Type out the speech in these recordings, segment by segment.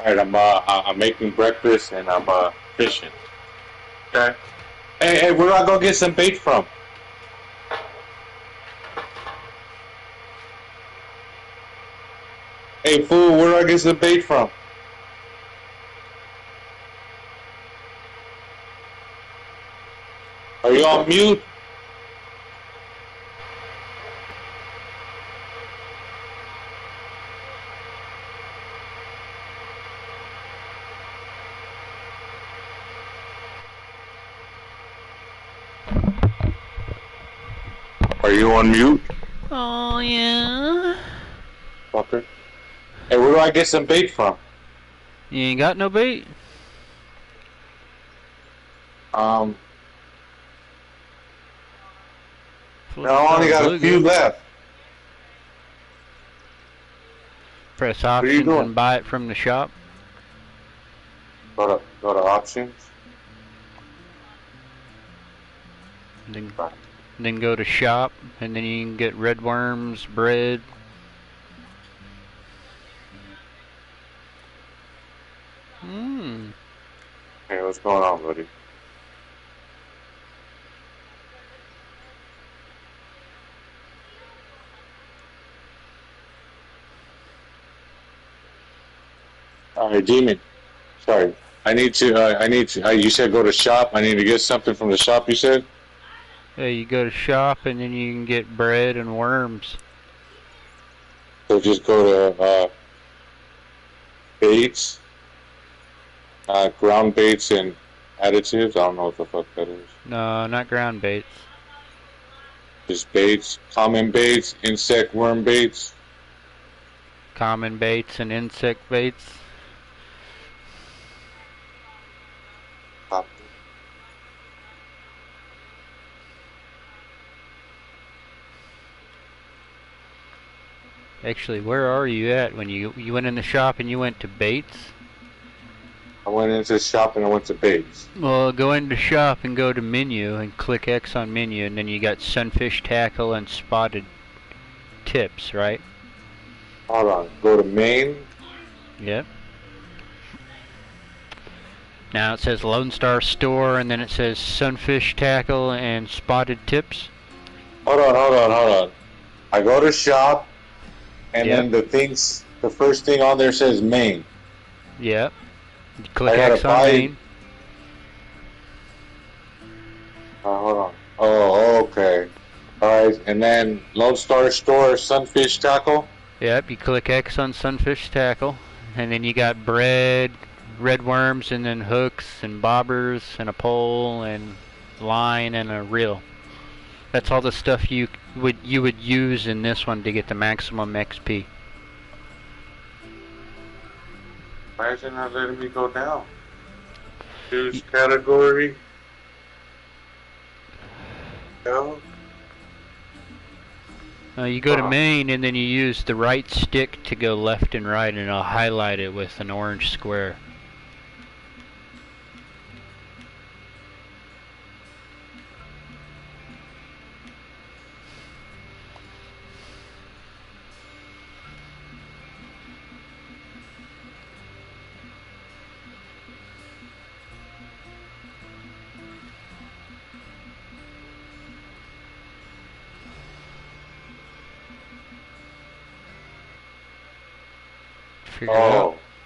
Alright, I'm making breakfast and I'm fishing. Okay. Hey, where do I go get some bait from? Hey, fool, where do I get some bait from? Are you on mute? Are you on mute? Oh, yeah. Fucker. Hey, where do I get some bait from? You ain't got no bait? No, I only got a few left. Press options and buy it from the shop. Go to options. Then go to shop, and then you can get red worms, bread. Hey, what's going on, buddy? Alright, Demon. Sorry. I need to, you said go to shop. I need to get something from the shop, you said? Yeah, you go to shop, and then you can get bread and worms. So just go to, baits, ground baits and additives. I don't know what the fuck that is. No, not ground baits. Just baits, common baits, insect worm baits. Common baits and insect baits. Actually, where are you at when you went in the shop and you went to baits? I went into the shop and I went to baits. Well, go into shop and go to menu and click X on menu, and then you got sunfish tackle and spotted tips, right? Hold on. Go to main. Yep. Now it says Lone Star Store, and then it says sunfish tackle and spotted tips. Hold on. I go to shop, and then the first thing on there says main. Yep. You click X on main. Hold on. Oh, okay. Alright, and then Lone Star Store, sunfish tackle. Yep, you click X on sunfish tackle, and then you got bread, red worms, and then hooks and bobbers and a pole and line and a reel. That's all the stuff you would use in this one to get the maximum XP. Why is it not letting me go down? Choose category. No. You go to main, and then you use the right stick to go left and right, and I'll highlight it with an orange square.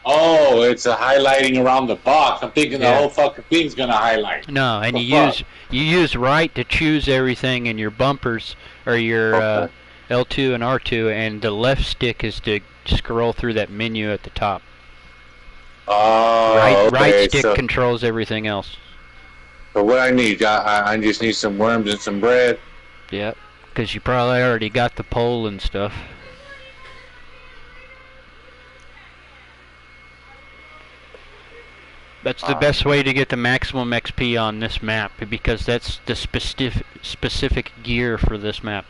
Oh, it's a highlighting around the box. I'm thinking the whole fucking thing's gonna highlight. No, and you use right to choose everything in your bumpers or your L2 and R2, and the left stick is to scroll through that menu at the top. Right stick controls everything else. So what I need, I just need some worms and some bread. Yep, because you probably already got the pole and stuff. That's the best way to get the maximum XP on this map, because that's the specific gear for this map.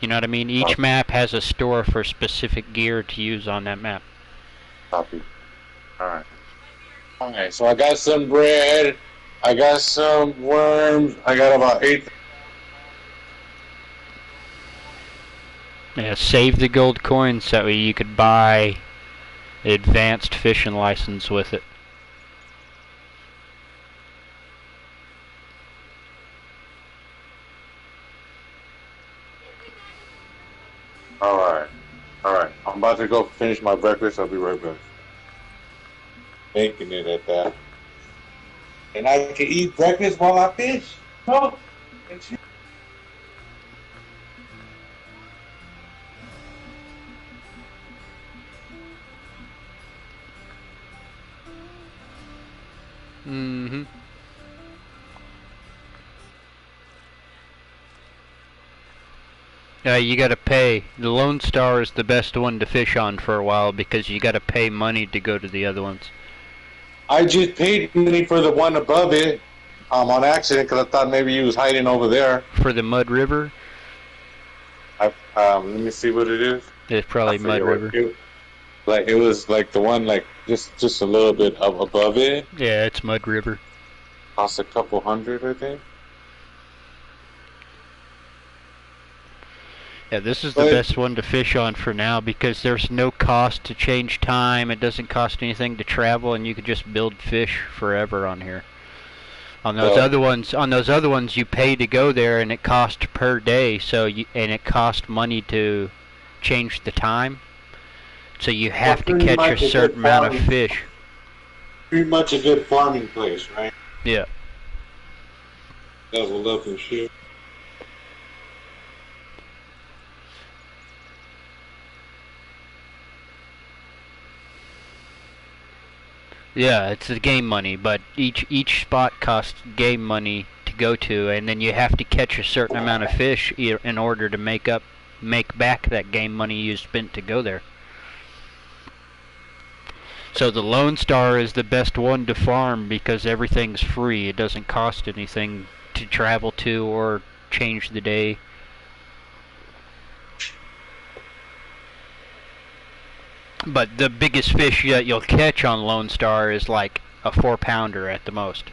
You know what I mean? Each map has a store for specific gear to use on that map. Copy. Alright, so I got some bread, I got some worms, I got about 8. Yeah, save the gold coins, that way you could buy advanced fishing license with it. Alright. Alright. I'm about to go finish my breakfast. I'll be right back. Making it at that. And I can eat breakfast while I fish? No. Mm-hmm. You gotta pay. The Lone Star is the best one to fish on for a while because you gotta pay money to go to the other ones. I just paid money for the one above it on accident because I thought maybe you was hiding over there. For the Mud River? Let me see what it is. It's probably Mud River. It was like the one like just a little bit above it. Yeah, it's Mud River. Cost a couple hundred, I think. Yeah, this is the best one to fish on for now because there's no cost to change time. It doesn't cost anything to travel, and you can just build fish forever on here. On those other ones, you pay to go there, and it costs per day. And it costs money to change the time. So you have to catch a certain amount of fish. Pretty much a good farming place, right? Yeah. Level up and shit. Yeah, it's the game money, but each spot costs game money to go to, and then you have to catch a certain amount of fish in order to make back that game money you spent to go there. So the Lone Star is the best one to farm because everything's free. It doesn't cost anything to travel to or change the day. But the biggest fish that you'll catch on Lone Star is like a 4-pounder at the most.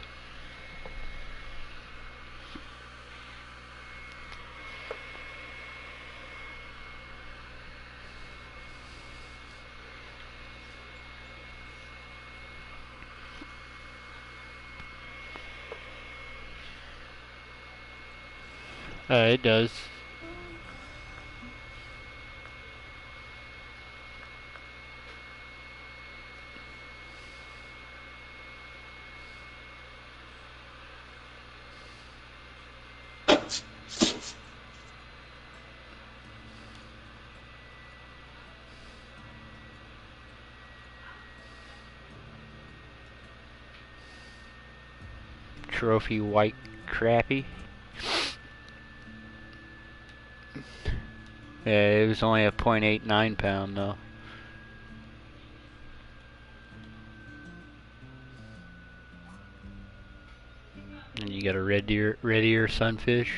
It does. Trophy white crappie. Yeah, it was only a 0.89 pound though. And you got a red ear sunfish.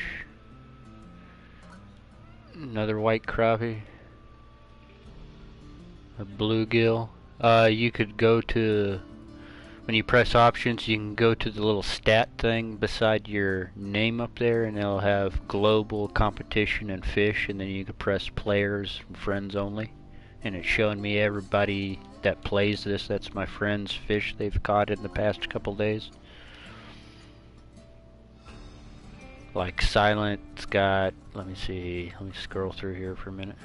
Another white crappie. A bluegill. You could go to, when you press options, you can go to the little stat thing beside your name up there, and it'll have global competition and fish, and then you can press players and friends only, and it's showing me everybody that plays this. That's my friends' fish they've caught in the past couple days. Like Silent's got, let me see, let me scroll through here for a minute.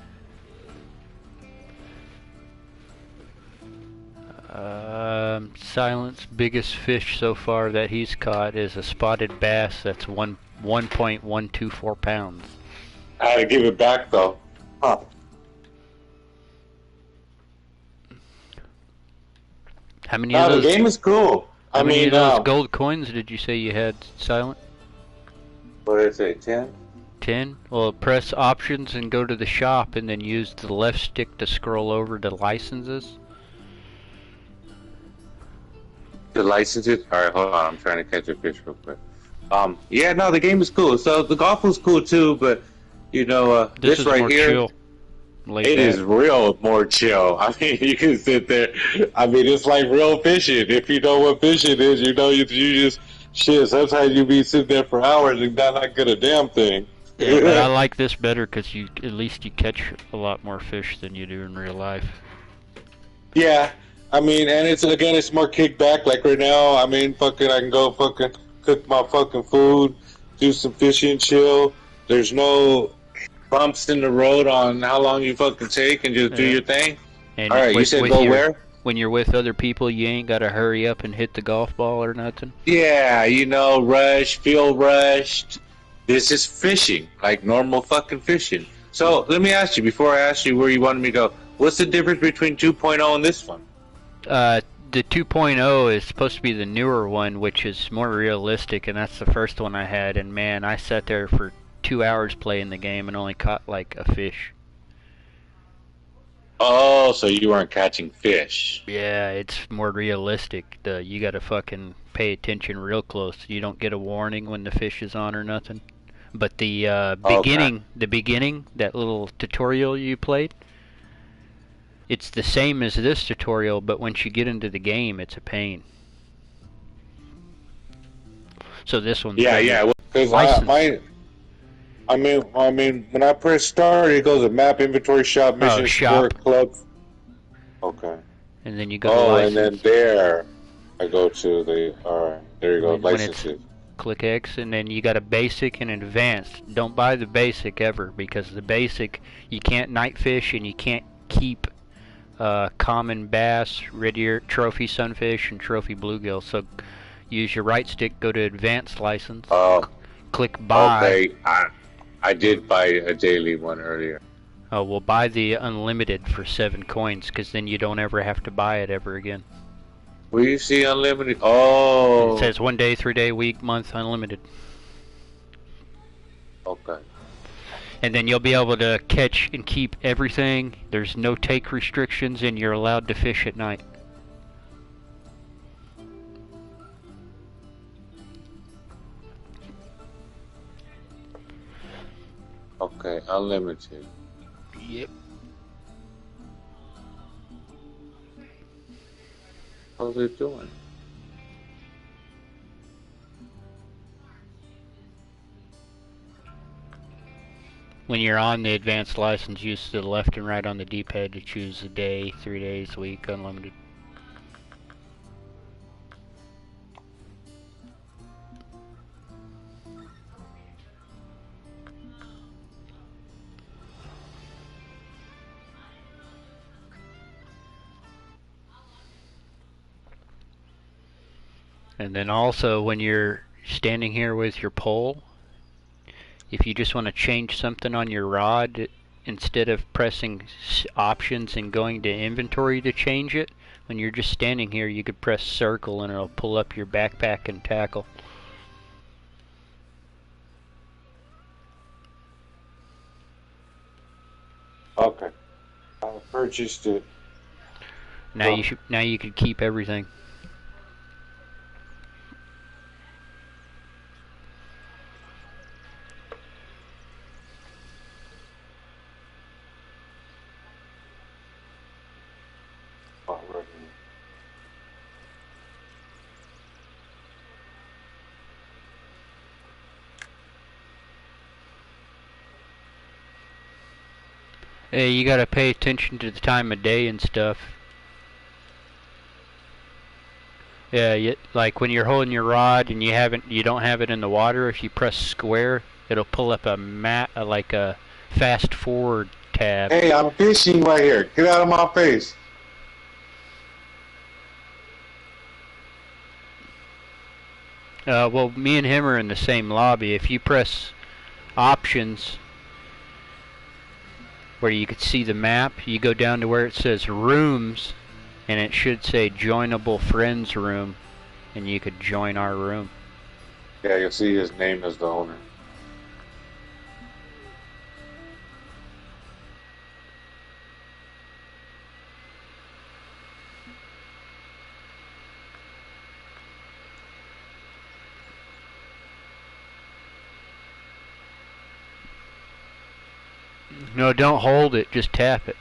Silent's biggest fish so far that he's caught is a spotted bass that's 1.124 pounds. I had to give it back though. Huh. How many of those? The game is cool. How many of those gold coins did you say you had, Silent? What did I say, 10? 10? Well, press options and go to the shop and then use the left stick to scroll over to licenses. The licenses? Alright, hold on. I'm trying to catch a fish real quick. Yeah, no, the game is cool. So the golf was cool too, but you know, this right more here, chill. it is real more chill. I mean, you can sit there. I mean, it's like real fishing. If you know what fishing is, you know you just shit. Sometimes you be sitting there for hours and not get a damn thing. Yeah, but I like this better because at least you catch a lot more fish than you do in real life. Yeah, I mean, and it's more kickback. Like right now, I mean, fucking, I can go fucking cook my fucking food, do some fishing, chill. There's no bumps in the road on how long you fucking take, and just do Yeah. your thing. And All right, you said with go your where? when you're with other people, you ain't gotta hurry up and hit the golf ball or nothing. Yeah, feel rushed. This is fishing, like normal fucking fishing. So let me ask you, before I ask you where you wanted me to go, what's the difference between 2.0 and this one? The 2.0 is supposed to be the newer one, which is more realistic, and that's the first one I had. And man, I sat there for 2 hours playing the game and only caught like a fish. Oh, so you weren't catching fish. Yeah, it's more realistic. You gotta fucking pay attention real close. You don't get a warning when the fish is on or nothing. But Okay. the beginning, that little tutorial you played, it's the same as this tutorial, but once you get into the game, it's a pain. So this one's Yeah, better. yeah. Because License. when I press start, it goes to map, inventory, shop, Oh, mission, store, shop. club. Okay. And then you go to Oh, and then license. there, I go to the. All right, there you go. When it's Licenses. click X, and then you got a basic and advanced. Don't buy the basic ever, because the basic, you can't night fish and you can't keep common bass, red ear, trophy sunfish, and trophy bluegill. So use your right stick, go to advanced license, Oh, click buy. okay. I did buy a daily one earlier. Oh, we'll buy the unlimited for 7 coins, because then you don't ever have to buy it ever again. Will you see unlimited? And it Oh, says 1 day, 3 day, week, month, unlimited. okay. And then you'll be able to catch and keep everything. There's no take restrictions, and you're allowed to fish at night. Okay, unlimited. Yep. How's it doing? When you're on the advanced license, use the left and right on the D-pad to choose a day, 3 days, week, unlimited. And then also when you're standing here with your pole, if you just want to change something on your rod, instead of pressing options and going to inventory to change it, when you're just standing here, you could press circle and it'll pull up your backpack and tackle. Okay. I purchased it. Oh, Now you could keep everything. already. Hey, you gotta pay attention to the time of day and stuff. Yeah, like when you're holding your rod and you don't have it in the water. If you press square, it'll pull up a map, like a fast forward tab. Hey, I'm fishing right here. Get out of my face. Well, me and him are in the same lobby. If you press options, where you could see the map, you go down to where it says rooms, and it should say joinable friends room, and you could join our room. Yeah, you'll see his name as the owner. No, don't hold it, just tap it.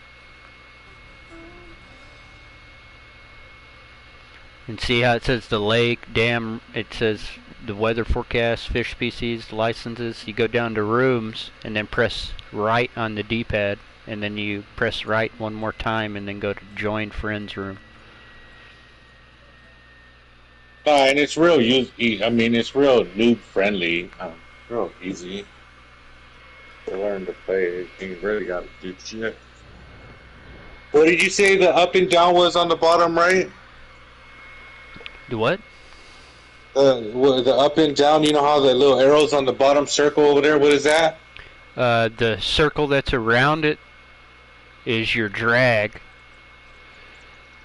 And see how it says the lake, dam, it says the weather forecast, fish species, licenses. You go down to rooms and then press right on the D-pad. and then you press right one more time, and then go to join friends room. And it's real I mean, it's real noob friendly. Real easy to learn to play. You really got to do shit. What did you say the up and down was on the bottom right? The what? The up and down, you know how the little arrows on the bottom circle over there, what is that? The circle that's around it is your drag,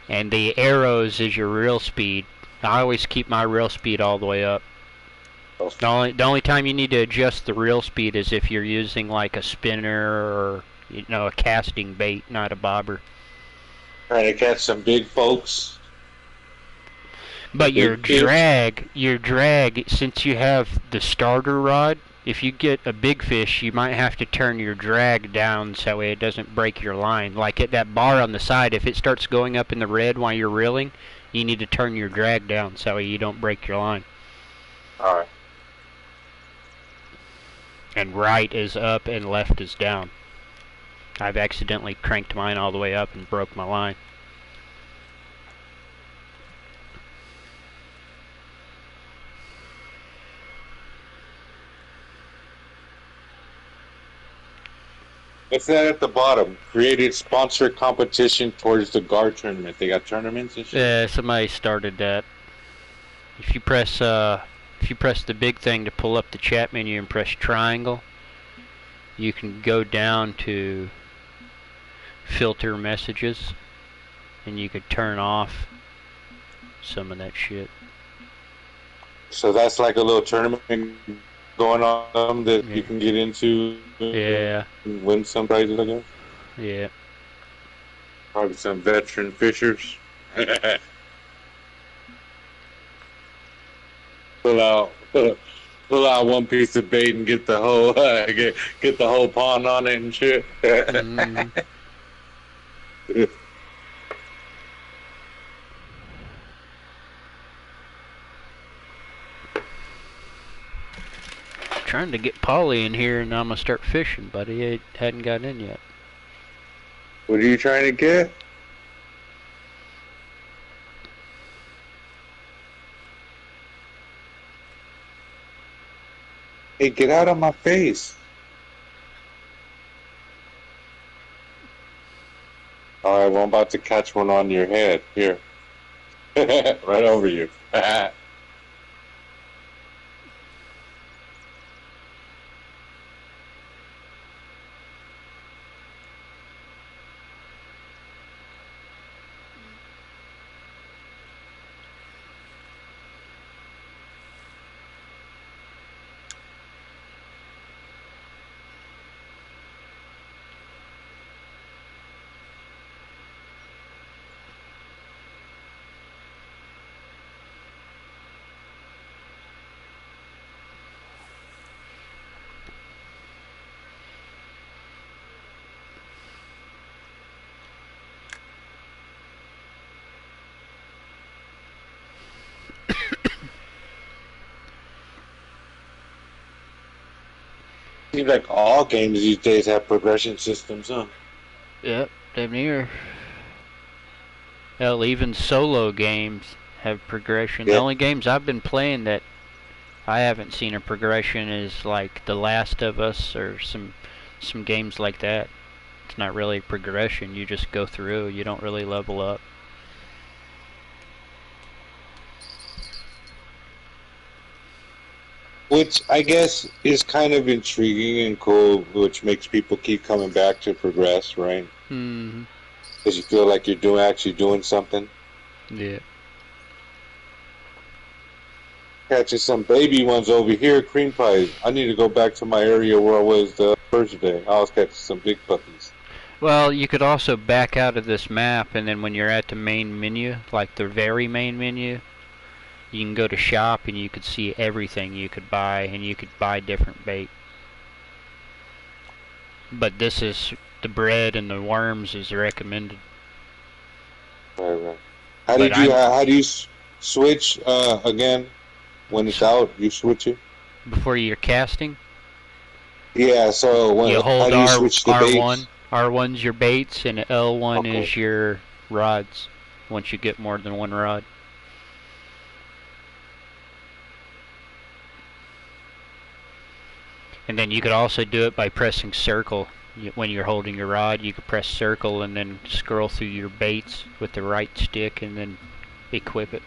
and the arrows is your real speed. I always keep my real speed all the way up. The only time you need to adjust the real speed is if you're using like a spinner or a casting bait, not a bobber. Trying to catch some big folks. But your drag, since you have the starter rod, if you get a big fish, you might have to turn your drag down so it doesn't break your line. Like at that bar on the side, if it starts going up in the red while you're reeling, you need to turn your drag down so you don't break your line. Alright. And right is up and left is down. I've accidentally cranked mine all the way up and broke my line. What's that at the bottom? Created sponsored competition towards the guard tournament. They got tournaments and shit? Yeah, somebody started that. If you press the big thing to pull up the chat menu and press triangle, you can go down to filter messages, and you could turn off some of that shit. So that's like a little tournament going on that you can get into. Yeah. And win some prizes, I guess. Yeah. Probably some veteran fishers. pull out one piece of bait and get the whole get the whole pond on it and shit. Mm-hmm. Trying to get Polly in here, and I'm gonna start fishing, but he hadn't got in yet. What are you trying to get? Hey, get out of my face. Alright, well, I'm about to catch one on your head. Here. Right over you. Seems like all games these days have progression systems, huh? Yep, damn near. Hell, even solo games have progression. Yep. The only games I've been playing that I haven't seen a progression is like The Last of Us or some games like that. It's not really progression. You just go through. You don't really level up. Which I guess is kind of intriguing and cool, which makes people keep coming back to progress, right? Mm-hmm. Because you feel like you're actually doing something. Yeah. Catching some baby ones over here, cream pies. I need to go back to my area where I was the first day. I was catching some big puppies. Well, you could also back out of this map, and then when you're at the main menu, like the very main menu, you can go to shop and you could see everything you could buy, and you could buy different bait. But this is the bread and the worms is recommended. Right. How do you switch again when it's out? You switch it before you're casting. Yeah. So when you hold how do you switch the R1. baits? R1's your baits and L1 Okay. is your rods. Once you get more than one rod. And then you could also do it by pressing circle. When you're holding your rod, you could press circle and then scroll through your baits with the right stick and then equip it.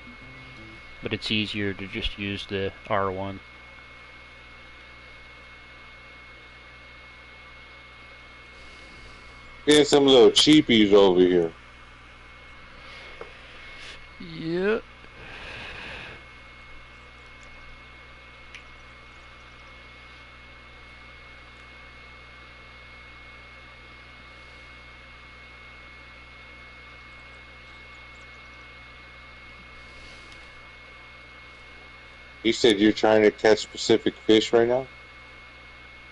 But it's easier to just use the R1. Getting some little cheapies over here. Yep. You said you're trying to catch specific fish right now?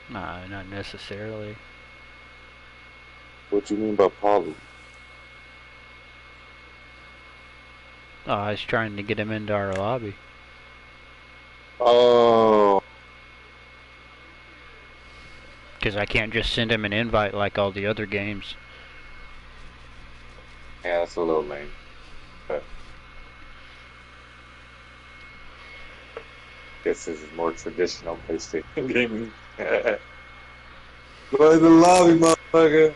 Nah, not necessarily. What do you mean by poly? Oh, I was trying to get him into our lobby. Oh. Because I can't just send him an invite like all the other games. Yeah, that's a little lame. But this is more traditional PlayStation gaming. Go in the lobby, motherfucker.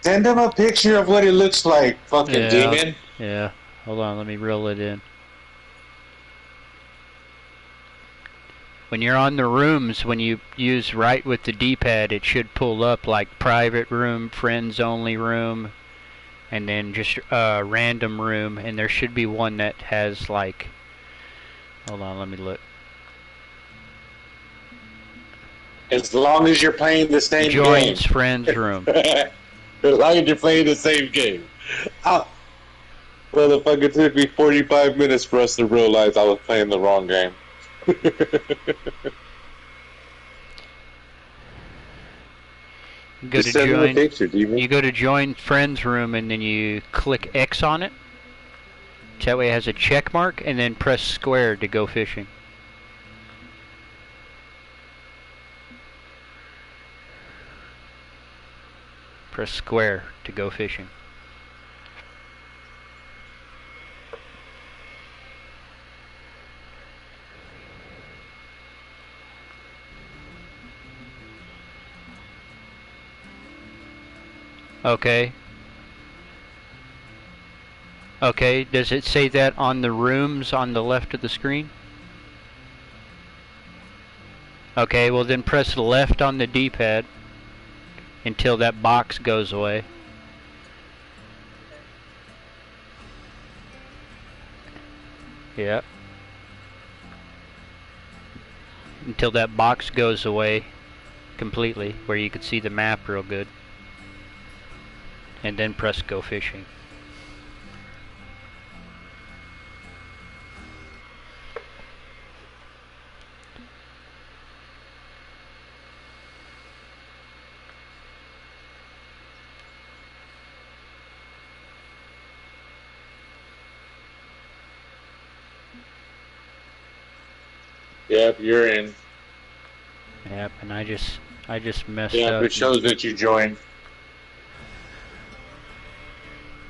Send him a picture of what it looks like, fucking demon. Yeah. Hold on, let me reel it in. When you're on the rooms, when you use right with the D-pad, it should pull up like private room, friends only room, and then just random room, and there should be one that has like, hold on, let me look. As long as you're playing the same game. Joins friends room. As long as you're playing the same game. Motherfucker, took me 45 minutes for us to realize I was playing the wrong game. Go to send join. me a picture, You go to join friends room and then you click X on it. That way it has a check mark, and then press square to go fishing. Press square to go fishing. Okay. Okay, does it say that on the rooms on the left of the screen? Okay, well then press left on the D-pad until that box goes away. Yep. Until that box goes away completely, where you can see the map real good. And then press go fishing. Yep, you're in. Yep, and I just messed Yep, up. it shows that you joined.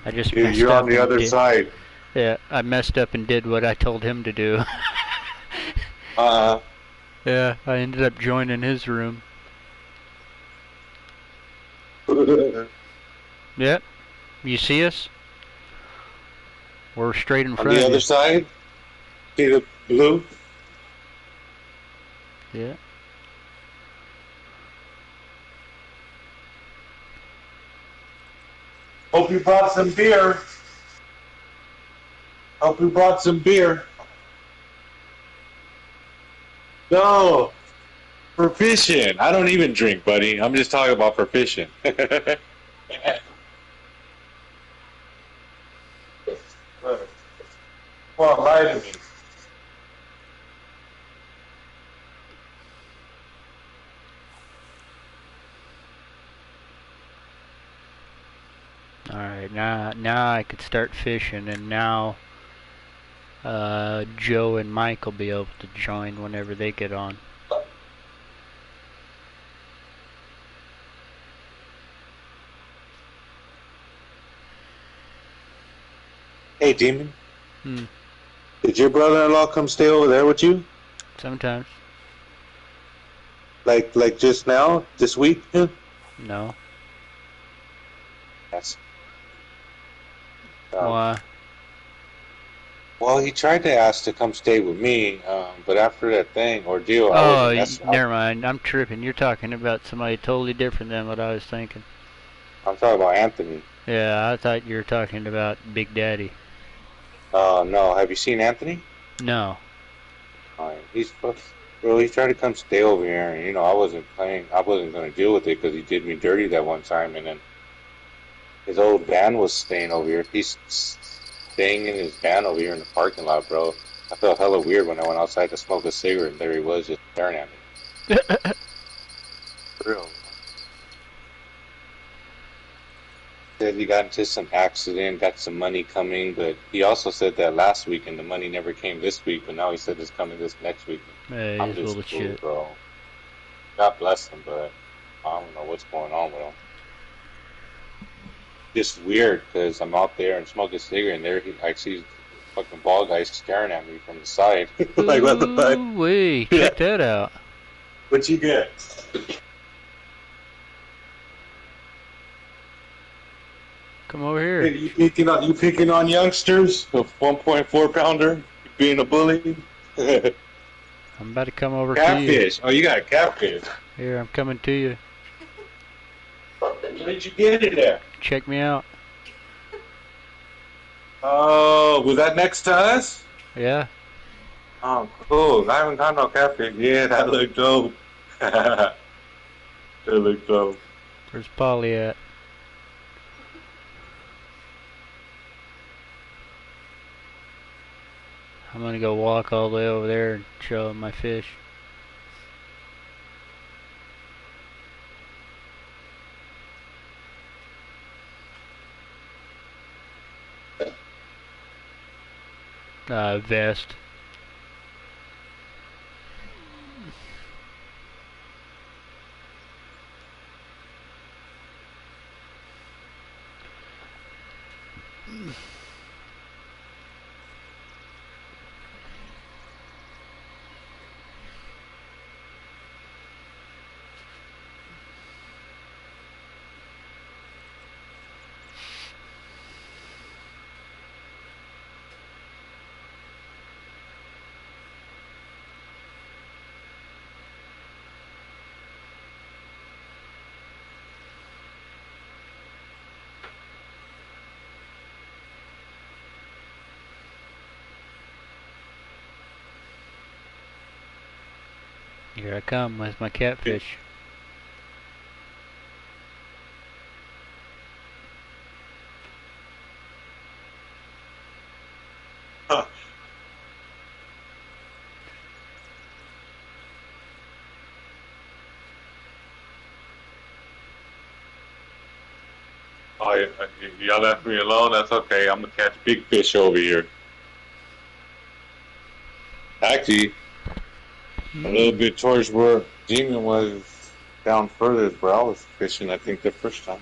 I just Dude, messed you're up on the and other did, side. Yeah, I messed up and did what I told him to do. Yeah, I ended up joining his room. Yep. You see us? We're straight in On front the of other you. side? See the blue? Yeah. Hope you brought some beer. Hope you brought some beer. No, for fishing. I don't even drink, buddy. I'm just talking about for fishing. Come on, lie to me. Alright, now I could start fishing, and now Joe and Mike will be able to join whenever they get on. Hey, Demon. Hmm. Did your brother-in-law come stay over there with you? Sometimes. Like just now, this week? No. That's. Why? Well, he tried to ask to come stay with me, but after that thing ordeal, I Oh, wasn't messing. never mind. I'm tripping. You're talking about somebody totally different than what I was thinking. I'm talking about Anthony. Yeah, I thought you were talking about Big Daddy. No. Have you seen Anthony? No. He's bro. He tried to come stay over here, and I wasn't playing. I wasn't gonna deal with it because he did me dirty that one time, and then his old van was staying over here. He's staying in his van over here in the parking lot, bro. I felt hella weird when I went outside to smoke a cigarette, and there he was just staring at me. For real. Said he got into some accident, got some money coming, but he also said that last week and the money never came this week, but now he said it's coming this next week. Hey, I'm just full of cool, shit. bro. God bless him, but I don't know what's going on with him. Just weird because I'm out there and smoking a cigarette, and there I see fucking bald guy staring at me from the side. Like, what the fuck? Wait, check that out. What'd you get? Come over here. Hey, you picking on youngsters? A 1.4 pounder being a bully? I'm about to come over to you. Catfish. Oh, you got a catfish. Here, I'm coming to you. Where did you get it at? Check me out. Oh, was that next to us? Yeah. Oh, cool. I haven't got no catfish. Yeah, that looked dope. That looked dope. Where's Polly at? I'm gonna go walk all the way over there and show him my fish. Vest. Here I come with my catfish. Huh. Oh, y'all left me alone? That's okay. I'm going to catch big fish over here. Actually, a little bit towards where Demon was down further is where I was fishing, I think, the first time.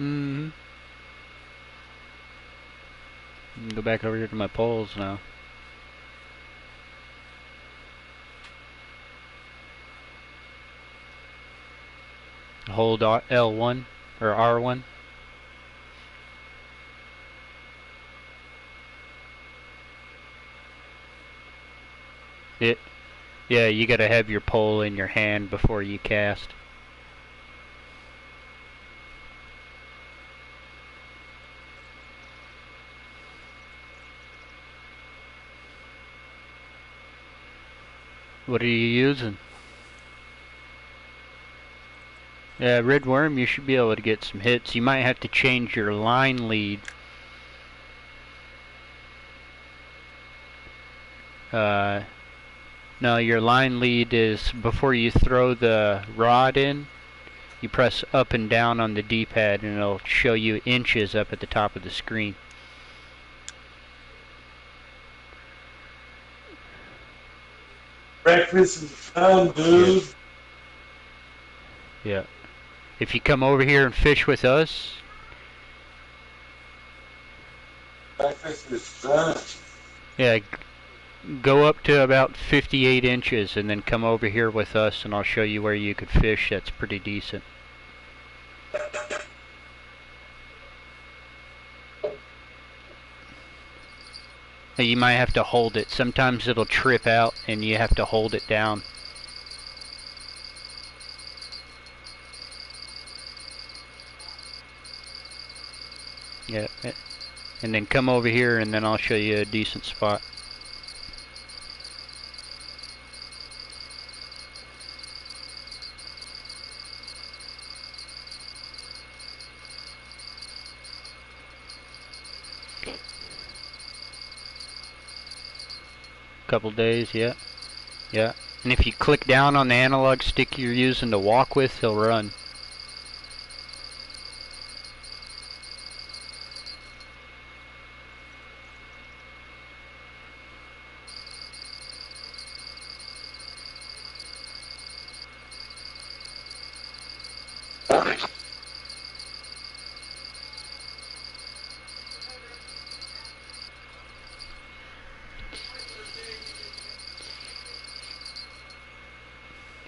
Mm-hmm. Go back over here to my poles now. Hold L1 or R1. Yeah, you gotta have your pole in your hand before you cast. What are you using? Yeah, red worm, you should be able to get some hits. You might have to change your line lead. No, your line lead is before you throw the rod in, you press up and down on the D-pad and it'll show you inches up at the top of the screen. Breakfast is done, dude. Yeah. If you come over here and fish with us, Breakfast is done. yeah, go up to about 58 inches and then come over here with us and I'll show you where you could fish. That's pretty decent. You might have to hold it. Sometimes it'll trip out and you have to hold it down. Yeah, and then come over here and then I'll show you a decent spot. Couple days, yeah. Yeah. And if you click down on the analog stick you're using to walk with, he'll run.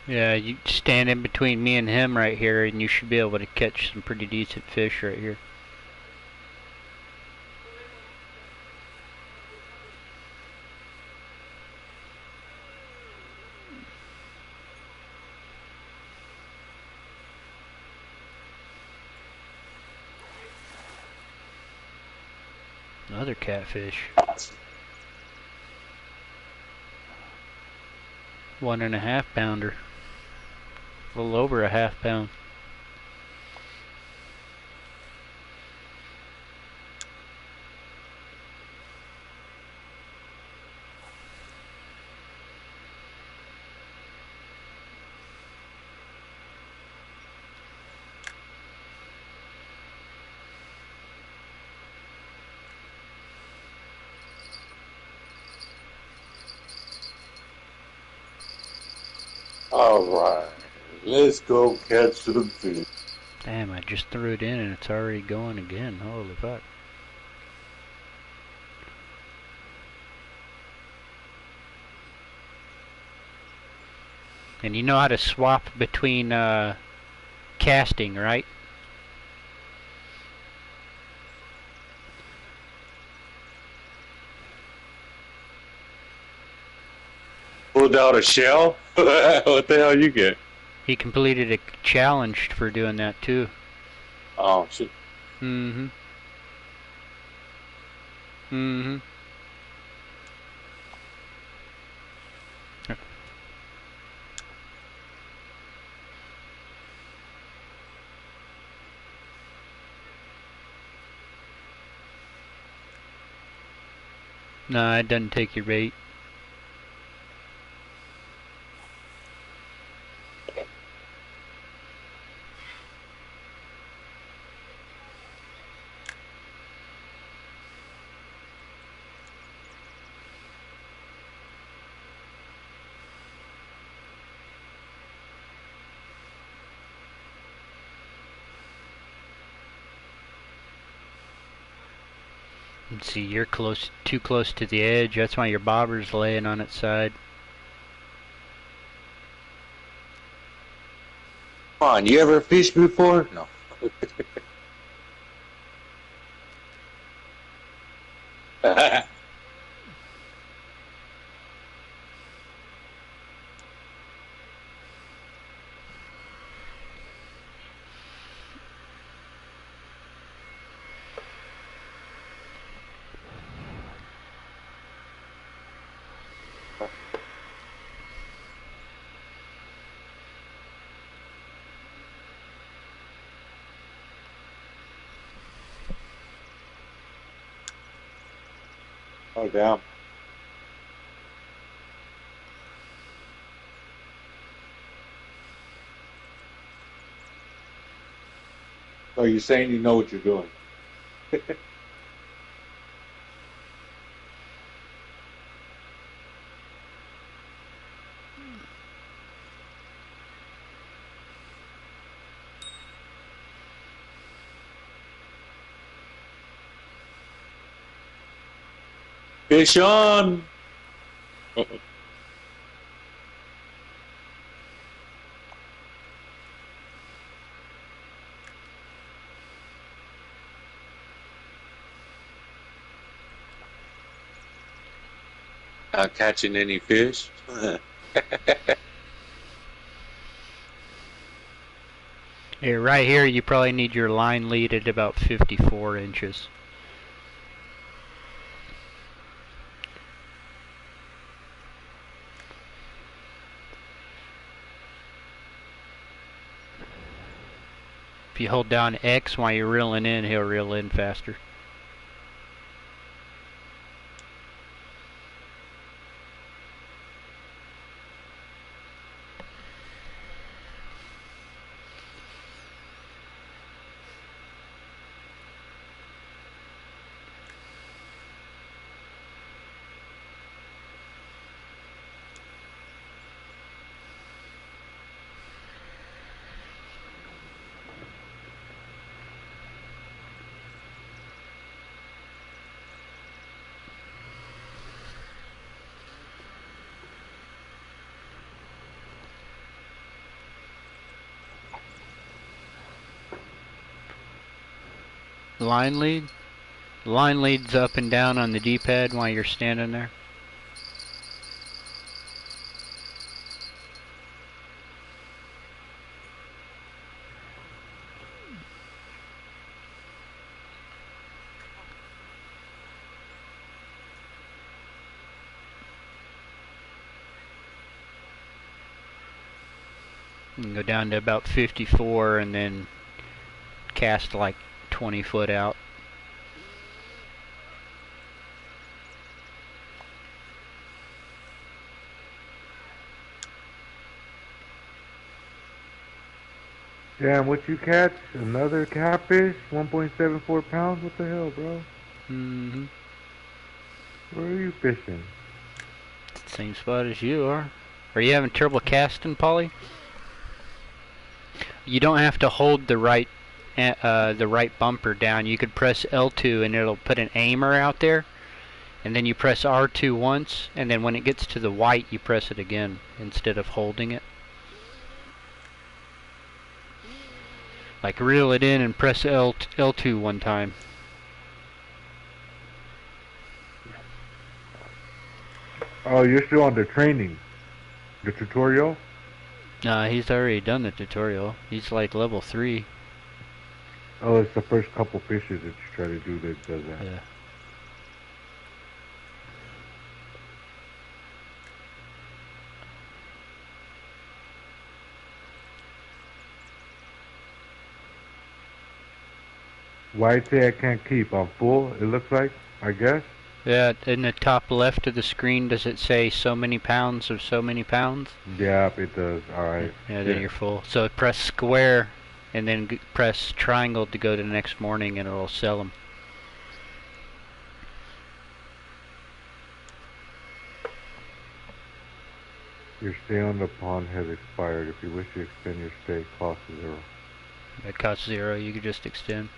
Yeah, you stand in between me and him right here and you should be able to catch some pretty decent fish right here. Another catfish. 1.5 pounder. A little over a half pound. Alright, let's go catch some fish. Damn, I just threw it in and it's already going again. Holy fuck. And you know how to swap between casting, right? Pulled out a shell? What the hell you get? He completed a challenge for doing that too. Oh, shit. Mm-hmm. Mm-hmm. No, it doesn't take your bait. And see, you're too close to the edge. That's why your bobber's laying on its side. Come on, you ever fished before? No. Oh, damn. So you're saying you know what you're doing? Fish on. Not catching any fish. Here, right here, you probably need your line lead at about 54 inches. If you hold down X while you're reeling in, he'll reel in faster. Line lead? Line leads up and down on the D-pad while you're standing there. You can go down to about 54 and then cast like 20 foot out. Damn, what you catch? Another catfish? 1.74 pounds? What the hell, bro? Mm-hmm. Where are you fishing? Same spot as you are. Are you having trouble casting, Polly? You don't have to hold the right bumper down. You could press L2 and it'll put an aimer out there. And then you press R2 once, and then when it gets to the white, you press it again instead of holding it. Like reel it in and press L2 one time. Oh, you're still on the training. The tutorial? Nah, he's already done the tutorial. He's like level 3. Oh, it's the first couple fishes that you try to do that does that. Yeah. Why say I can't keep? I'm full, it looks like, I guess. Yeah, in the top left of the screen, does it say so many pounds of so many pounds? Yeah, it does. Alright. Yeah, then you're full. So press square and then press triangle to go to the next morning and it'll sell them. Your stay on the pond has expired. If you wish to extend your stay, cost 0. It costs 0, you could just extend.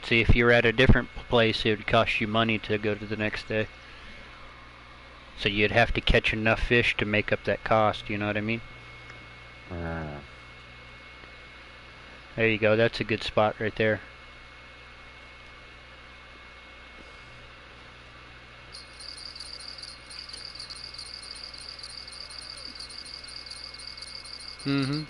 See, if you're at a different place, it would cost you money to go to the next day. So you'd have to catch enough fish to make up that cost, you know what I mean? There you go, that's a good spot right there. Mm-hmm.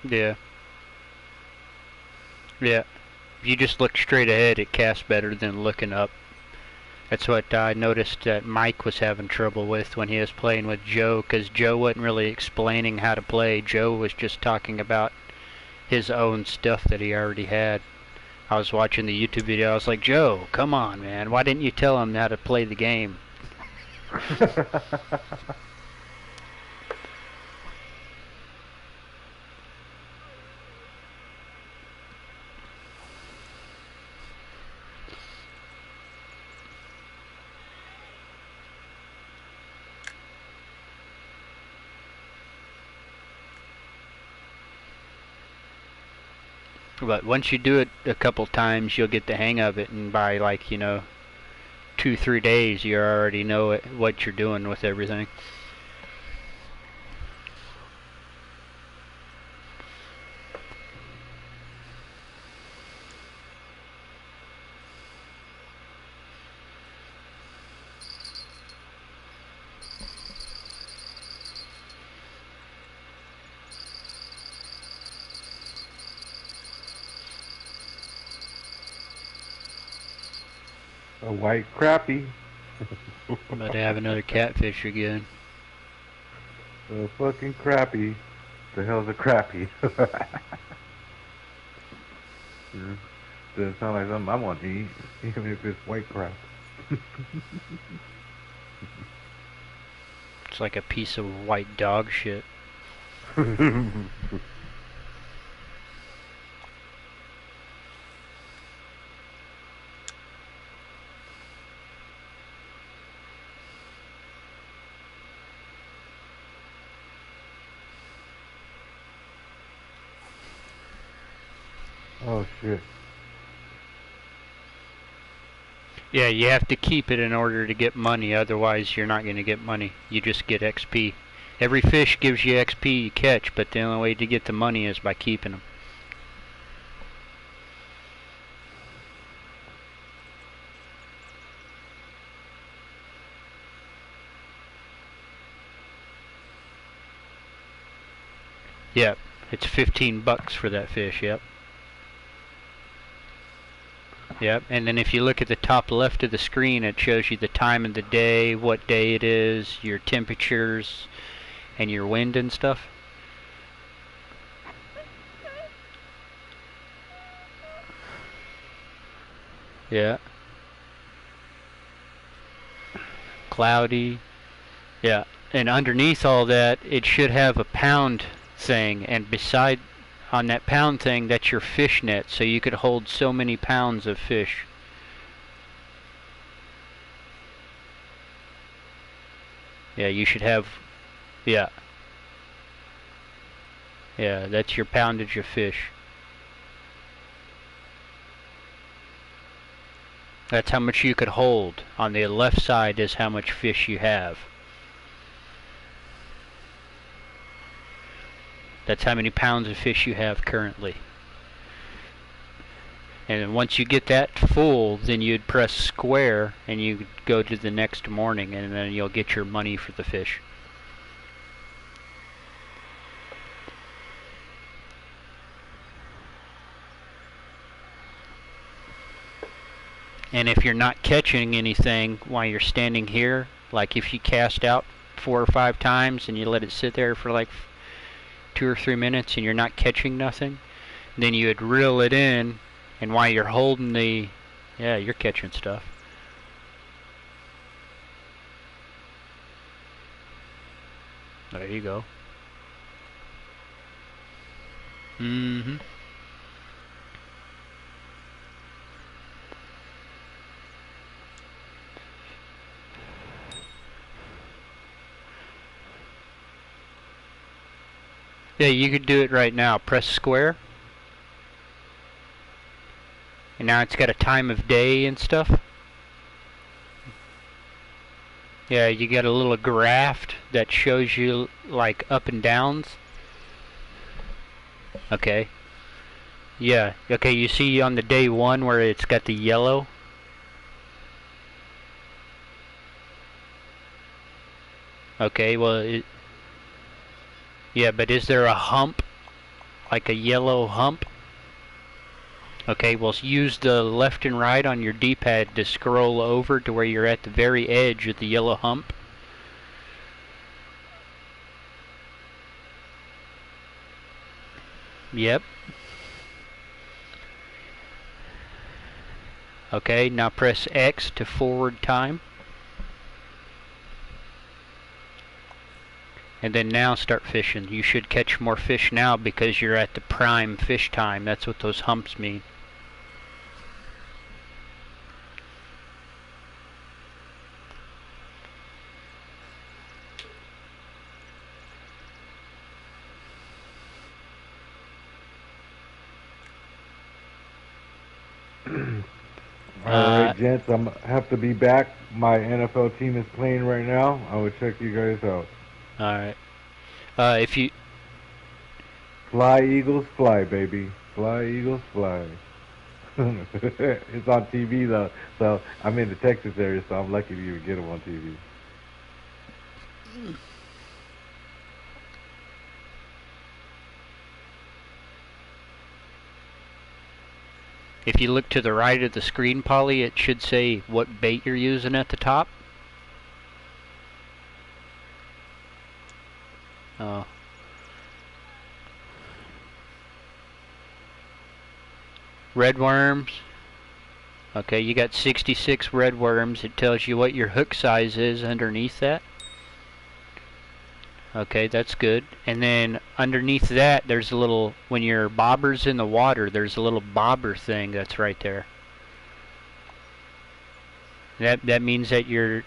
Yeah. Yeah. If you just look straight ahead, it casts better than looking up. That's what I noticed that Mike was having trouble with when he was playing with Joe, because Joe wasn't really explaining how to play. Joe was just talking about his own stuff that he already had. I was watching the YouTube video. I was like, Joe, come on, man. Why didn't you tell him how to play the game? But once you do it a couple times, you'll get the hang of it, and by like 2-3 days, you already know what you're doing with everything. A white crappie. I'm about to have another catfish again. A fucking crappie. The hell's a crappie? Doesn't sound like something I want to eat, even if it's white crap. It's like a piece of white dog shit. Oh shit. Yeah, you have to keep it in order to get money, otherwise you're not going to get money. You just get XP. Every fish gives you XP you catch, but the only way to get the money is by keeping them. Yep, it's $15 for that fish, yep. Yep, and then if you look at the top left of the screen, it shows you the time of the day, what day it is, your temperatures, and your wind and stuff. Yeah. Cloudy. Yeah, and underneath all that, it should have a pound thing, and beside on that pound thing, that's your fish net, so you could hold so many pounds of fish. Yeah, you should have, yeah. Yeah, that's your poundage of fish. That's how much you could hold. On the left side is how much fish you have. That's how many pounds of fish you have currently. And then once you get that full, then you'd press square and you go to the next morning, and then you'll get your money for the fish. And if you're not catching anything while you're standing here, like if you cast out 4 or 5 times and you let it sit there for like 2 or 3 minutes and you're not catching nothing, then you would reel it in, and while you're holding the, yeah, you're catching stuff. There you go. Mm-hmm. Yeah, you could do it right now. Press square. And now it's got a time of day and stuff. Yeah, you got a little graph that shows you like up and downs. Okay. Yeah, okay, you see on the day 1 where it's got the yellow? Okay, well, yeah, but is there a hump? Like a yellow hump? Okay, well, use the left and right on your D-pad to scroll over to where you're at the very edge of the yellow hump. Yep. Okay, now press X to forward time. And then now start fishing. You should catch more fish now because you're at the prime fish time. That's what those humps mean. gents, I'm have to be back. My NFL team is playing right now. I will check you guys out. All right. If you Fly Eagles fly, baby. Fly Eagles fly. It's on TV though, so I'm in the Texas area, so I'm lucky to even get them on TV. if you look to the right of the screen, Polly, it should say what bait you're using at the top. Oh. Red worms. Okay, you got 66 red worms. It tells you what your hook size is underneath that. Okay, that's good. And then underneath that, there's a little, when your bobber's in the water, there's a little bobber thing that's right there. That means that your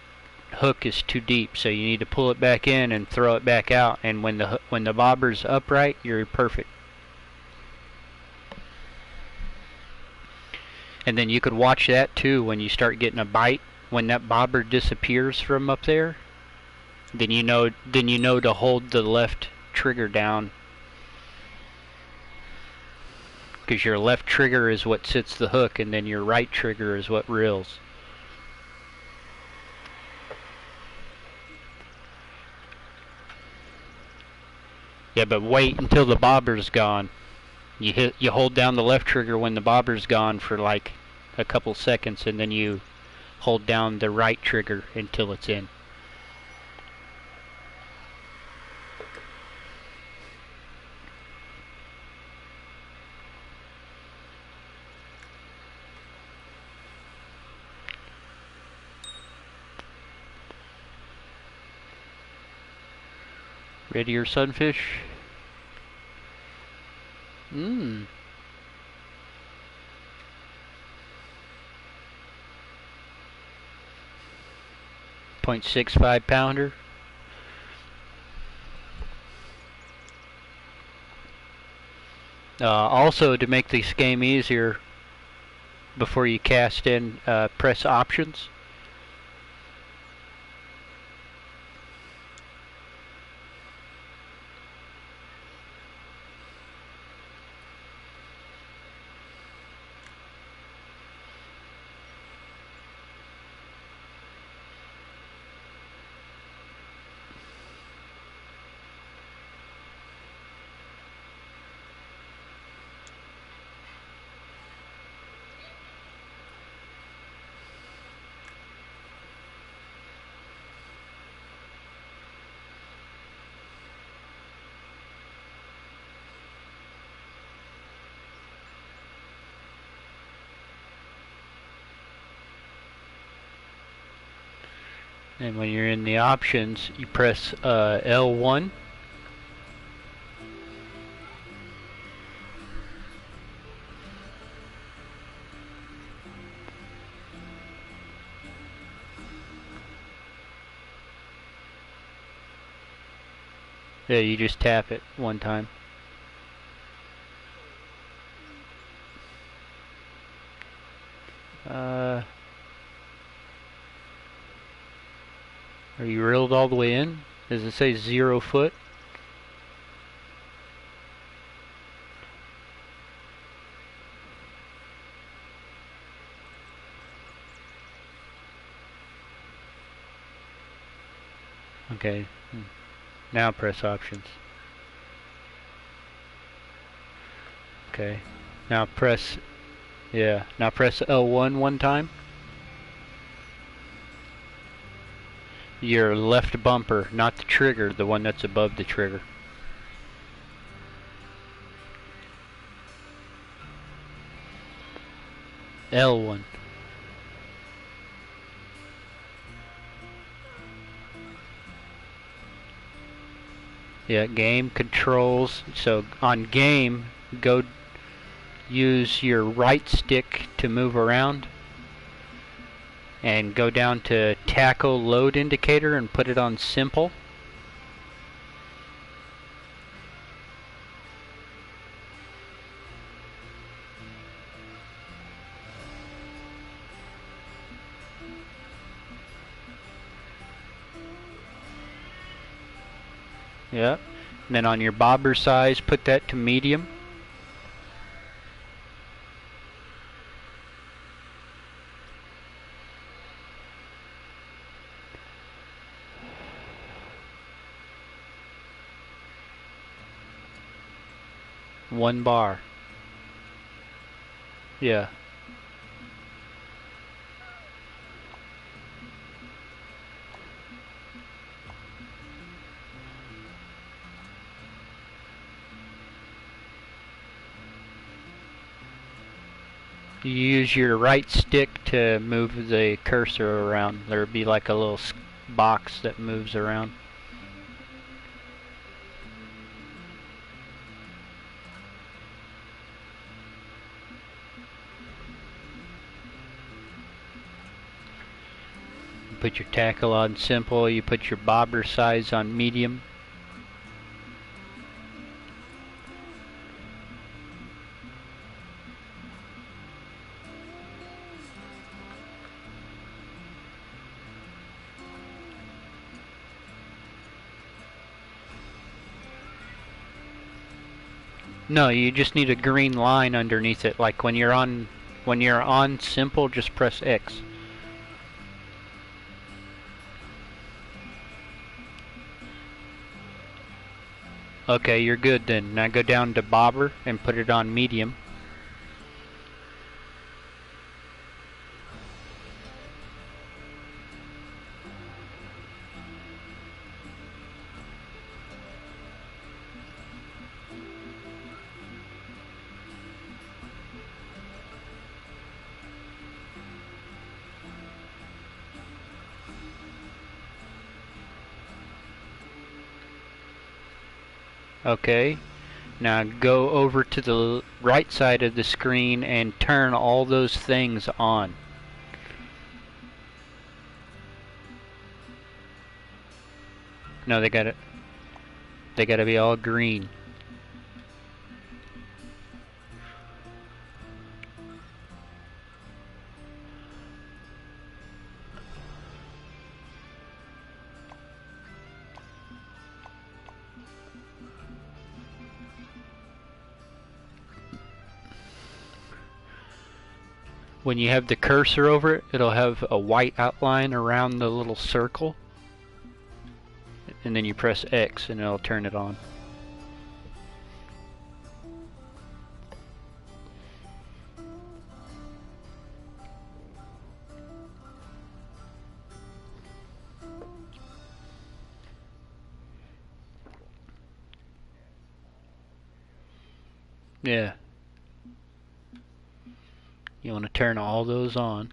hook is too deep, so you need to pull it back in and throw it back out. And when the bobber's upright, you're perfect. And then you could watch that too when you start getting a bite. When that bobber disappears from up there, then you know to hold the left trigger down, because your left trigger is what sits the hook, and then your right trigger is what reels. Yeah, but wait until the bobber's gone. You hold down the left trigger when the bobber's gone for like a couple seconds, and then you hold down the right trigger until it's in. Ready your sunfish? Mmm. 0.65 pounder. Also, to make this game easier, before you cast in, press options. And when you're in the options, you press L1. Yeah, you just tap it one time. Are you reeled all the way in? Does it say 0 foot? Okay. Now press options. Okay. Now press, yeah. Now press L1 one time. Your left bumper, not the trigger, the one that's above the trigger. L1. Yeah, game controls. So on game, go use your right stick to move around. And go down to tackle load indicator and put it on simple. Yeah. And then on your bobber size, put that to medium. One bar. Yeah. You use your right stick to move the cursor around. There'll be like a little box that moves around. You put your tackle on simple, you put your bobber size on medium. No, you just need a green line underneath it. Like when you're on simple, just press X. Okay, you're good then. Now go down to bobber and put it on medium. Okay, now go over to the right side of the screen and turn all those things on. No, they gotta be all green. When you have the cursor over it, it'll have a white outline around the little circle. And then you press X and it'll turn it on. Yeah. You want to turn all those on.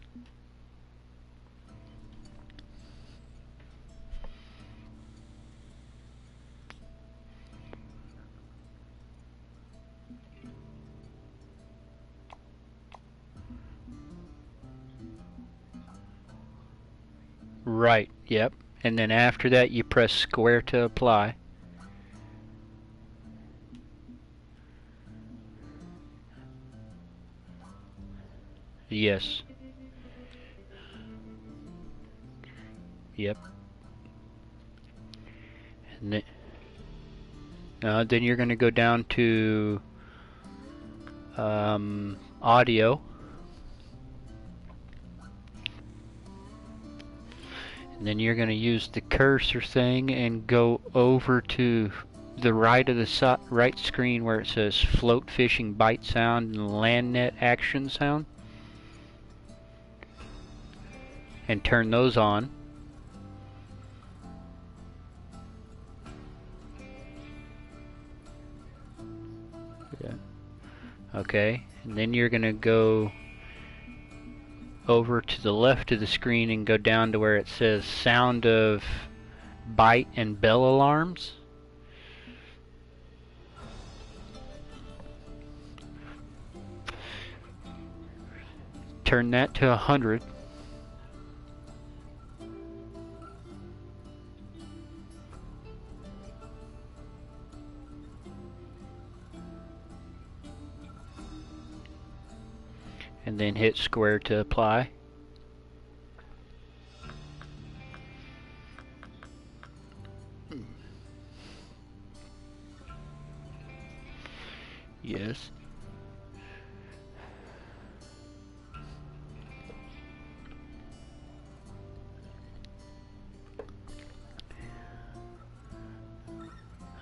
Right, yep. And then after that you press square to apply. Yes. Yep. And then you're going to go down to audio. And then you're going to use the cursor thing and go over to the right of the right screen where it says float fishing bite sound and land net action sound. And turn those on. Yeah. Okay, and then you're going to go over to the left of the screen and go down to where it says sound of bite and bell alarms. Turn that to 100. And then hit square to apply. Yes.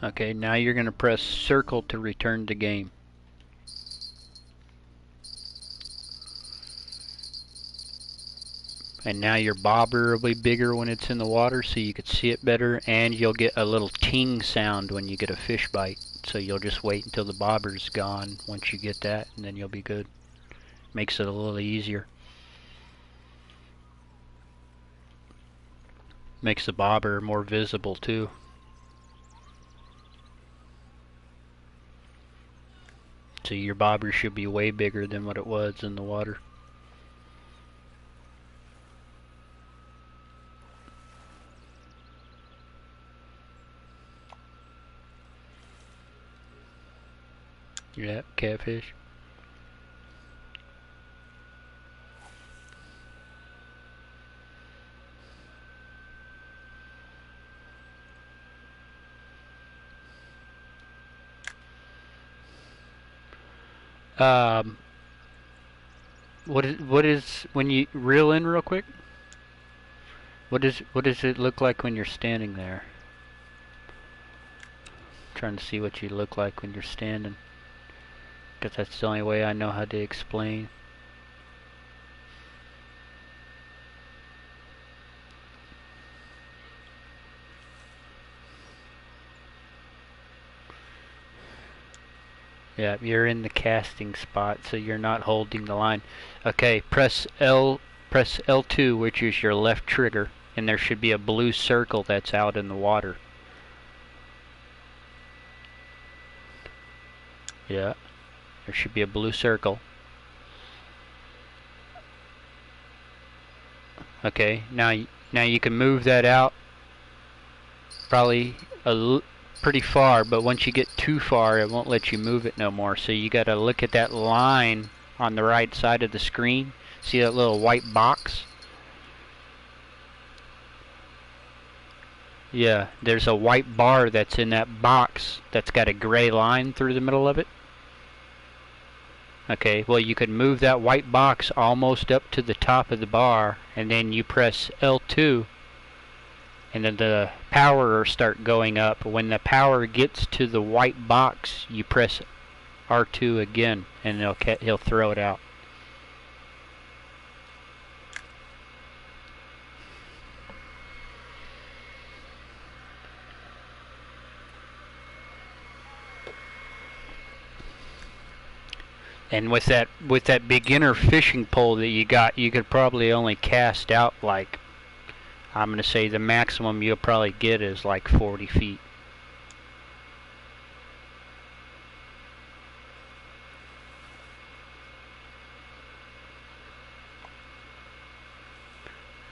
Okay, now you're going to press circle to return to game. And now your bobber will be bigger when it's in the water so you can see it better, and you'll get a little ting sound when you get a fish bite. So you'll just wait until the bobber's gone once you get that, and then you'll be good. Makes it a little easier. Makes the bobber more visible too. So your bobber should be way bigger than what it was in the water. Yeah, catfish. What is when you reel in real quick? What does it look like when you're standing there? I'm trying to see what you look like when you're standing. Because that's the only way I know how to explain. Yeah, you're in the casting spot, so you're not holding the line. Okay, press L2, which is your left trigger, and there should be a blue circle that's out in the water. Yeah, there should be a blue circle. Okay, now you can move that out probably pretty far, but once you get too far, it won't let you move it no more. So you got to look at that line on the right side of the screen. See that little white box? Yeah, there's a white bar that's in that box that's got a gray line through the middle of it. Okay, well you could move that white box almost up to the top of the bar, and then you press L2, and then the power will start going up. When the power gets to the white box, you press R2 again, and he'll throw it out. And with that beginner fishing pole that you got, you could probably only cast out like, I'm going to say the maximum you'll probably get is like 40 feet.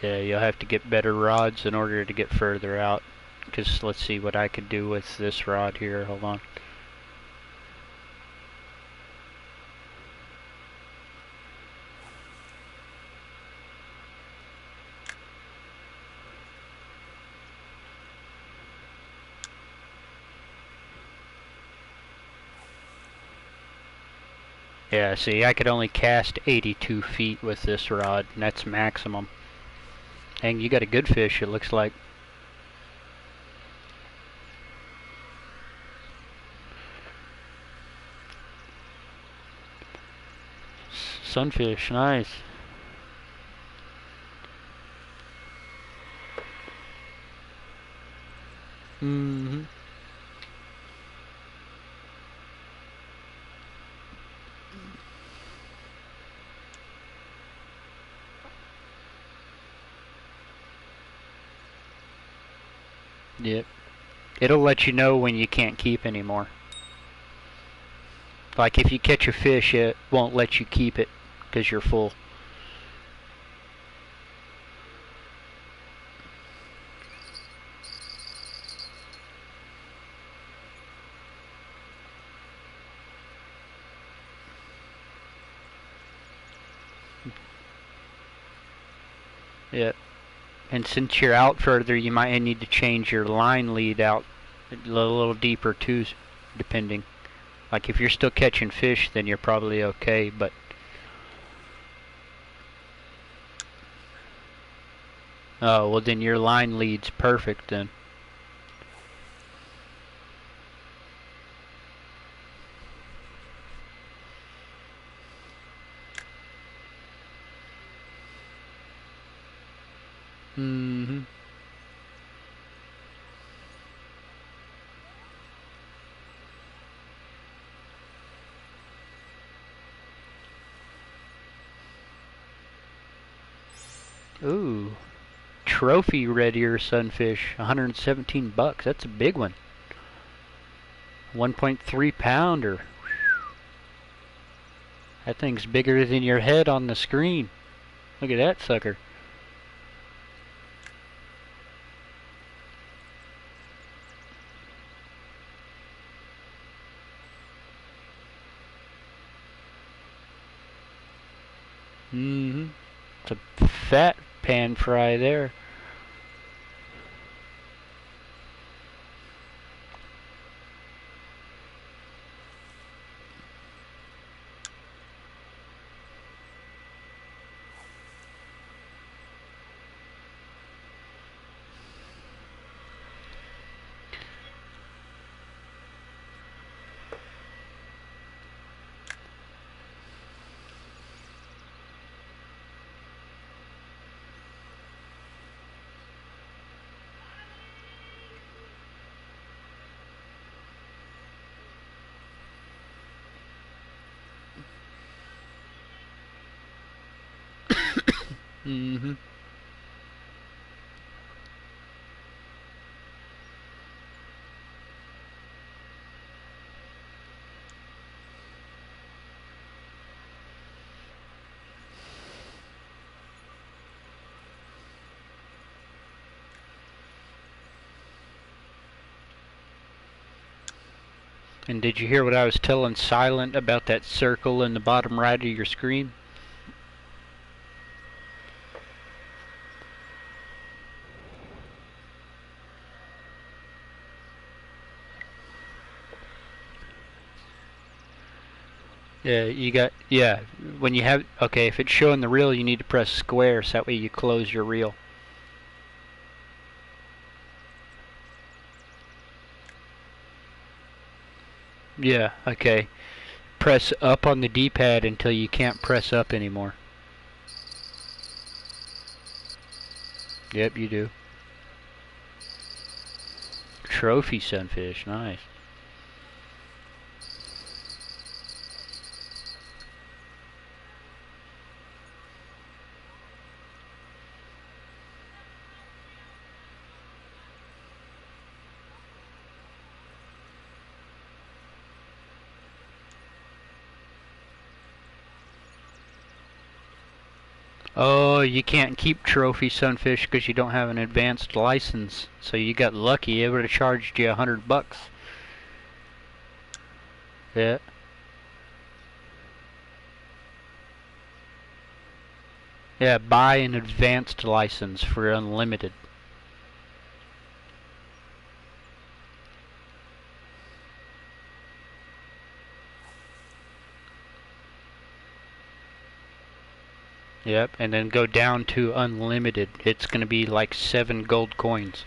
Yeah, you'll have to get better rods in order to get further out. Because let's see what I could do with this rod here. Hold on. Yeah, see, I could only cast 82 feet with this rod, and that's maximum. And you got a good fish, it looks like. Sunfish, nice. Mm-hmm. Yep. It'll let you know when you can't keep anymore. Like if you catch a fish, it won't let you keep it because you're full. Yep. And since you're out further, you might need to change your line lead out a little deeper too, depending. Like if you're still catching fish, then you're probably okay, but oh, well then your line lead's perfect then. Mm-hmm. Ooh. Trophy red ear sunfish, 117 bucks. That's a big one. 1.3 pounder. That thing's bigger than your head on the screen. Look at that sucker. Mm-hmm. It's a fat pan fry there. Mm-hmm. And did you hear what I was telling Silent about that circle in the bottom right of your screen? Yeah, when you have, okay, if it's showing the reel, you need to press square so that way you close your reel. Yeah, okay. Press up on the D-pad until you can't press up anymore. Yep, you do. Trophy sunfish, nice. Oh, you can't keep trophy sunfish because you don't have an advanced license. So you got lucky. It would have charged you $100. Yeah. Yeah, buy an advanced license for unlimited. Yep, and then go down to unlimited. It's going to be like 7 gold coins.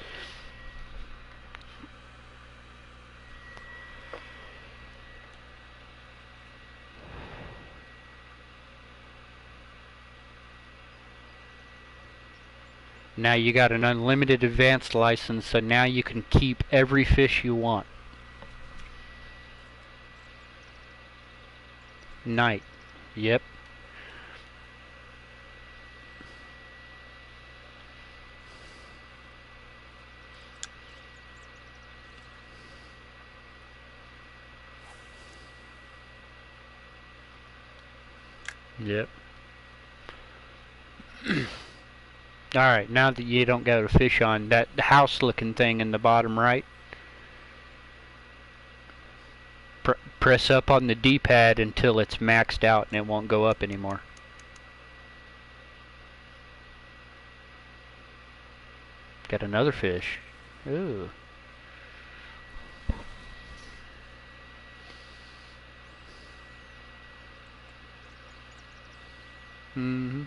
Now you got an unlimited advanced license, so now you can keep every fish you want. Night. Yep. Yep. Alright, now that you don't got a fish on, that house looking thing in the bottom right, press up on the D-pad until it's maxed out and it won't go up anymore. Got another fish. Ooh. Mm-hmm.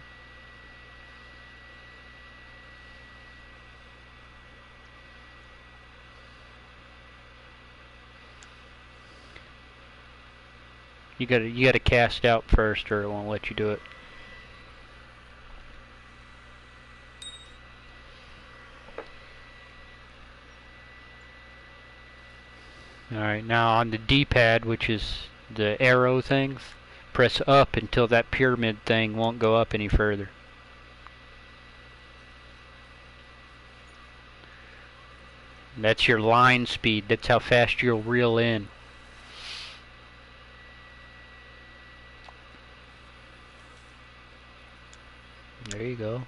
You gotta cast out first, or it won't let you do it. All right, now on the D-pad, which is the arrow things, press up until that pyramid thing won't go up any further. That's your line speed. That's how fast you'll reel in. There you go.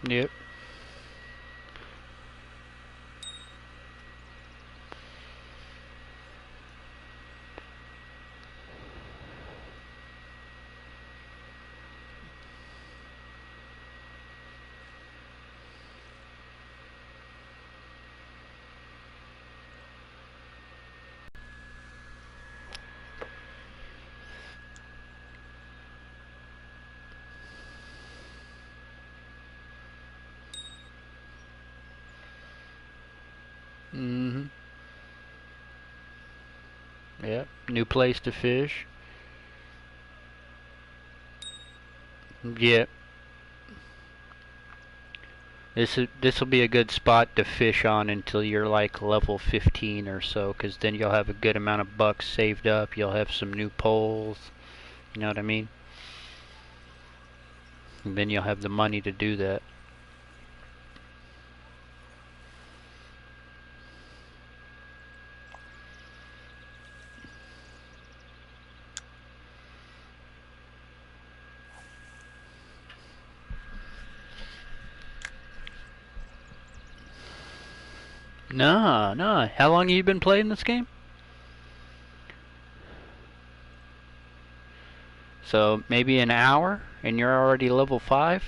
Yep. Mm-hmm. Yep. New place to fish. Yep. This will be a good spot to fish on until you're like level 15 or so, because then you'll have a good amount of bucks saved up. You'll have some new poles. You know what I mean? And then you'll have the money to do that. No, no. How long have you been playing this game? So maybe an hour, and you're already level 5?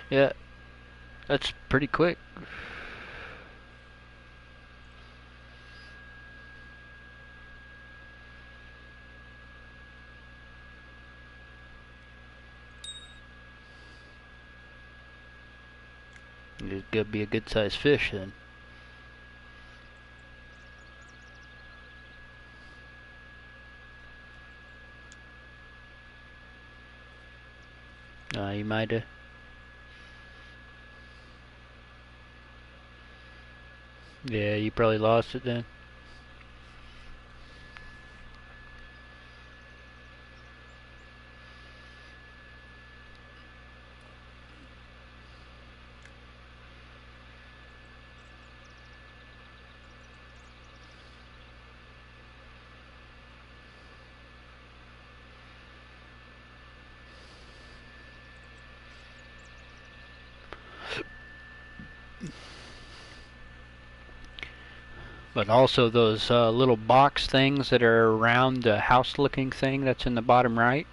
Yeah, that's pretty quick. It's gonna be a good sized fish then. You might have. Yeah, you probably lost it then. But also those little box things that are around the house looking thing that's in the bottom right.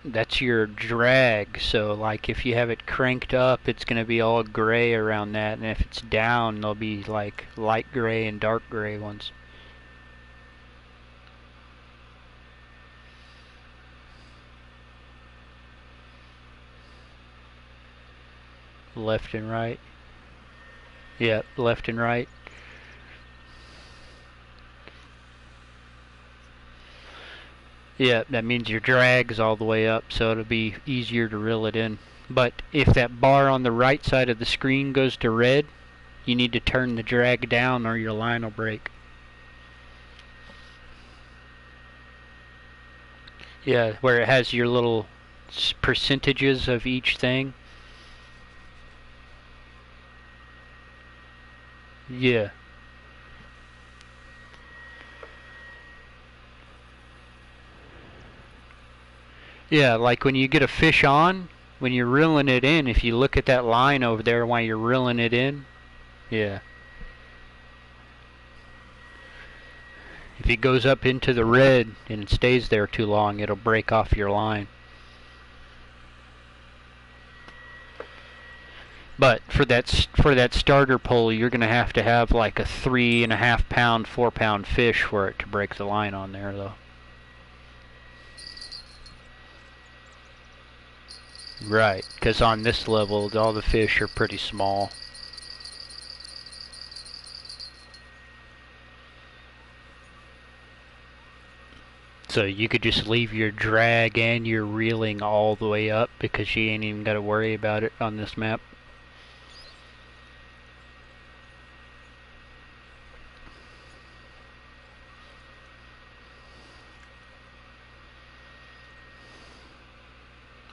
That's your drag. So like if you have it cranked up, it's going to be all gray around that. And if it's down, they'll be like light gray and dark gray ones. Left and right. Yep, left and right. Yeah, that means your drag's all the way up, so it'll be easier to reel it in. But if that bar on the right side of the screen goes to red, you need to turn the drag down or your line will break. Yeah, where it has your little percentages of each thing. Yeah. Yeah, like when you get a fish on, when you're reeling it in, if you look at that line over there while you're reeling it in, yeah. If it goes up into the red and it stays there too long, it'll break off your line. But for that starter pole, you're gonna have to have like a 3.5 pound, 4 pound fish for it to break the line on there, though. Right, because on this level, all the fish are pretty small. So you could just leave your drag and your reeling all the way up because you ain't even got to worry about it on this map.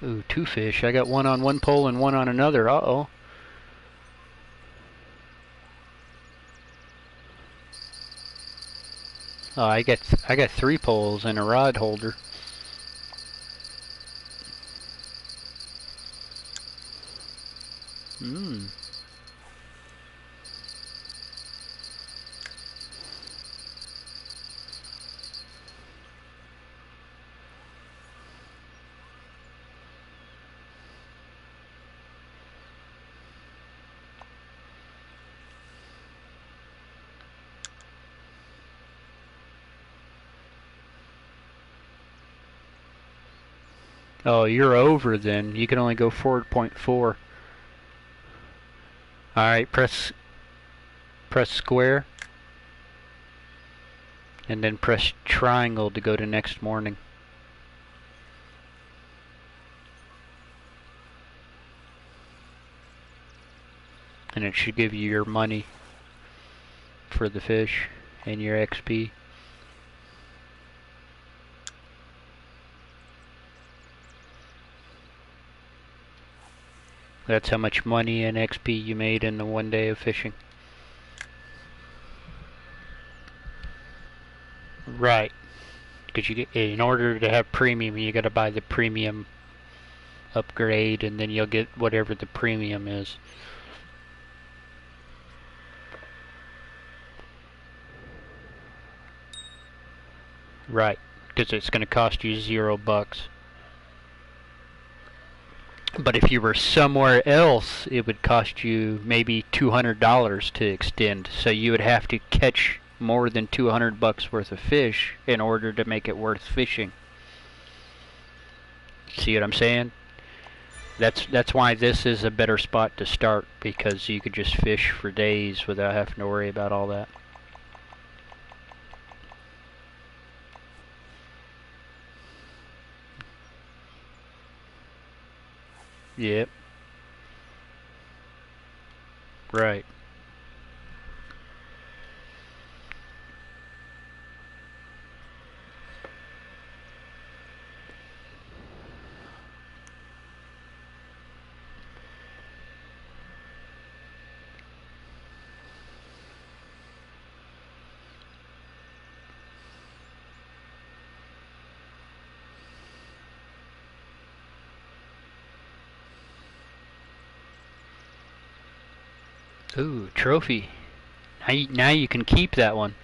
Ooh, 2 fish. I got one on one pole and one on another. Uh-oh. Oh, I got 3 poles and a rod holder. Hmm. Oh, you're over then. You can only go 4.4. Alright, press square. And then press triangle to go to next morning. And it should give you your money for the fish and your XP. That's how much money and XP you made in the 1 day of fishing. Right. Because in order to have premium, you got to buy the premium upgrade, and then you'll get whatever the premium is. Right. Because it's going to cost you $0. But if you were somewhere else, it would cost you maybe $200 to extend. So you would have to catch more than $200 worth of fish in order to make it worth fishing. See what I'm saying? That's why this is a better spot to start, because you could just fish for days without having to worry about all that. Yep. Right. Ooh, trophy. Now you can keep that one.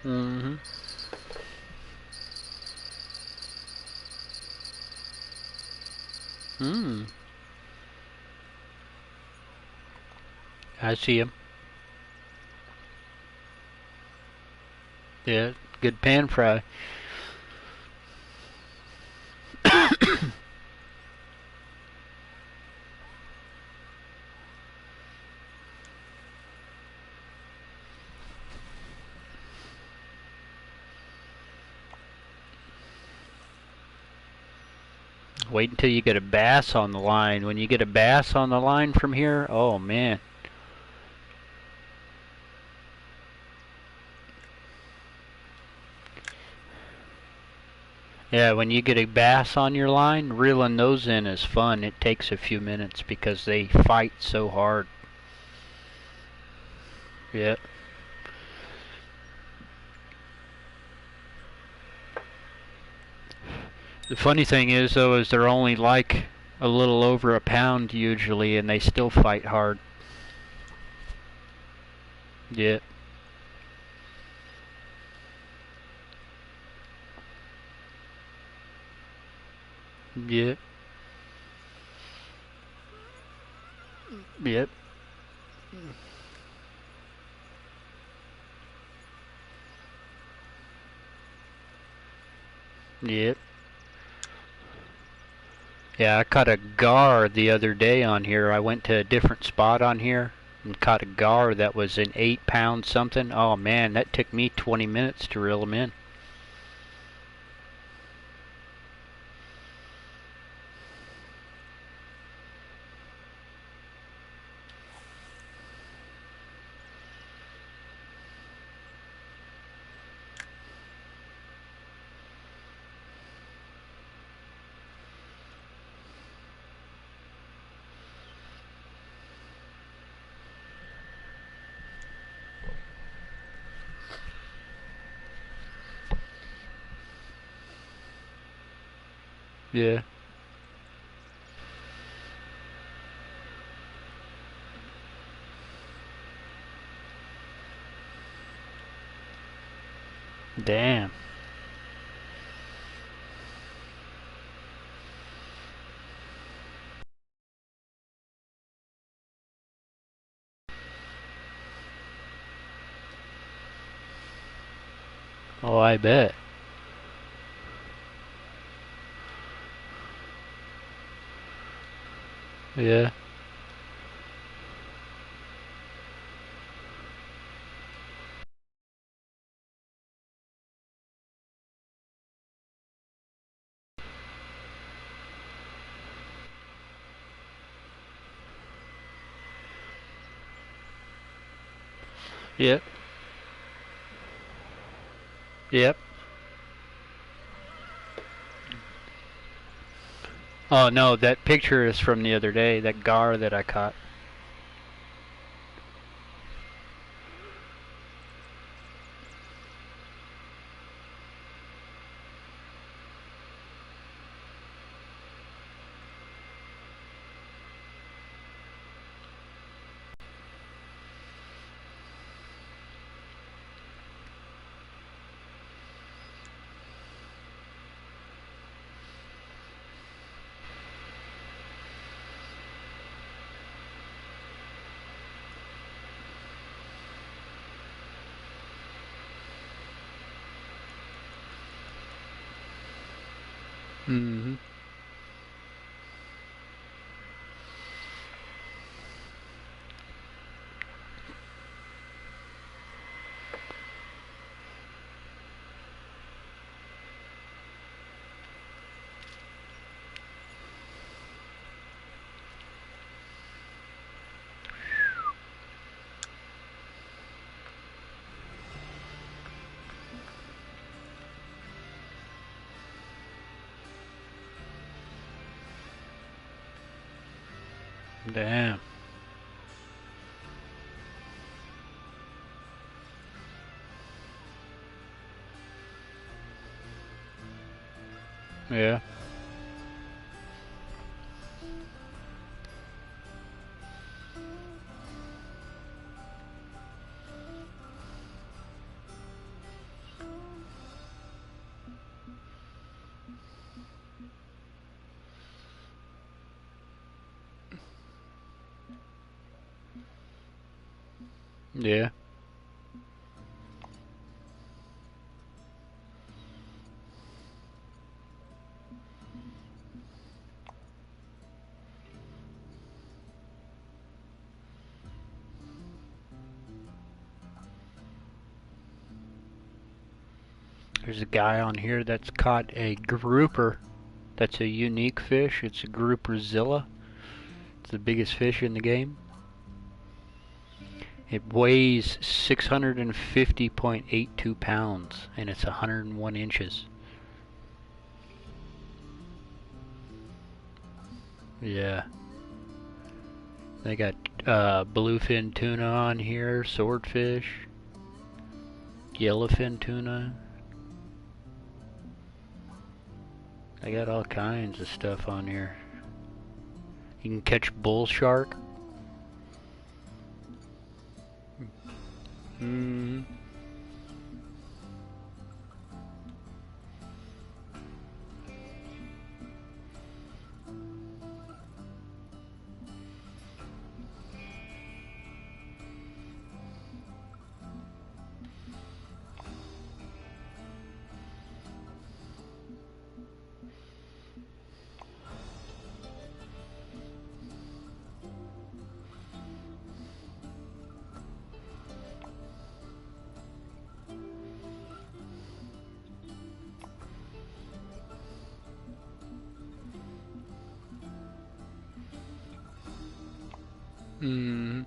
Mm-hmm. Hmm. I see him. Yeah, good pan fry. Wait until you get a bass on the line. When you get a bass on the line from here, oh man. Yeah, when you get a bass on your line, reeling those in is fun. It takes a few minutes because they fight so hard. Yeah. The funny thing is, though, is they're only like a little over a pound usually, and they still fight hard. Yeah. Yep. Yep. Yep. Yeah, I caught a gar the other day on here. I went to a different spot on here and caught a gar that was an 8 pound something. Oh man, that took me 20 minutes to reel him in. Yeah. Damn. Oh, I bet. Yeah. Yep. Yep. Oh no, that picture is from the other day, that gar that I caught. Mm-hmm. Damn. Yeah. Yeah. There's a guy on here that's caught a grouper. That's a unique fish. It's a grouperzilla. It's the biggest fish in the game. It weighs 650.82 pounds and it's 101 inches. Yeah. They got bluefin tuna on here, swordfish, yellowfin tuna. I got all kinds of stuff on here. You can catch bull shark. Hmm. Hmm.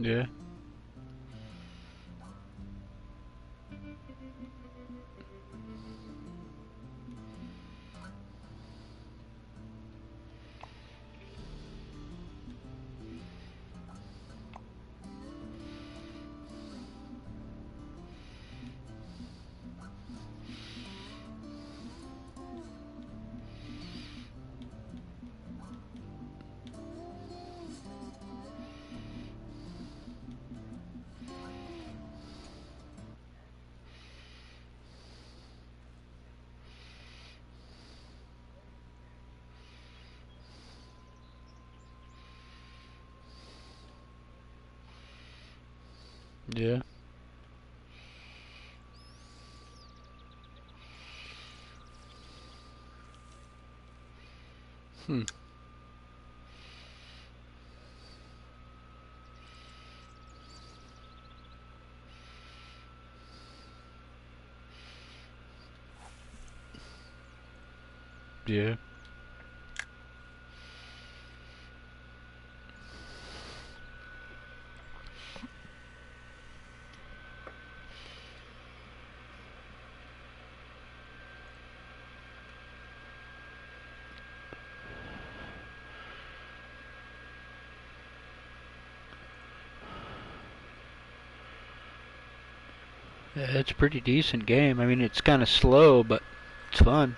Yeah. Yeah. Hmm. Yeah. Yeah, it's a pretty decent game. I mean, it's kind of slow, but it's fun.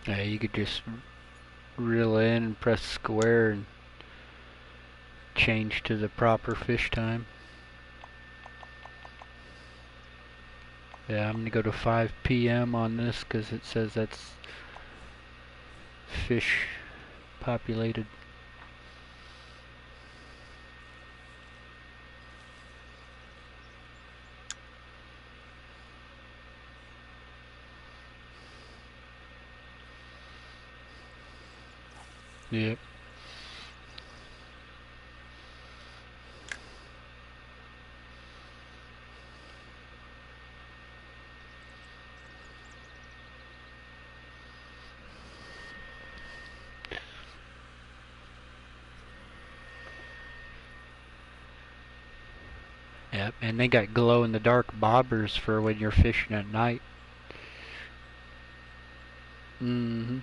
Yeah, you could just reel in and press square and change to the proper fish time. Yeah, I'm gonna go to 5 p.m. on this because it says that's fish populated. Yep. Yep, and they got glow-in-the-dark bobbers for when you're fishing at night. Mm-hmm.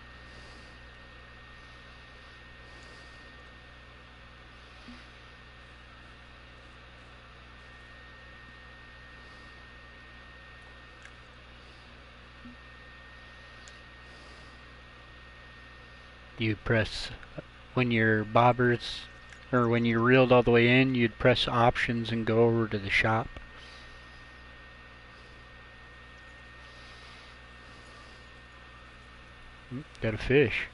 You press, when your bobbers, or when you're reeled all the way in, you'd press options and go over to the shop. Got a fish.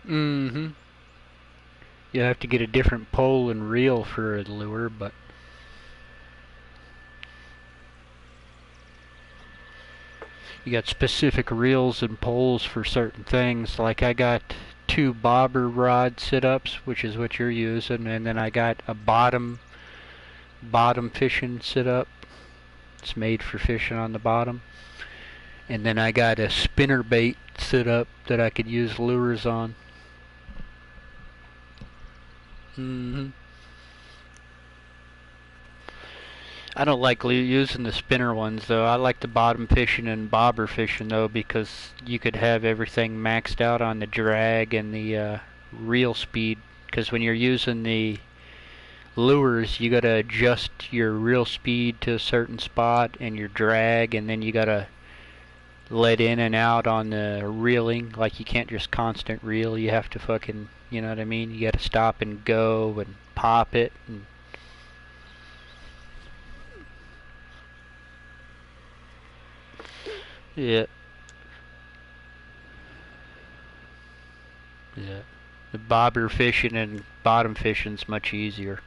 Mm-hmm. You have to get a different pole and reel for a lure, but you got specific reels and poles for certain things. Like I got 2 bobber rod sit-ups, which is what you're using, and then I got a bottom fishing sit-up. It's made for fishing on the bottom. And then I got a spinner bait sit-up that I could use lures on. Mm-hmm. I don't like using the spinner ones though. I like the bottom fishing and bobber fishing though, because you could have everything maxed out on the drag and the reel speed. Because when you're using the lures, you gotta adjust your reel speed to a certain spot and your drag, and then you gotta let in and out on the reeling. Like you can't just constant reel. You have to fucking, you know what I mean? You gotta stop and go and pop it. And yeah. Yeah. The bobber fishing and bottom fishing's much easier.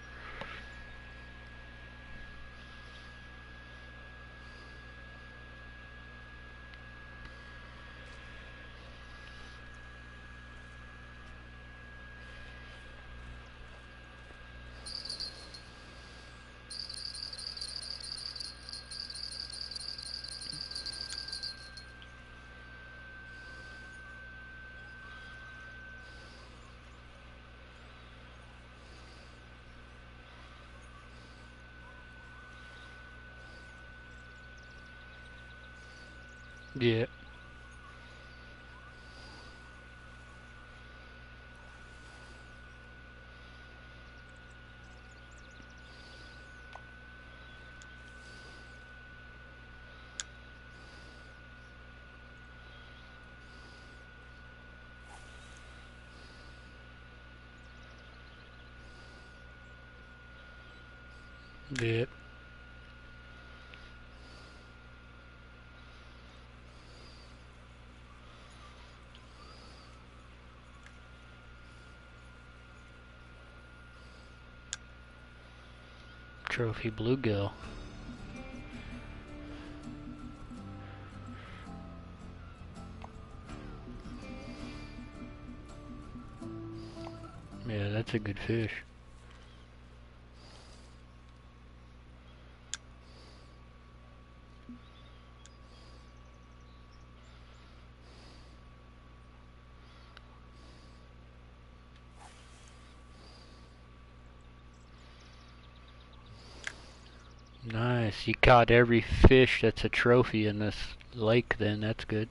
Yeah. Yeah. Trophy bluegill. Yeah, that's a good fish. Nice. You caught every fish that's a trophy in this lake then. That's good.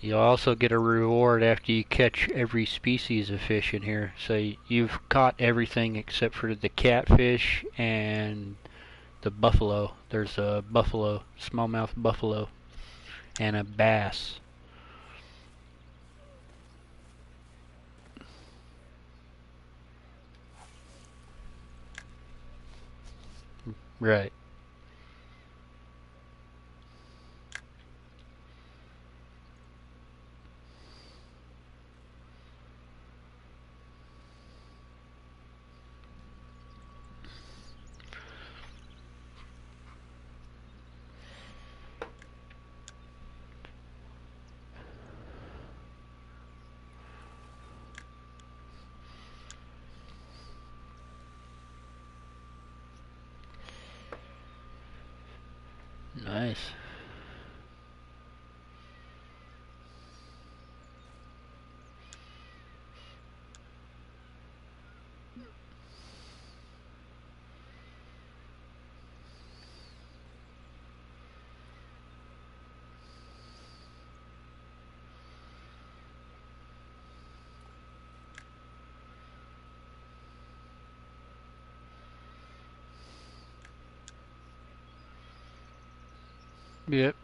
You'll also get a reward after you catch every species of fish in here. So you've caught everything except for the catfish and the buffalo. There's a buffalo, smallmouth buffalo, and a bass. Right. Nice. Yep.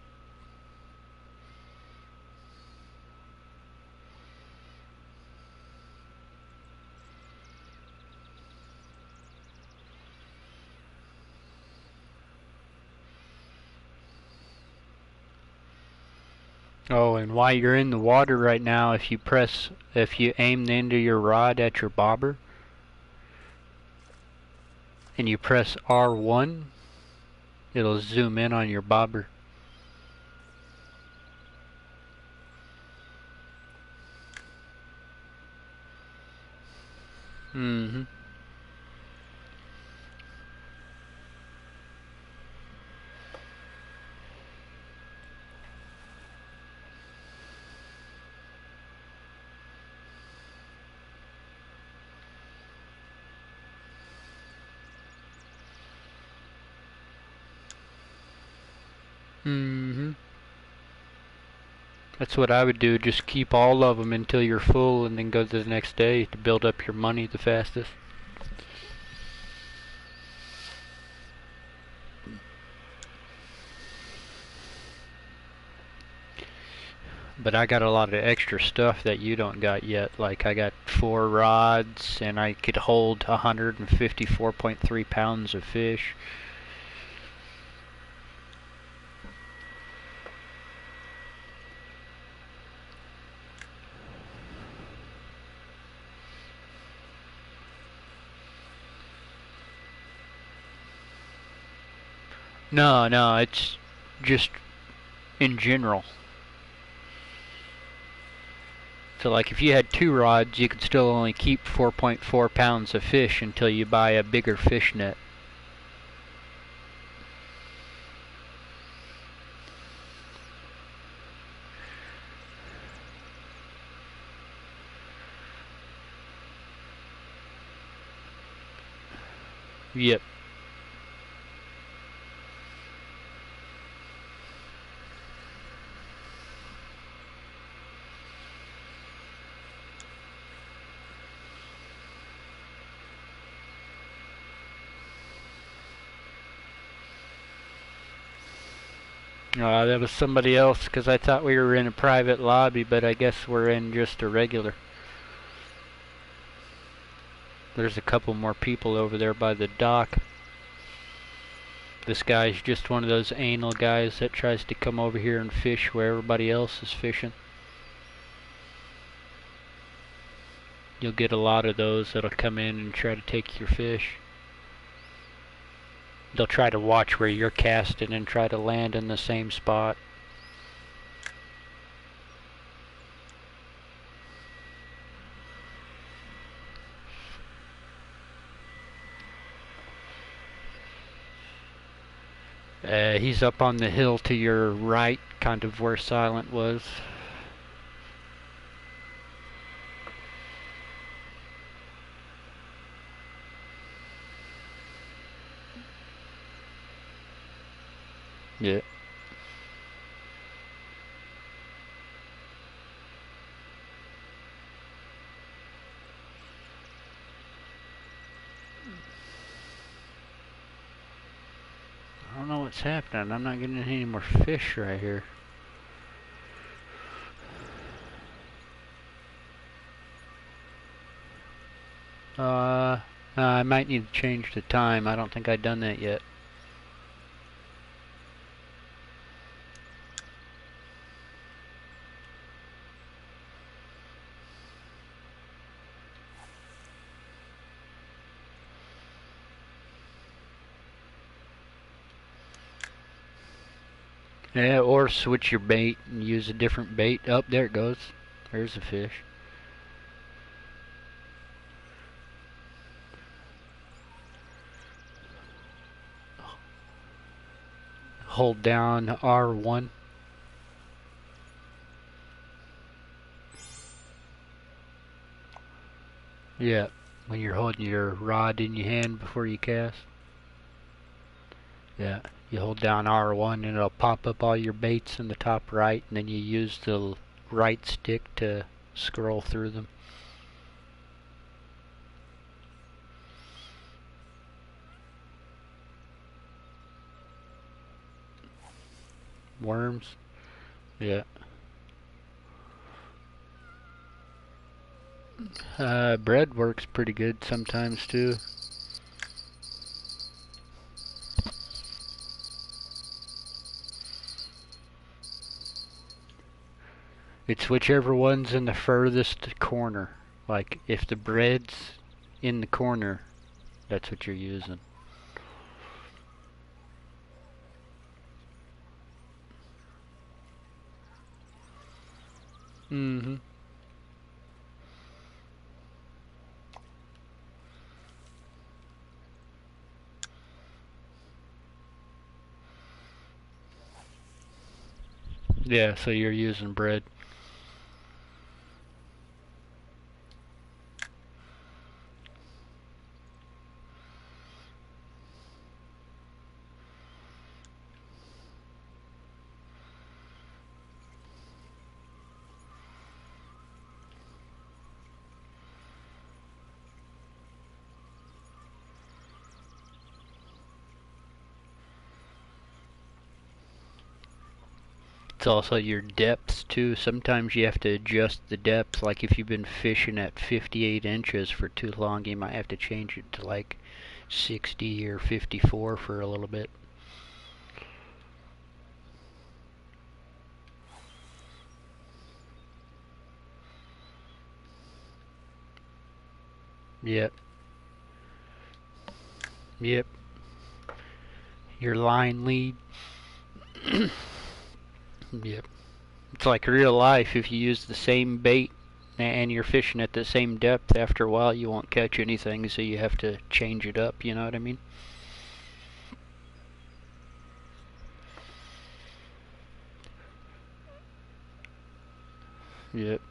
Oh, and while you're in the water right now, if you aim the end of your rod at your bobber, and you press R1, it'll zoom in on your bobber. Mm-hmm. Mm-hmm. That's what I would do. Just keep all of them until you're full, and then go to the next day to build up your money the fastest. But I got a lot of extra stuff that you don't got yet. Like I got 4 rods, and I could hold 154.3 pounds of fish. No, no, it's just in general. So like if you had 2 rods, you could still only keep 4.4 pounds of fish until you buy a bigger fish net. Yep. That was somebody else, because I thought we were in a private lobby, but I guess we're in just a regular. There's a couple more people over there by the dock. This guy's just one of those anal guys that tries to come over here and fish where everybody else is fishing. You'll get a lot of those that'll come in and try to take your fish. They'll try to watch where you're casting and try to land in the same spot. He's up on the hill to your right, kind of where Silent was. Yeah. what's happening. I'm not getting any more fish right here. I might need to change the time. I don't think I've done that yet. Yeah, or switch your bait and use a different bait. Oh, there it goes. There's a fish. Hold down R1. Yeah, when you're holding your rod in your hand before you cast. Yeah, you hold down R1 and it'll pop up all your baits in the top right, and then you use the right stick to scroll through them. Worms. Yeah. Bread works pretty good sometimes too. It's whichever one's in the furthest corner. Like, if the bread's in the corner, that's what you're using. Mm-hmm. Yeah, so you're using bread. It's also your depths too. Sometimes you have to adjust the depth. Like if you've been fishing at 58 inches for too long, you might have to change it to like 60 or 54 for a little bit. Yep. Yep. Your line lead. Yep. It's like real life. If you use the same bait and you're fishing at the same depth, after a while you won't catch anything, so you have to change it up, you know what I mean? Yep.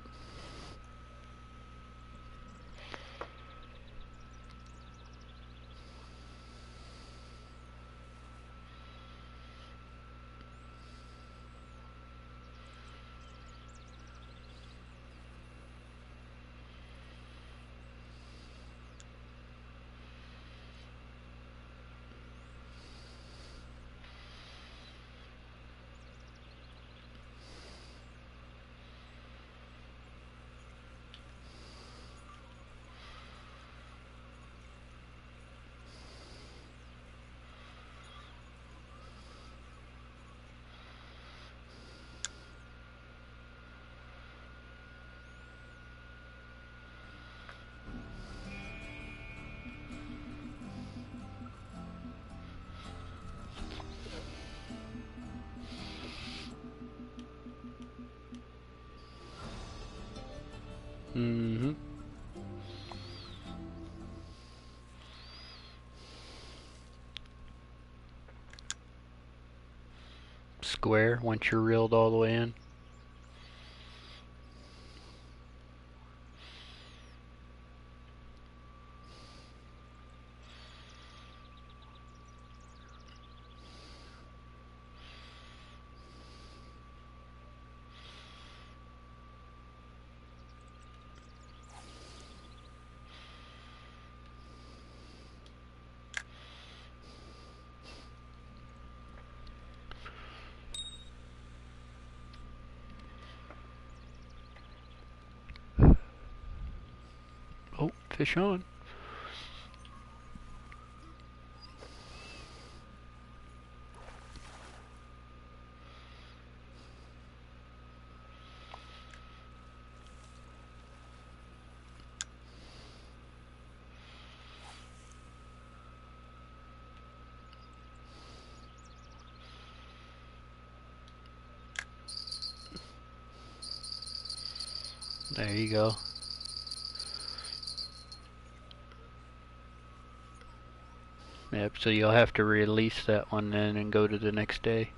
Mm-hmm. Square once you're reeled all the way in. Fish on. There you go. Yep, so you'll have to release that one then and go to the next day.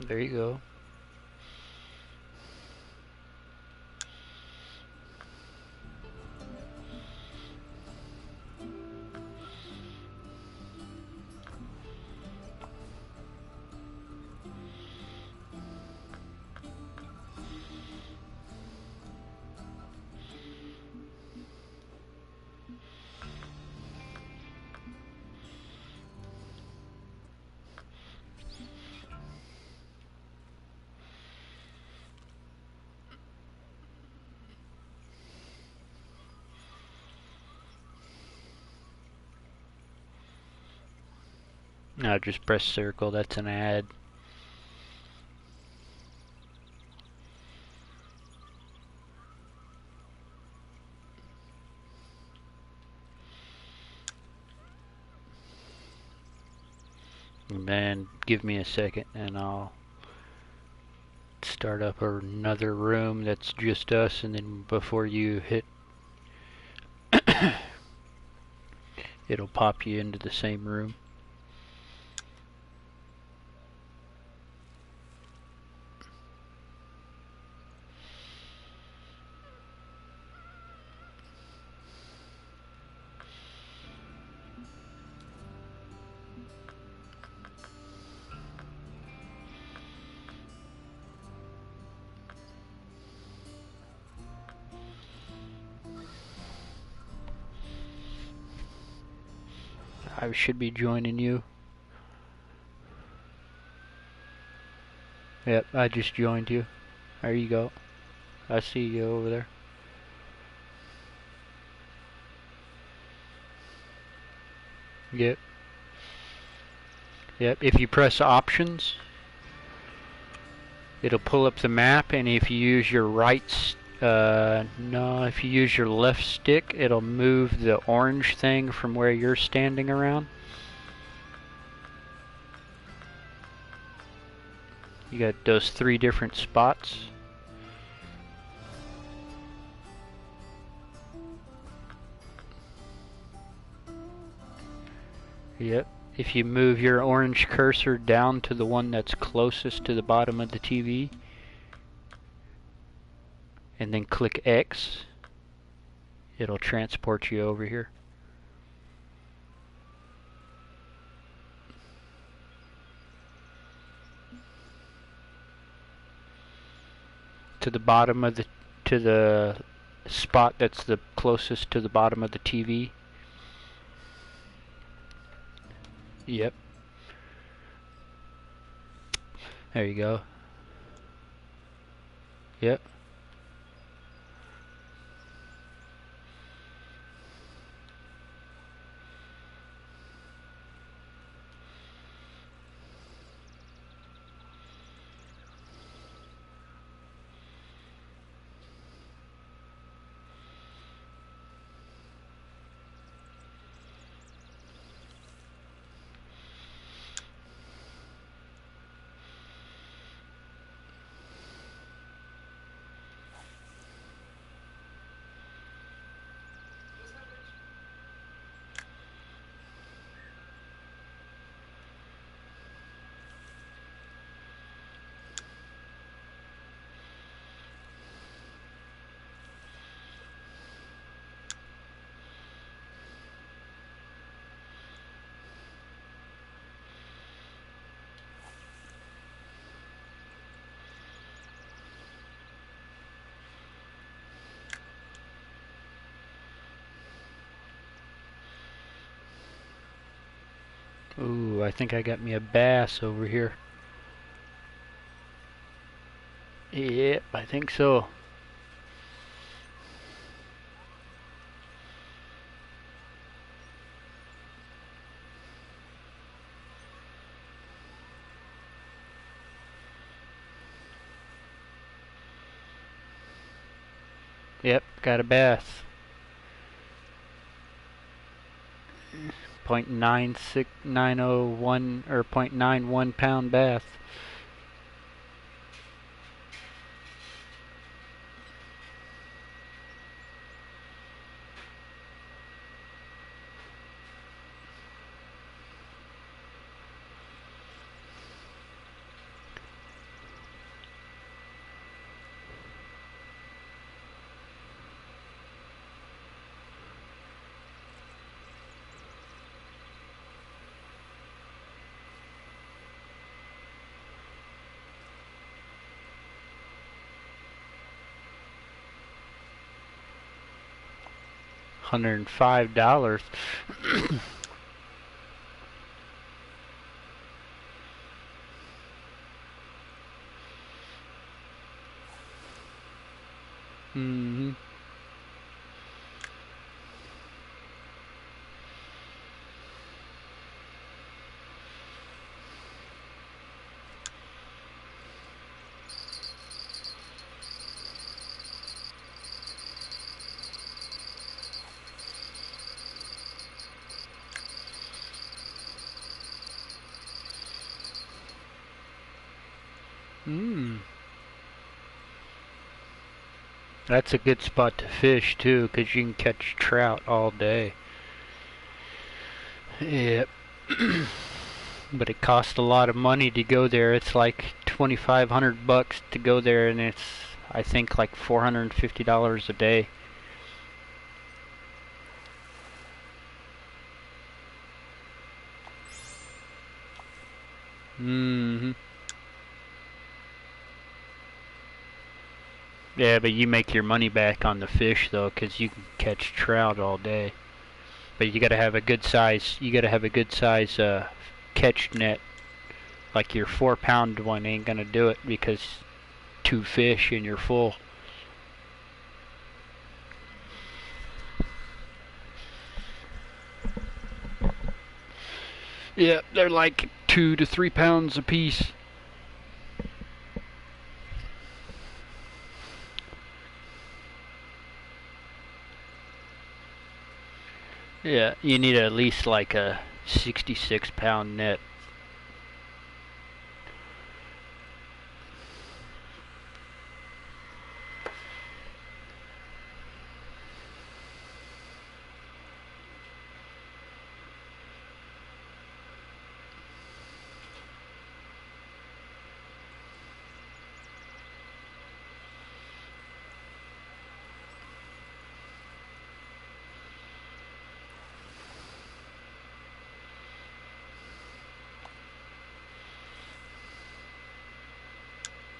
There you go. Now just press circle, that's an ad. And then give me a second and I'll start up another room that's just us, and then before you hit it'll pop you into the same room. I should be joining you. Yep, I just joined you. There you go. I see you over there. Yep. Yep, if you press options, it'll pull up the map, and if you use your if you use your left stick, it'll move the orange thing from where you're standing around. You got those 3 different spots. Yep. If you move your orange cursor down to the one that's closest to the bottom of the TV, and then click X, it'll transport you over here. To the bottom of the spot that's the closest to the bottom of the TV. Yep. There you go. Yep. Ooh, I think I got me a bass over here. Yep, I think so. Yep, got a bass. 0.96901 or 0.91 pound bass. $105. Mm-hmm. Mm. That's a good spot to fish too, 'cause you can catch trout all day. Yep. But it costs a lot of money to go there. It's like $2,500 to go there, and it's I think like $450 a day. Mm-hmm. Yeah, but you make your money back on the fish though, 'cause you can catch trout all day. But you gotta have a good size. You gotta have a good size catch net. Like your 4-pound one ain't gonna do it because 2 fish and you're full. Yeah, they're like 2 to 3 pounds a piece. Yeah, you need at least like a 66-pound net.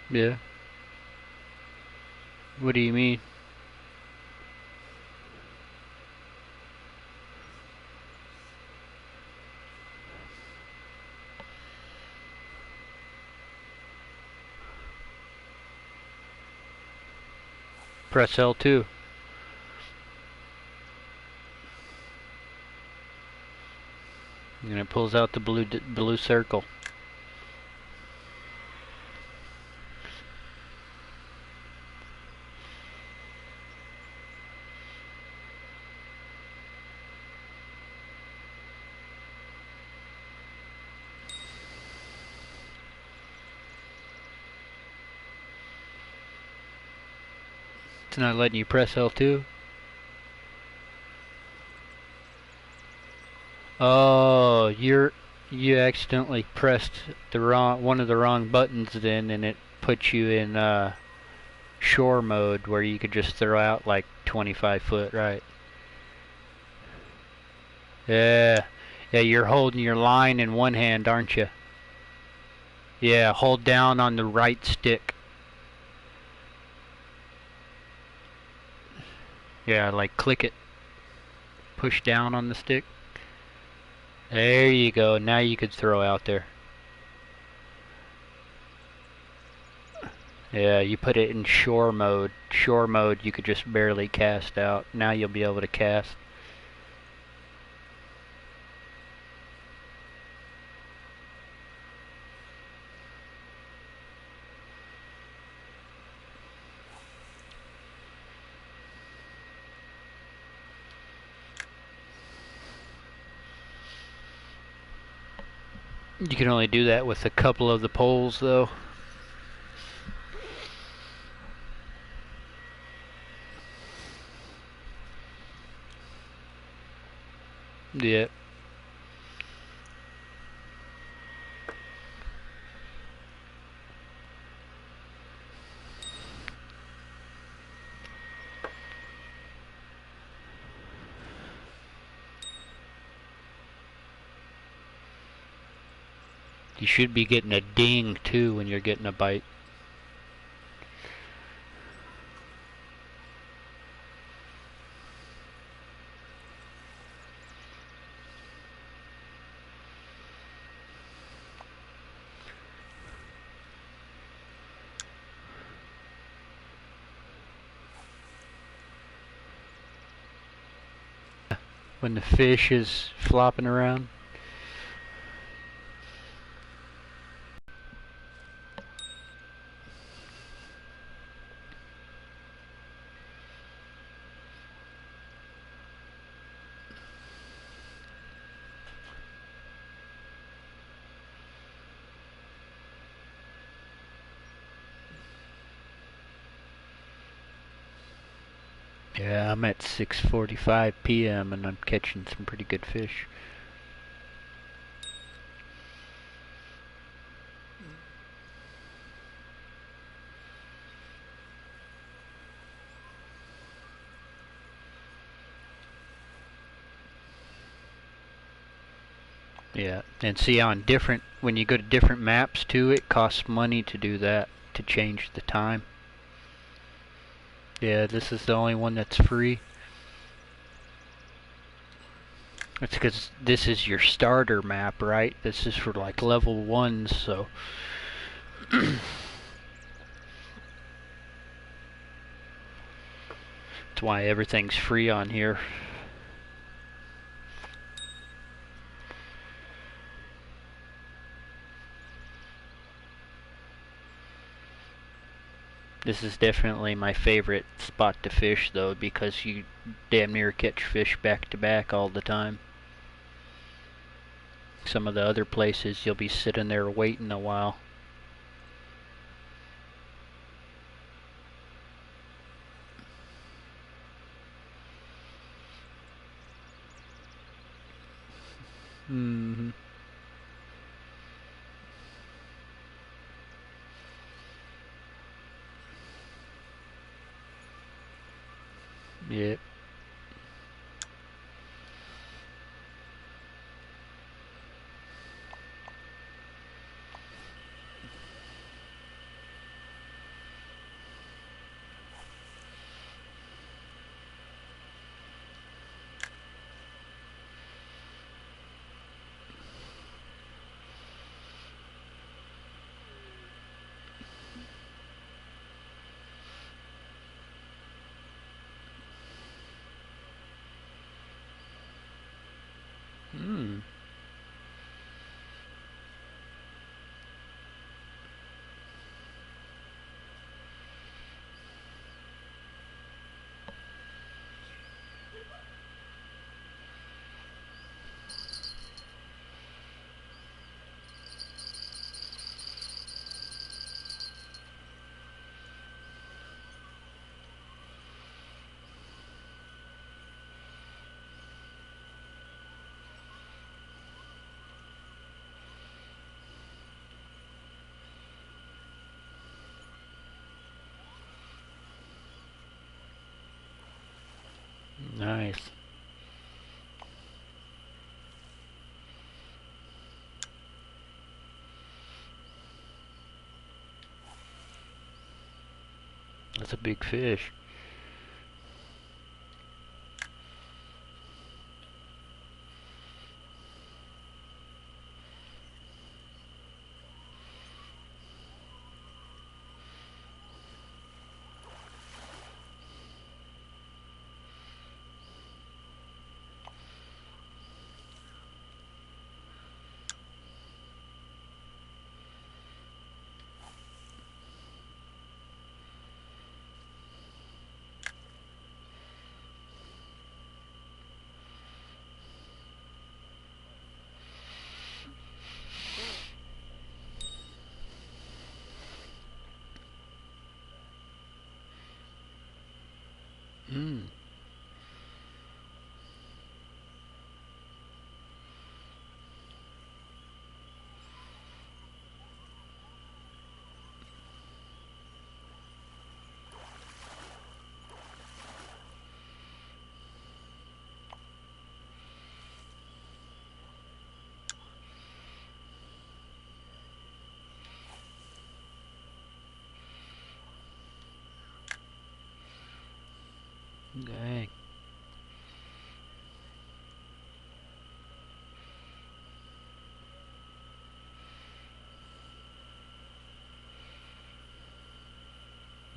Yeah. What do you mean? Press L2. And it pulls out the blue circle. It's not letting you press L2. Oh, you accidentally pressed the wrong one of the wrong buttons then, and it put you in shore mode where you could just throw out like 25 foot, right? Yeah, yeah. You're holding your line in one hand, aren't you? Yeah, hold down on the right stick. Yeah, like click it. Push down on the stick. There you go. Now you could throw out there. Yeah, you put it in shore mode. Shore mode, you could just barely cast out. Now you'll be able to cast. You can only do that with a couple of the poles, though. Yeah. You should be getting a ding, too, when you're getting a bite. When the fish is flopping around. Yeah, I'm at 6:45 p.m. and I'm catching some pretty good fish. Yeah, and see on different, when you go to different maps too, it costs money to do that, to change the time. Yeah, this is the only one that's free. That's because this is your starter map, right? This is for like level 1s, so... That's why everything's free on here. This is definitely my favorite spot to fish, though, because you damn near catch fish back to back all the time. Some of the other places, you'll be sitting there waiting a while. Mm-hmm. Yep. Mm. Nice. That's a big fish. Dang.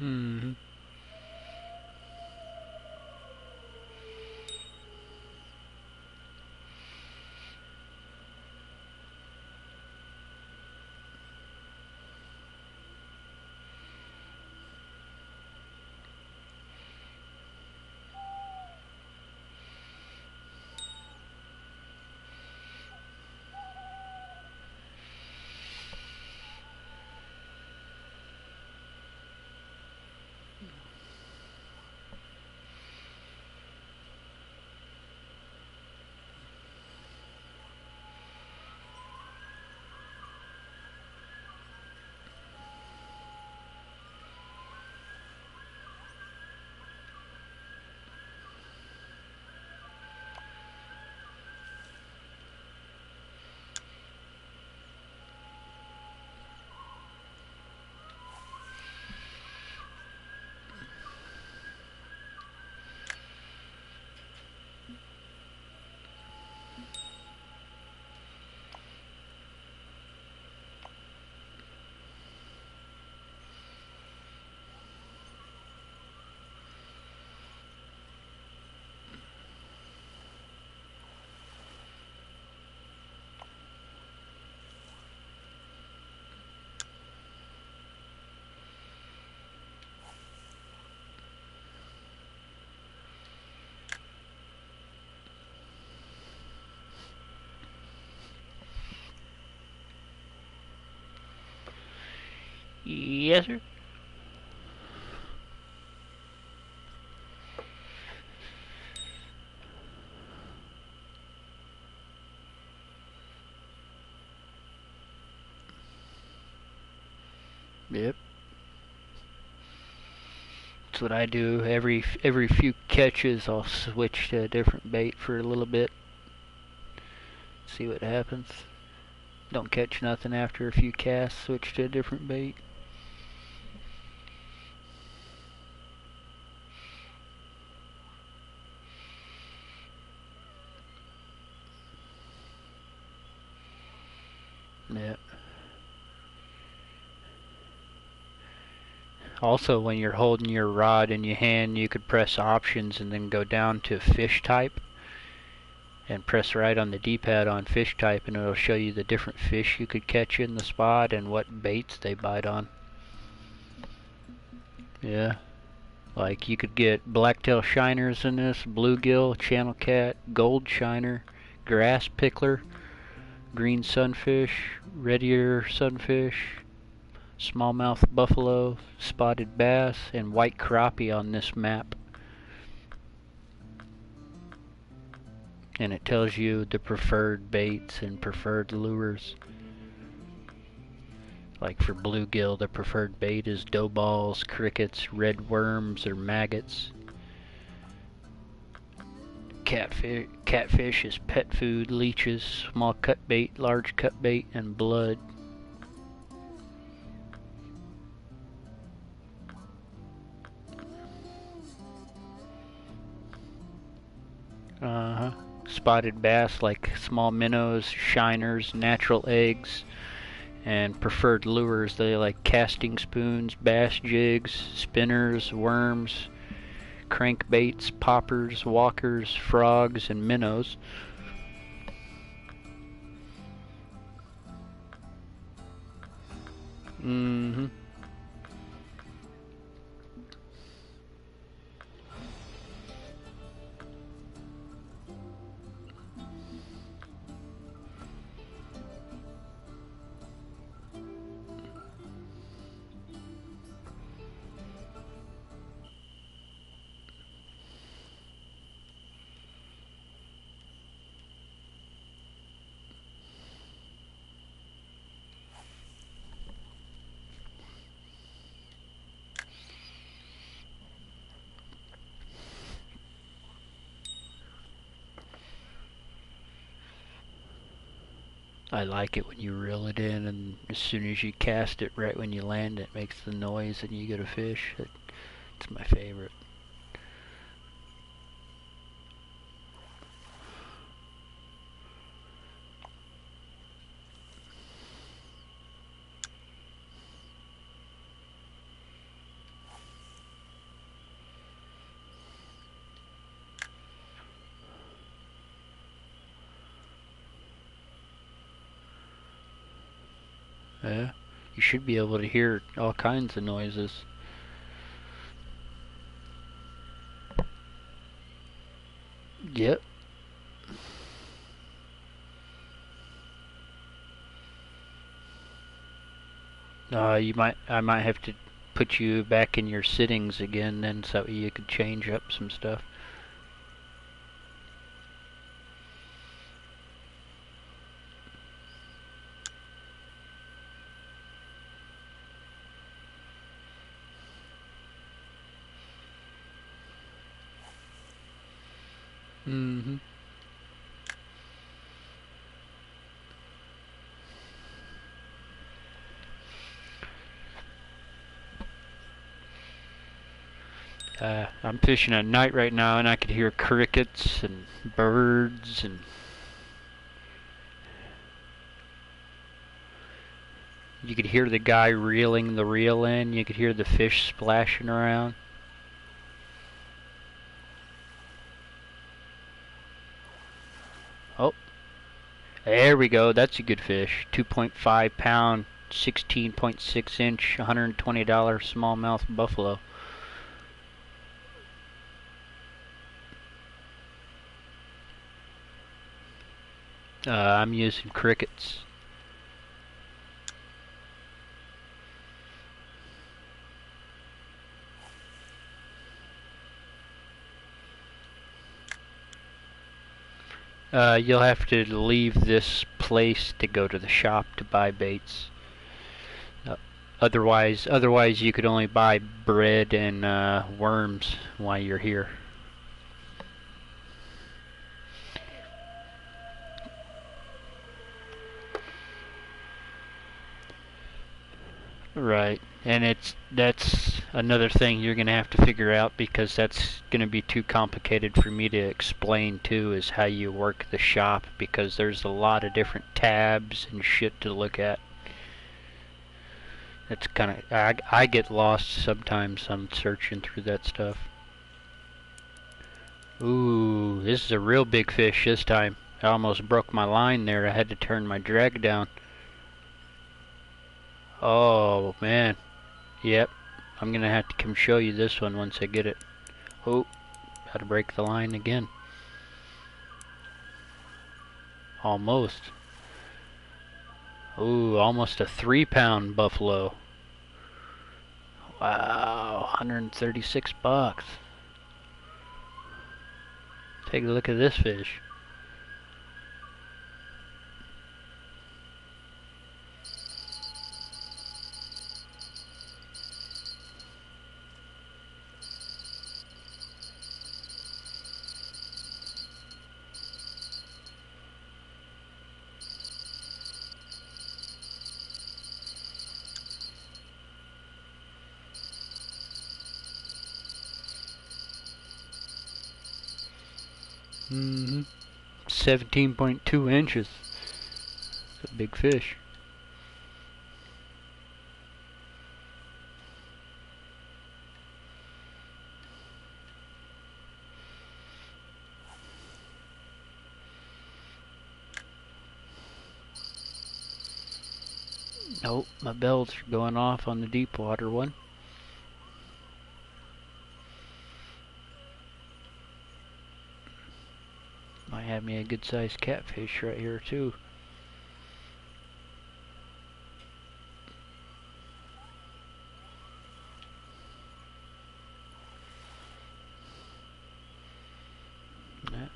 Mm-hmm. Yes, sir. Yep. That's what I do. Every few catches, I'll switch to a different bait for a little bit. See what happens. Don't catch nothing after a few casts. Switch to a different bait. Yep. Also, when you're holding your rod in your hand, you could press options and then go down to fish type and press right on the D-pad on fish type, and it'll show you the different fish you could catch in the spot and what baits they bite on. Yeah. Like you could get blacktail shiners in this, bluegill, channel cat, gold shiner, grass pickler, green sunfish, red ear sunfish, smallmouth buffalo, spotted bass, and white crappie on this map. And it tells you the preferred baits and preferred lures. Like for bluegill, the preferred bait is dough balls, crickets, red worms, or maggots. Catfish is pet food, leeches, small cut bait, large cut bait, and blood. Spotted bass like small minnows, shiners, natural eggs, and preferred lures. They like casting spoons, bass jigs, spinners, worms, crankbaits, poppers, walkers, frogs, and minnows. Mm-hmm. I like it when you reel it in, and as soon as you cast it, right when you land, it makes the noise and you get a fish. It's my favorite. Yeah. You should be able to hear all kinds of noises. Yep. I might have to put you back in your settings again then so you could change up some stuff. Mm-hmm. I'm fishing at night right now, and I could hear crickets and birds, and you could hear the guy reeling the reel in. You could hear the fish splashing around. Oh, there we go. That's a good fish. 2.5 pound, 16.6 inch, $120 smallmouth buffalo. I'm using crickets. You'll have to leave this place to go to the shop to buy baits. Otherwise, you could only buy bread and worms while you're here. Right, and that's another thing you're gonna have to figure out, because that's gonna be too complicated for me to explain too, is how you work the shop, because there's a lot of different tabs and shit to look at. It's kind of I get lost sometimes. I'm searching through that stuff. Ooh, this is a real big fish this time. I almost broke my line there. I had to turn my drag down. Oh man. Yep. I'm gonna have to come show you this one once I get it. Oh, gotta break the line again. Almost. Ooh, almost a 3-pound buffalo. Wow, 136 bucks. Take a look at this fish. Mm-hmm. 17.2 inches. It's a big fish. Nope, my bells are going off on the deep water one. Might have me a good sized catfish right here too. Yeah,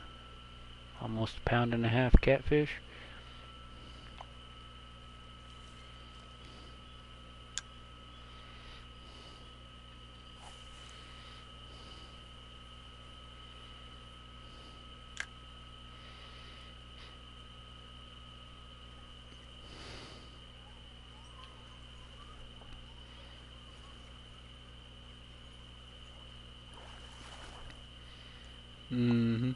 almost a pound and a half catfish. Mm-hmm.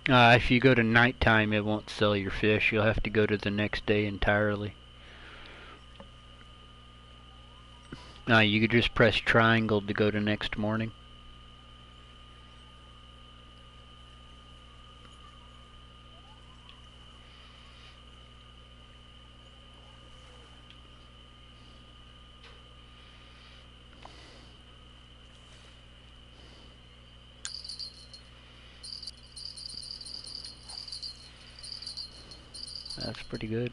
If you go to nighttime, it won't sell your fish. You'll have to go to the next day entirely. You could just press triangle to go to next morning. That's pretty good.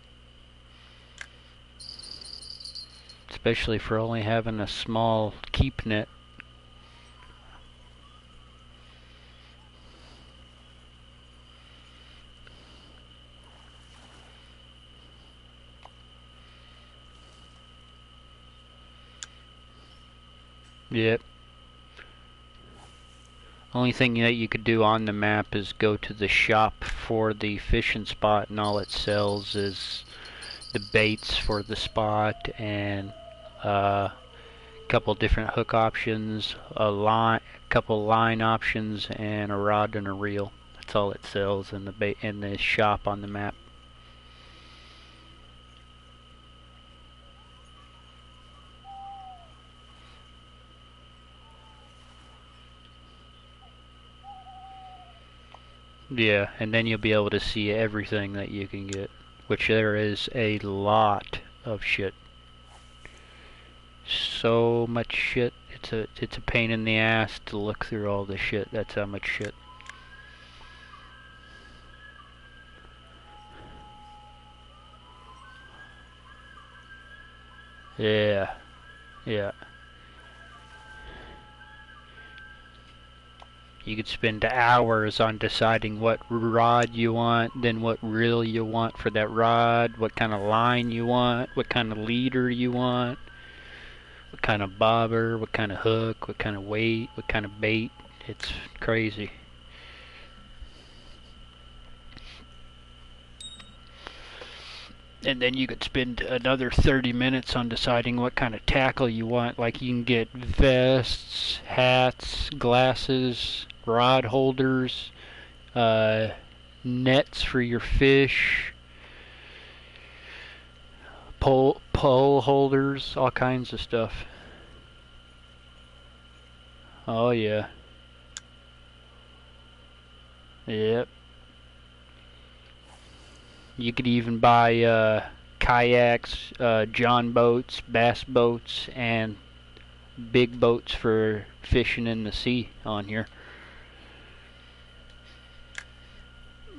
Especially for only having a small keep net. Yep. Only thing that you could do on the map is go to the shop for the fishing spot, and all it sells is the baits for the spot and a couple different hook options, couple line options, and a rod and a reel. That's all it sells in the shop on the map. Yeah, and then you'll be able to see everything that you can get, which there is a lot of shit. So much shit. It's a pain in the ass to look through all the shit. That's how much shit. Yeah. Yeah. You could spend hours on deciding what rod you want, then what reel you want for that rod, what kind of line you want, what kind of leader you want, what kind of bobber, what kind of hook, what kind of weight, what kind of bait. It's crazy. And then you could spend another 30 minutes on deciding what kind of tackle you want. Like you can get vests, hats, glasses, rod holders, nets for your fish, pole holders, all kinds of stuff. Oh yeah. Yep. You could even buy kayaks, john boats, bass boats, and big boats for fishing in the sea on here.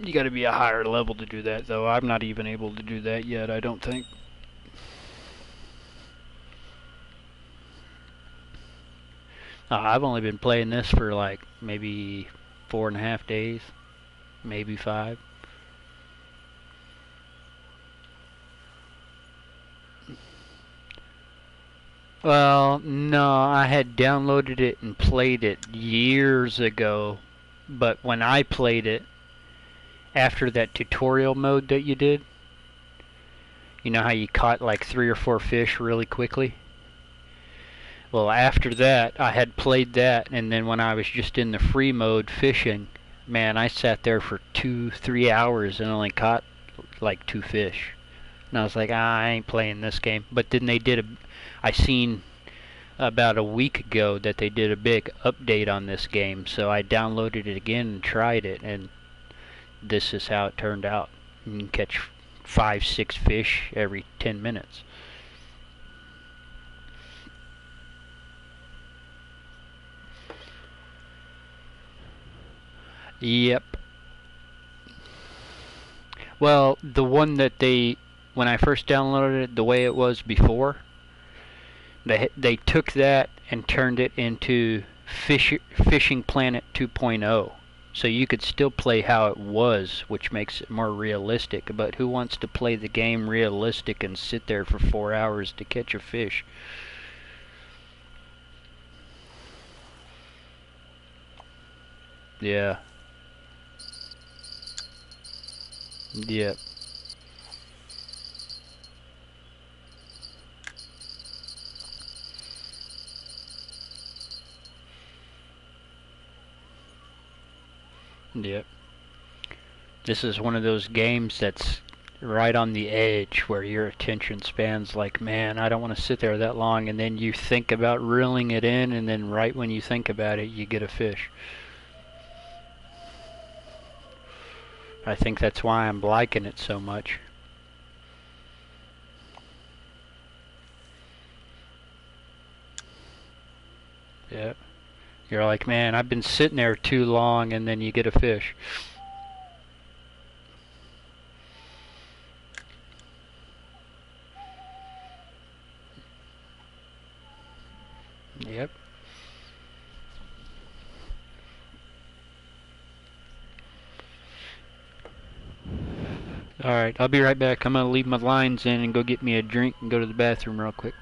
You got to be a higher level to do that, though. I'm not even able to do that yet, I don't think. I've only been playing this for like maybe 4.5 days, maybe 5. Well, no, I had downloaded it and played it years ago, but when I played it, after that tutorial mode that you did, you know how you caught like 3 or 4 fish really quickly? Well, after that, I had played that, and then when I was just in the free mode fishing, man, I sat there for 2-3 hours and only caught like 2 fish. And I was like, I ain't playing this game. But then I seen about a week ago that they did a big update on this game, so I downloaded it again and tried it, and this is how it turned out. You can catch 5-6 fish every 10 minutes. Yep. Well, the one that when I first downloaded it, the way it was before, they took that and turned it into Fishing Planet 2.0. So you could still play how it was, which makes it more realistic. But who wants to play the game realistic and sit there for 4 hours to catch a fish? Yeah. Yep. Yep. This is one of those games that's right on the edge where your attention span's like, man, I don't want to sit there that long, and then you think about reeling it in, and then right when you think about it, you get a fish. I think that's why I'm liking it so much. Yeah. You're like, man, I've been sitting there too long, and then you get a fish. Yep. Alright, I'll be right back. I'm gonna leave my lines in and go get me a drink and go to the bathroom real quick.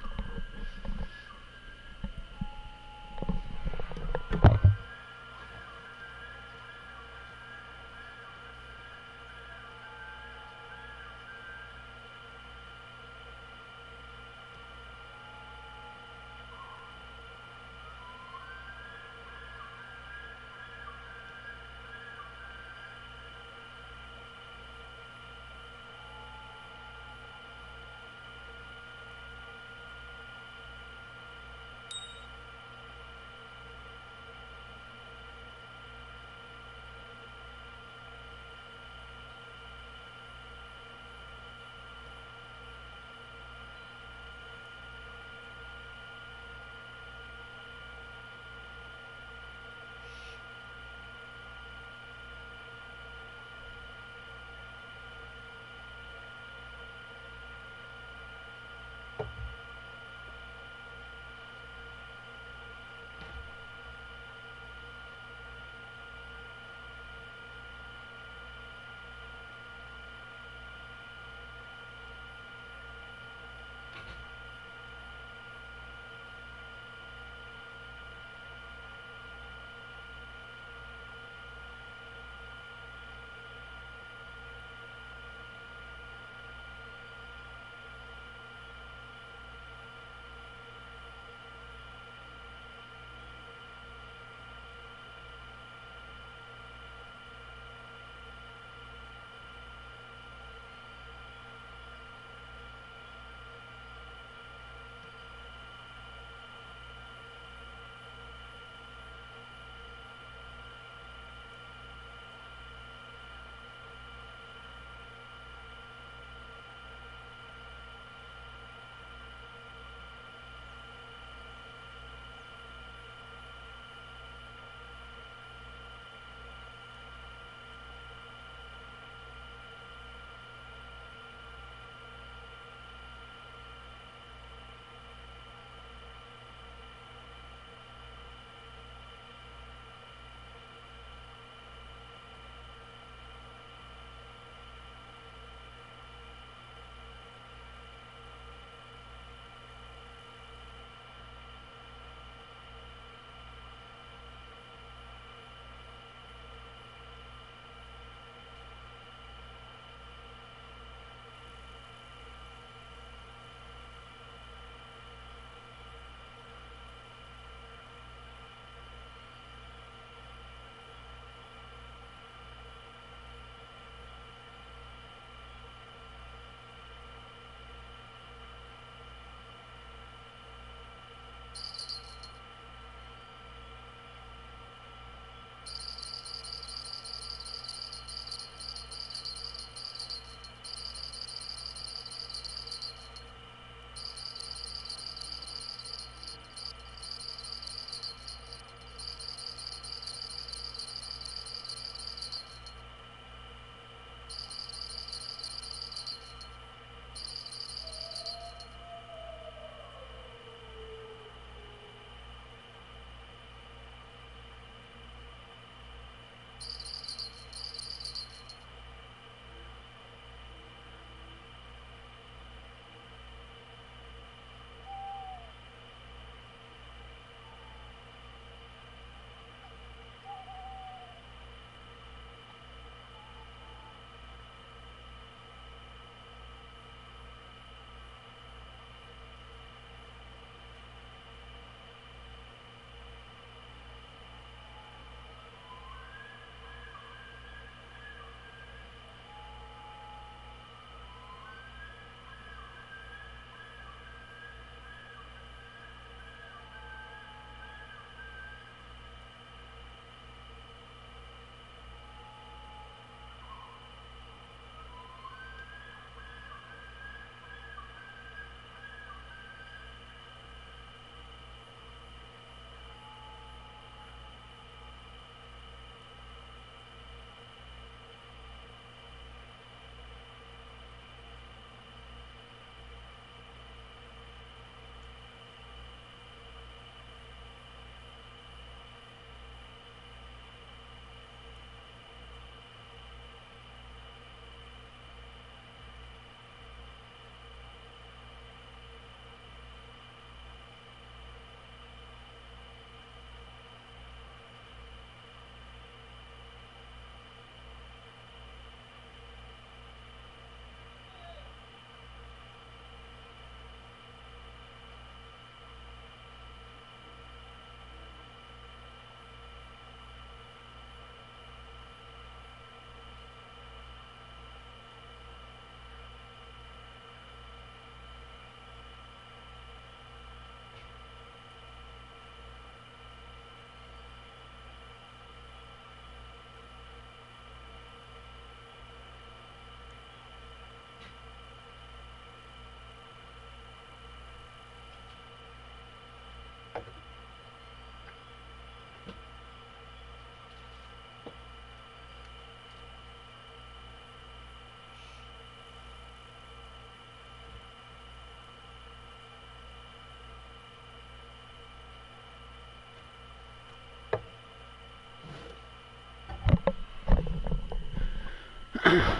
Yeah.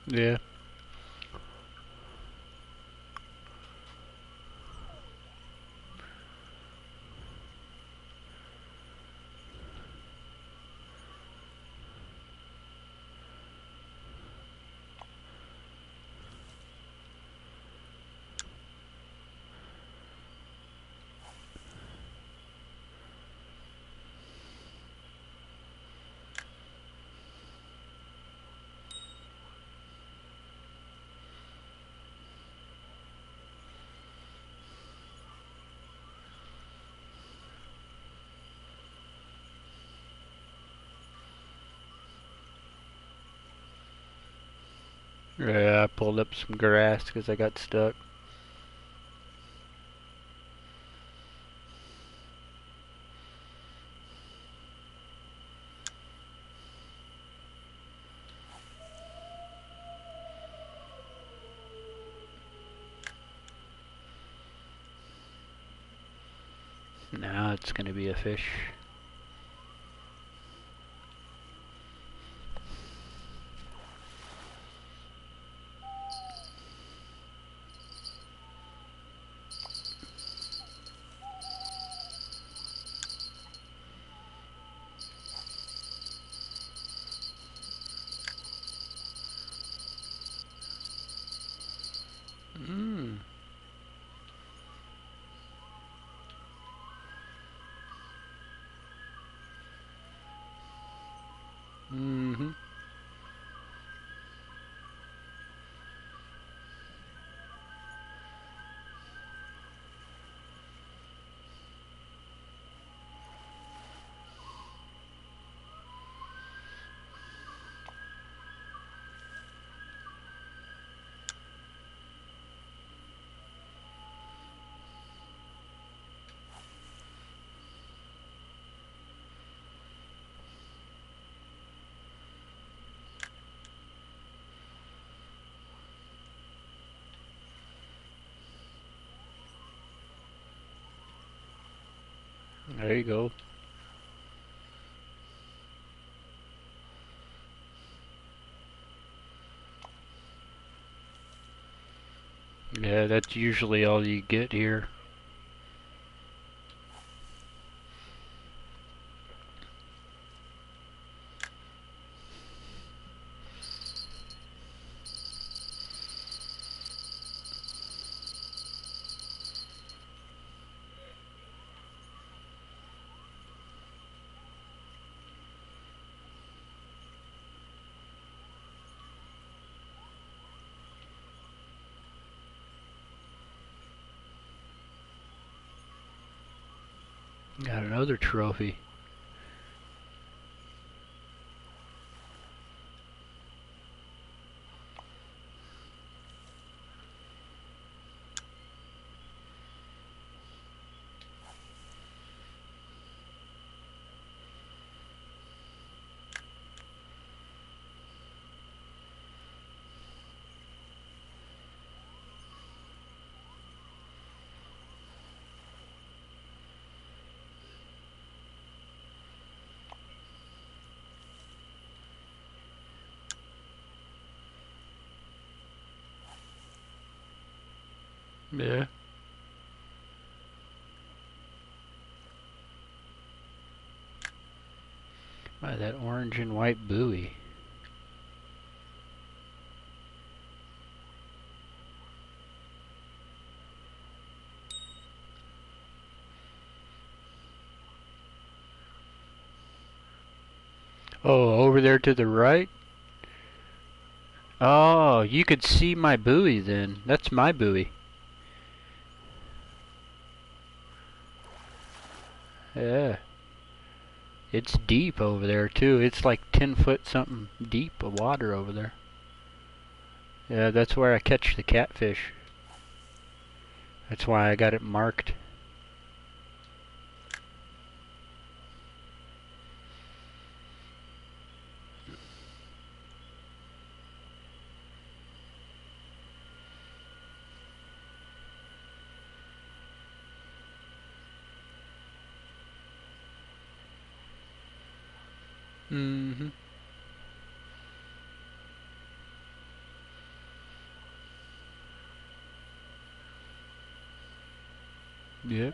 Yeah. Yeah, I pulled up some grass because I got stuck. Now it's gonna be a fish. Mmm. Mm-hmm. There you go. Yeah, that's usually all you get here. Got another trophy. Yeah. By that orange and white buoy. Oh, over there to the right? Oh, you could see my buoy then. That's my buoy. Yeah. It's deep over there too. It's like 10 foot something deep of water over there. Yeah, that's where I catch the catfish. That's why I got it marked. Mm-hmm. Yep.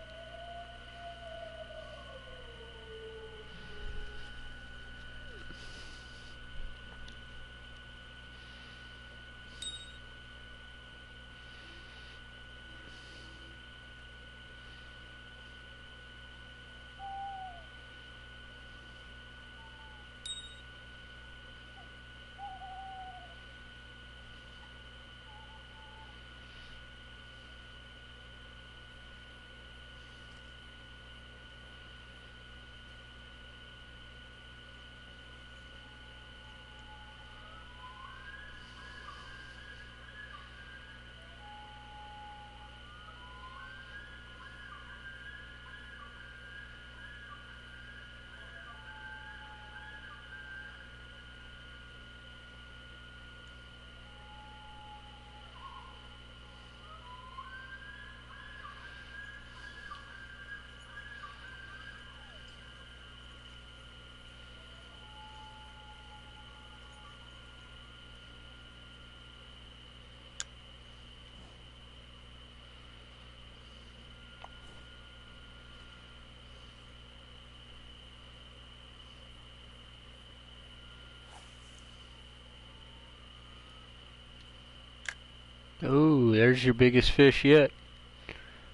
Oh, there's your biggest fish yet.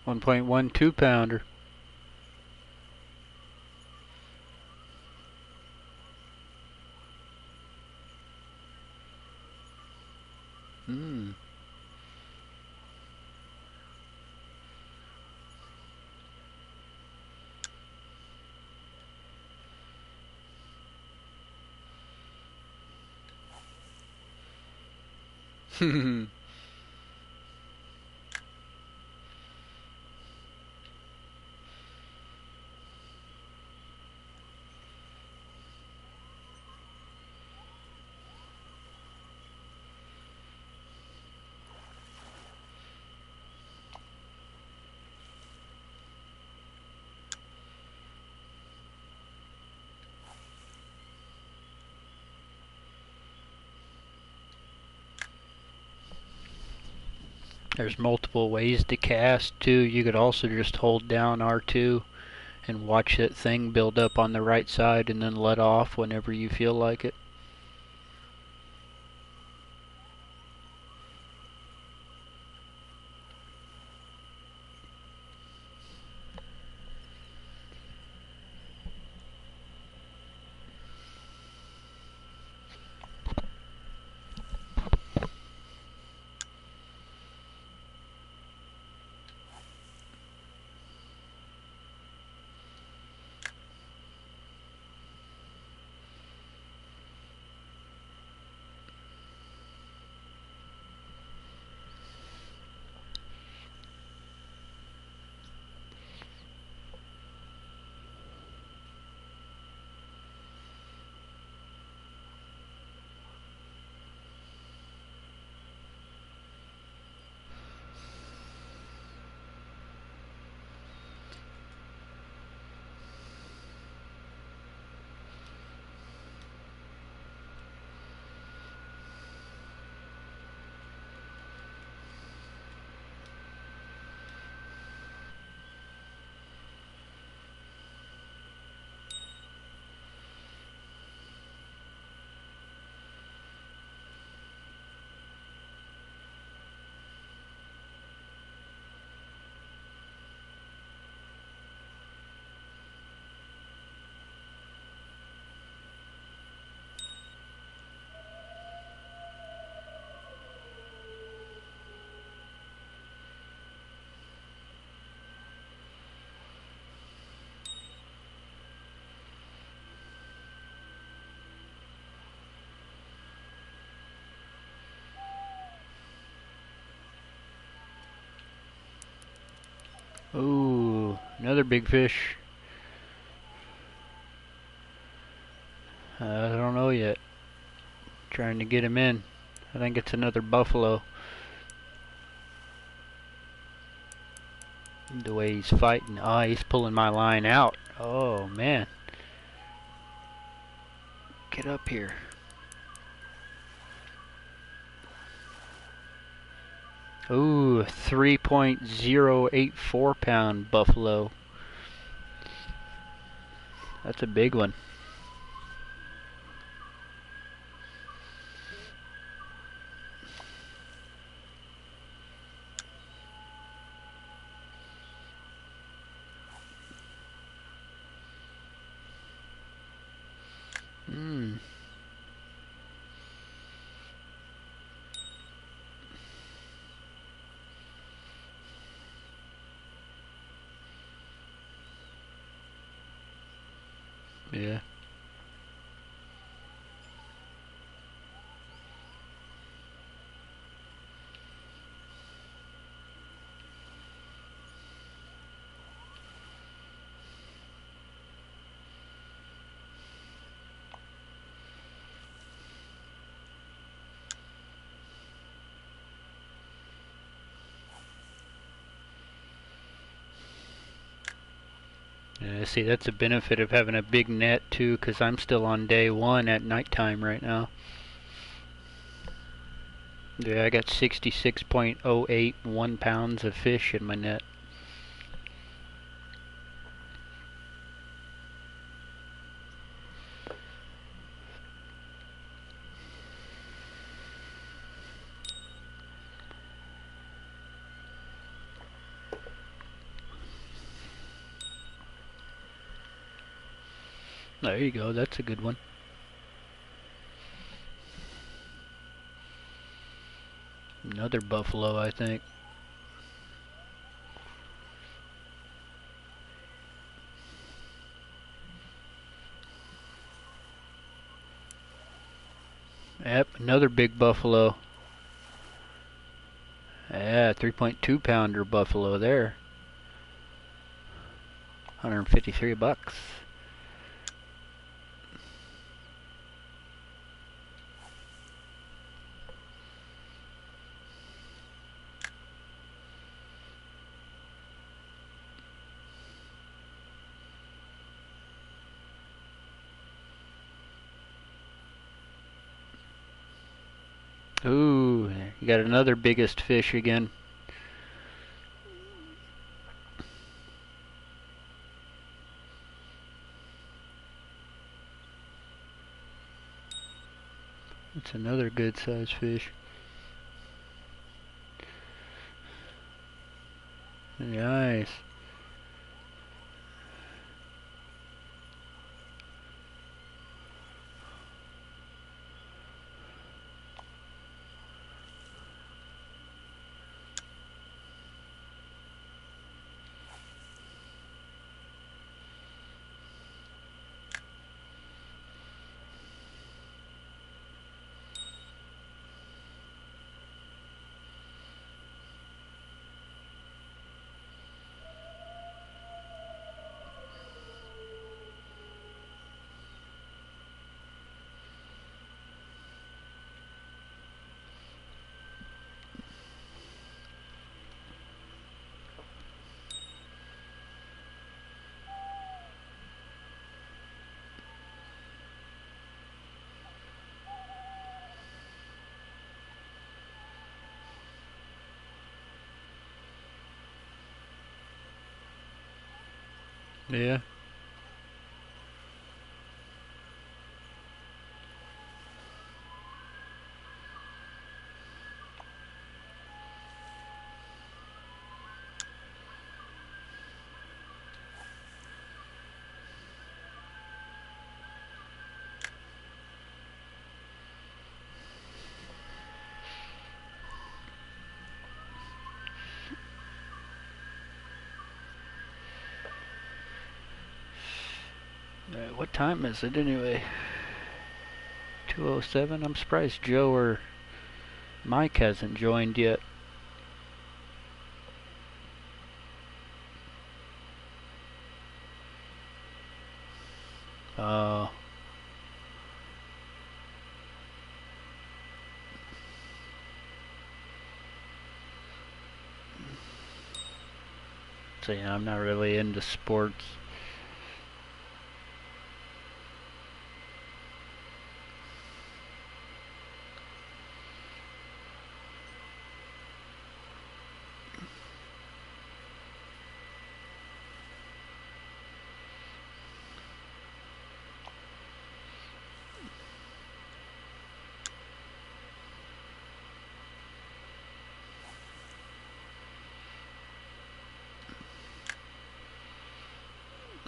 1.12 pounder. Hmm. There's multiple ways to cast too. You could also just hold down R2 and watch that thing build up on the right side and then let off whenever you feel like it. Ooh, another big fish. I don't know yet. Trying to get him in. I think it's another buffalo. The way he's fighting. Oh, he's pulling my line out. Oh, man. Get up here. Ooh, 3.084 pound buffalo. That's a big one. Hmm. Yeah. Yeah, see, that's a benefit of having a big net too, because I'm still on day 1 at nighttime right now. Yeah, I got 66.081 pounds of fish in my net. There you go, that's a good one. Another buffalo, I think. Yep, another big buffalo. Yeah, 3.2 pounder buffalo there. 153 bucks. Ooh, you got another biggest fish again. It's another good sized fish. Nice. Yeah. What time is it anyway? 2:07. I'm surprised Joe or Mike hasn't joined yet. Uh, so yeah, I'm not really into sports.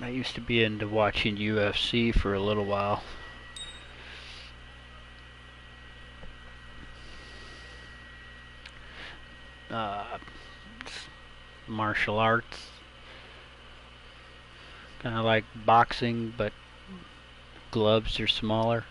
I used to be into watching UFC for a little while. Uh, Martial arts. Kind of like boxing, but gloves are smaller.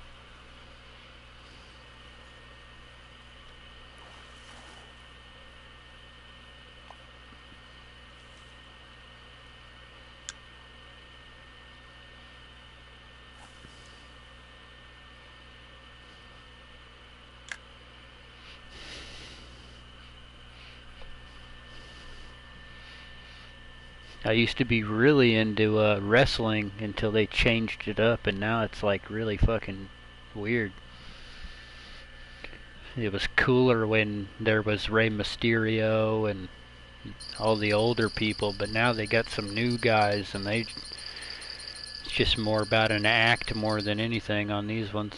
I used to be really into wrestling until they changed it up, and now it's like really fucking weird. It was cooler when there was Rey Mysterio and all the older people, but now they got some new guys, and it's just more about an act more than anything on these ones.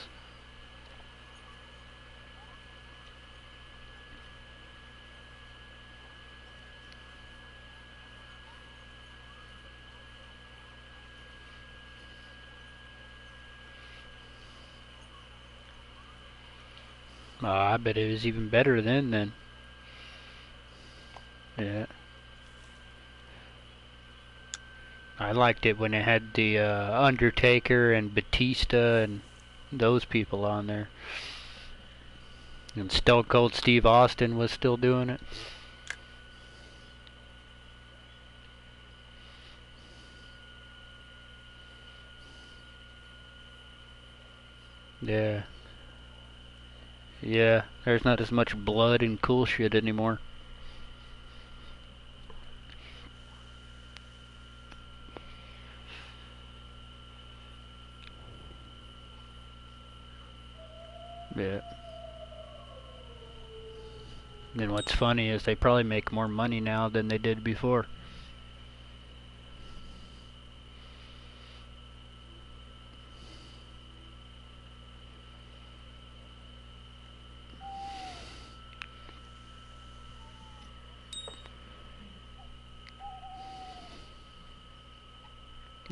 I bet it was even better then. Yeah. I liked it when it had the Undertaker and Batista and those people on there. And Stone Cold Steve Austin was still doing it. Yeah. Yeah, there's not as much blood and cool shit anymore. Yeah. And what's funny is they probably make more money now than they did before.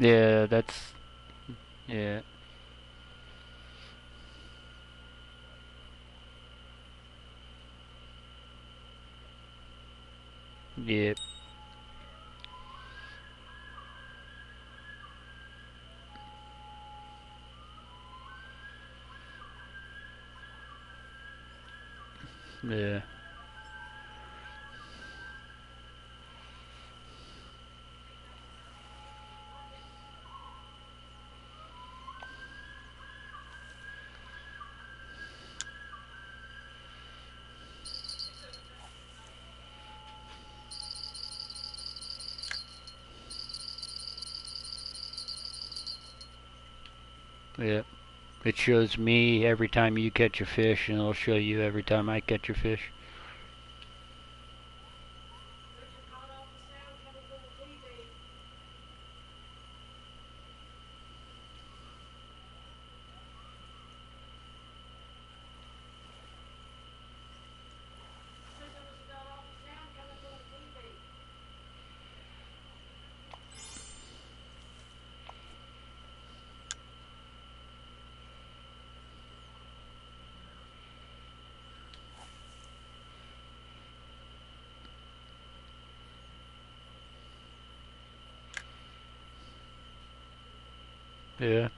Yeah, that's... Yeah. Yep. Yeah. Yep. It shows me every time you catch a fish, and it'll show you every time I catch a fish. Yeah.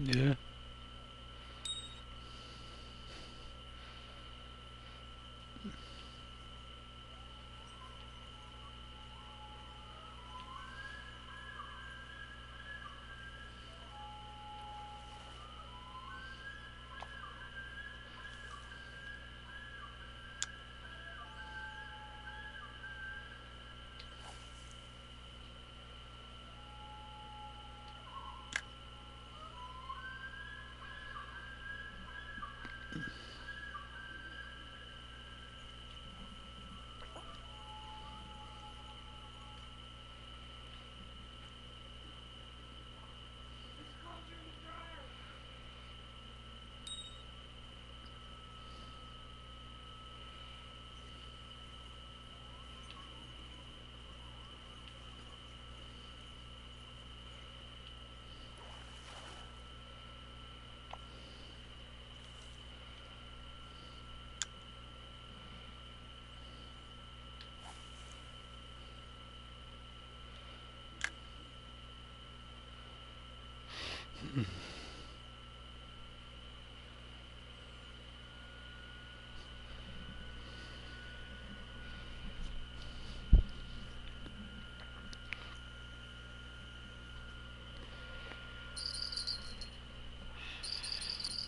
Yeah.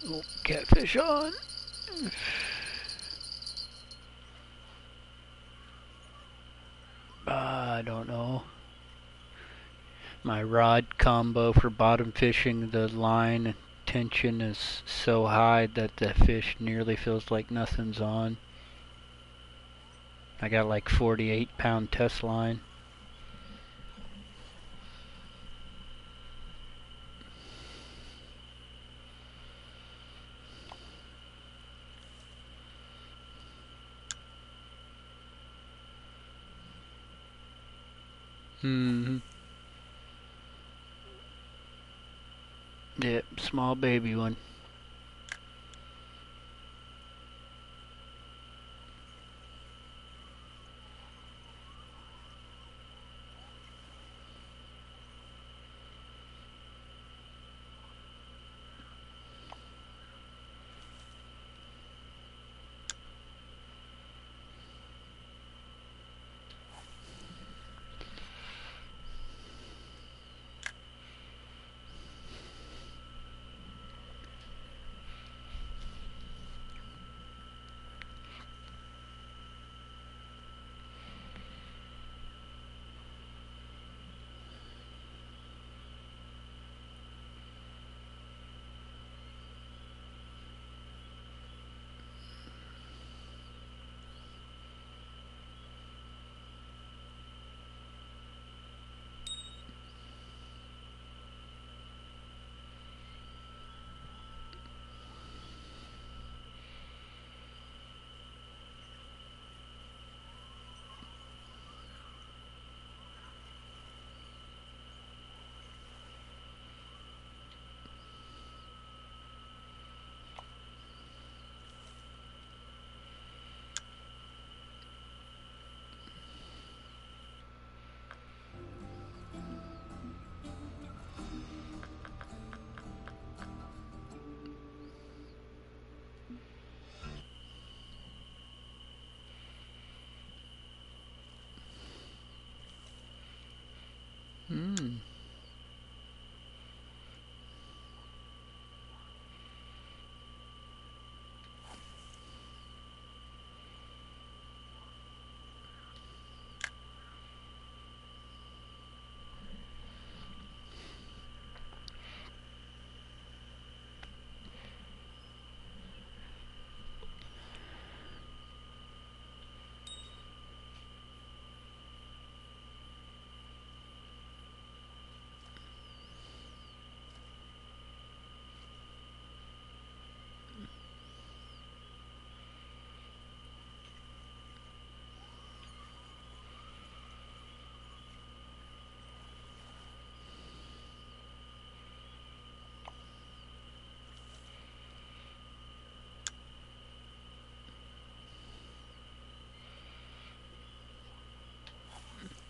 Oh, catfish on. I don't know. My rod combo for bottom fishing, the line tension is so high that the fish nearly feels like nothing's on. I got like 48-pound test line. Yep, small baby one.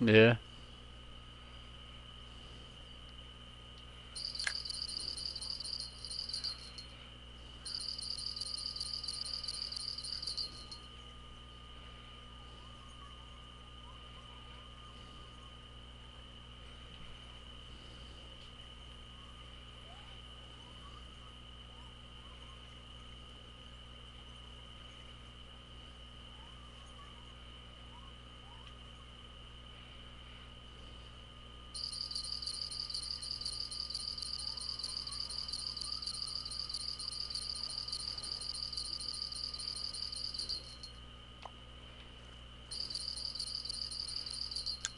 Yeah.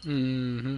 Mm-hmm.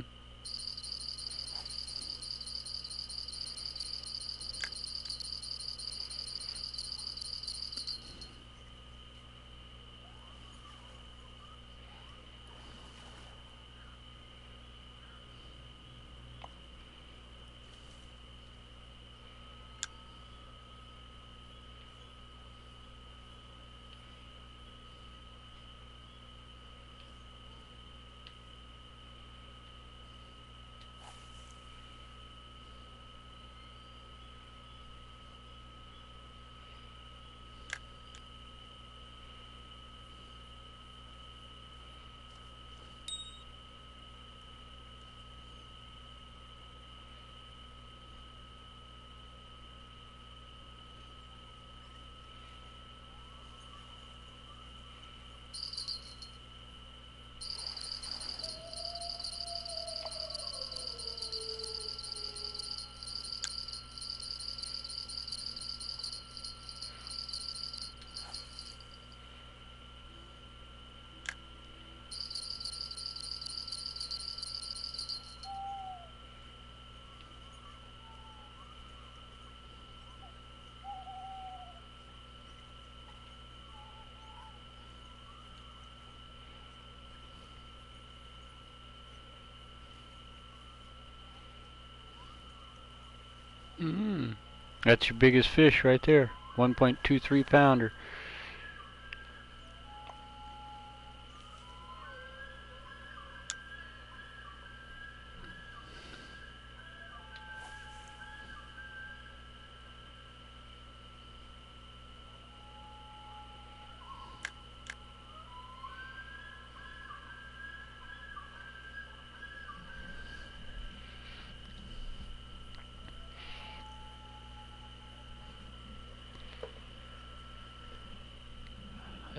Mm. That's your biggest fish right there. 1.23 pounder.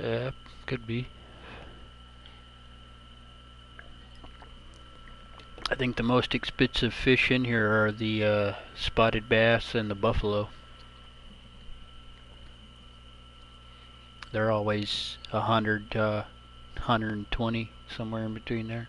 Yeah, could be. I think the most expensive fish in here are the spotted bass and the buffalo. They're always 100, 120, somewhere in between there.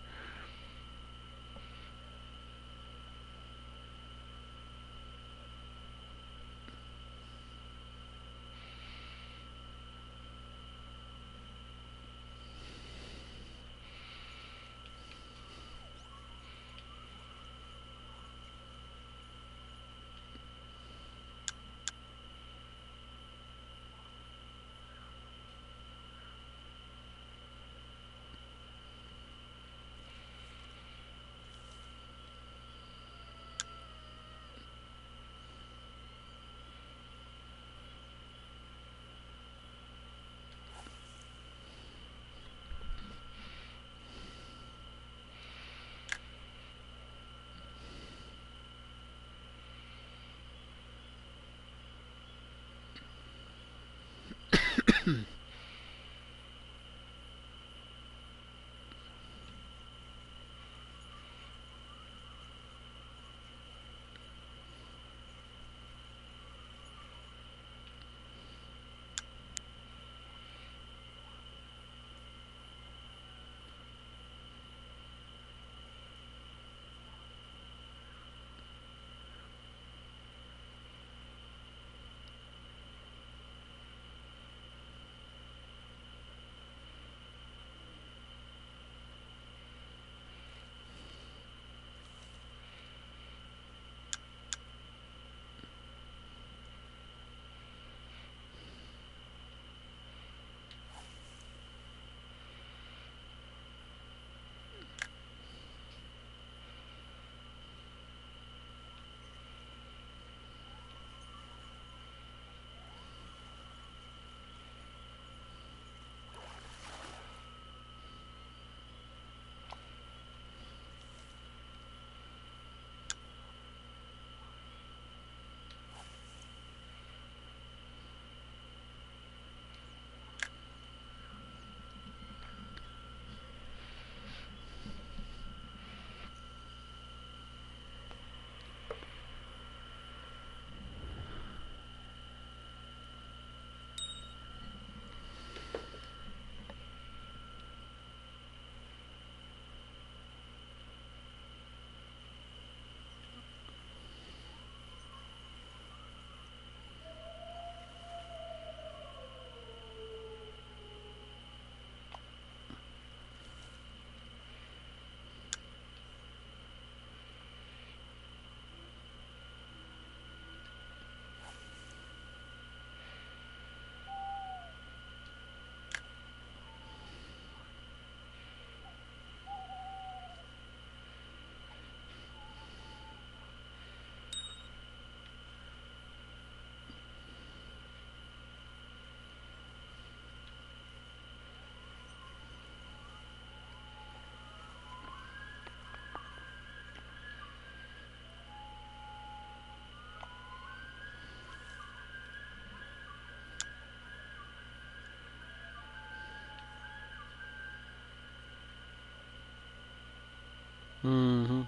Mm-hmm.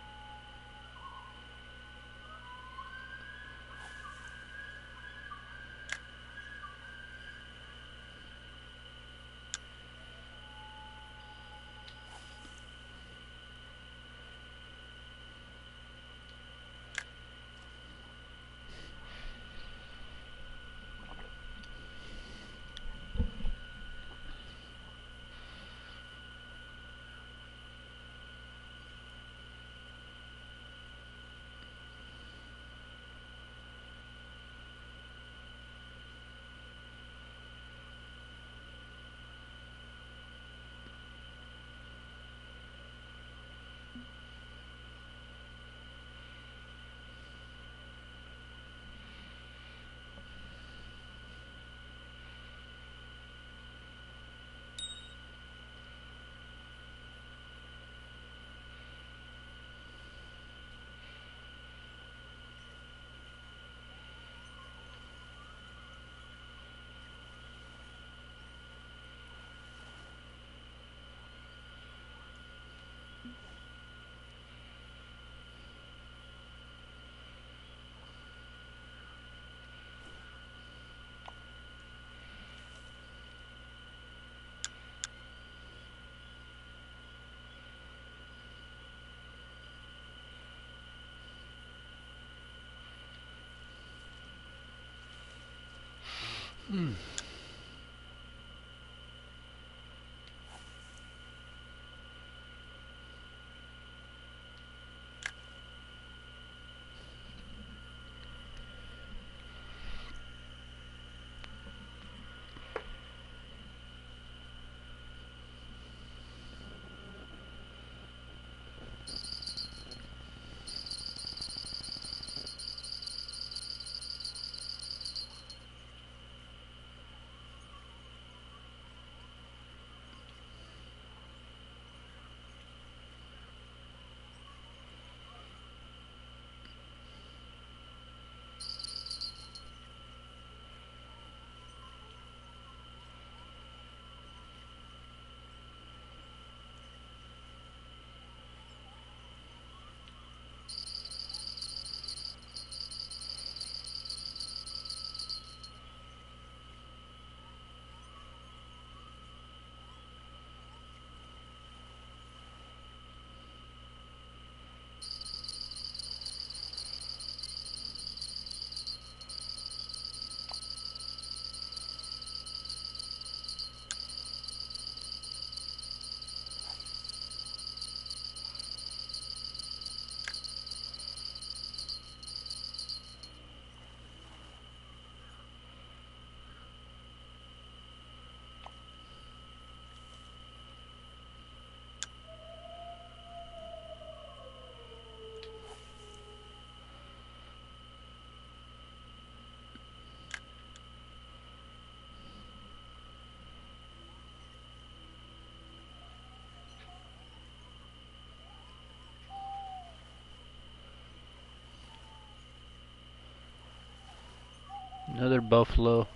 Another buffalo.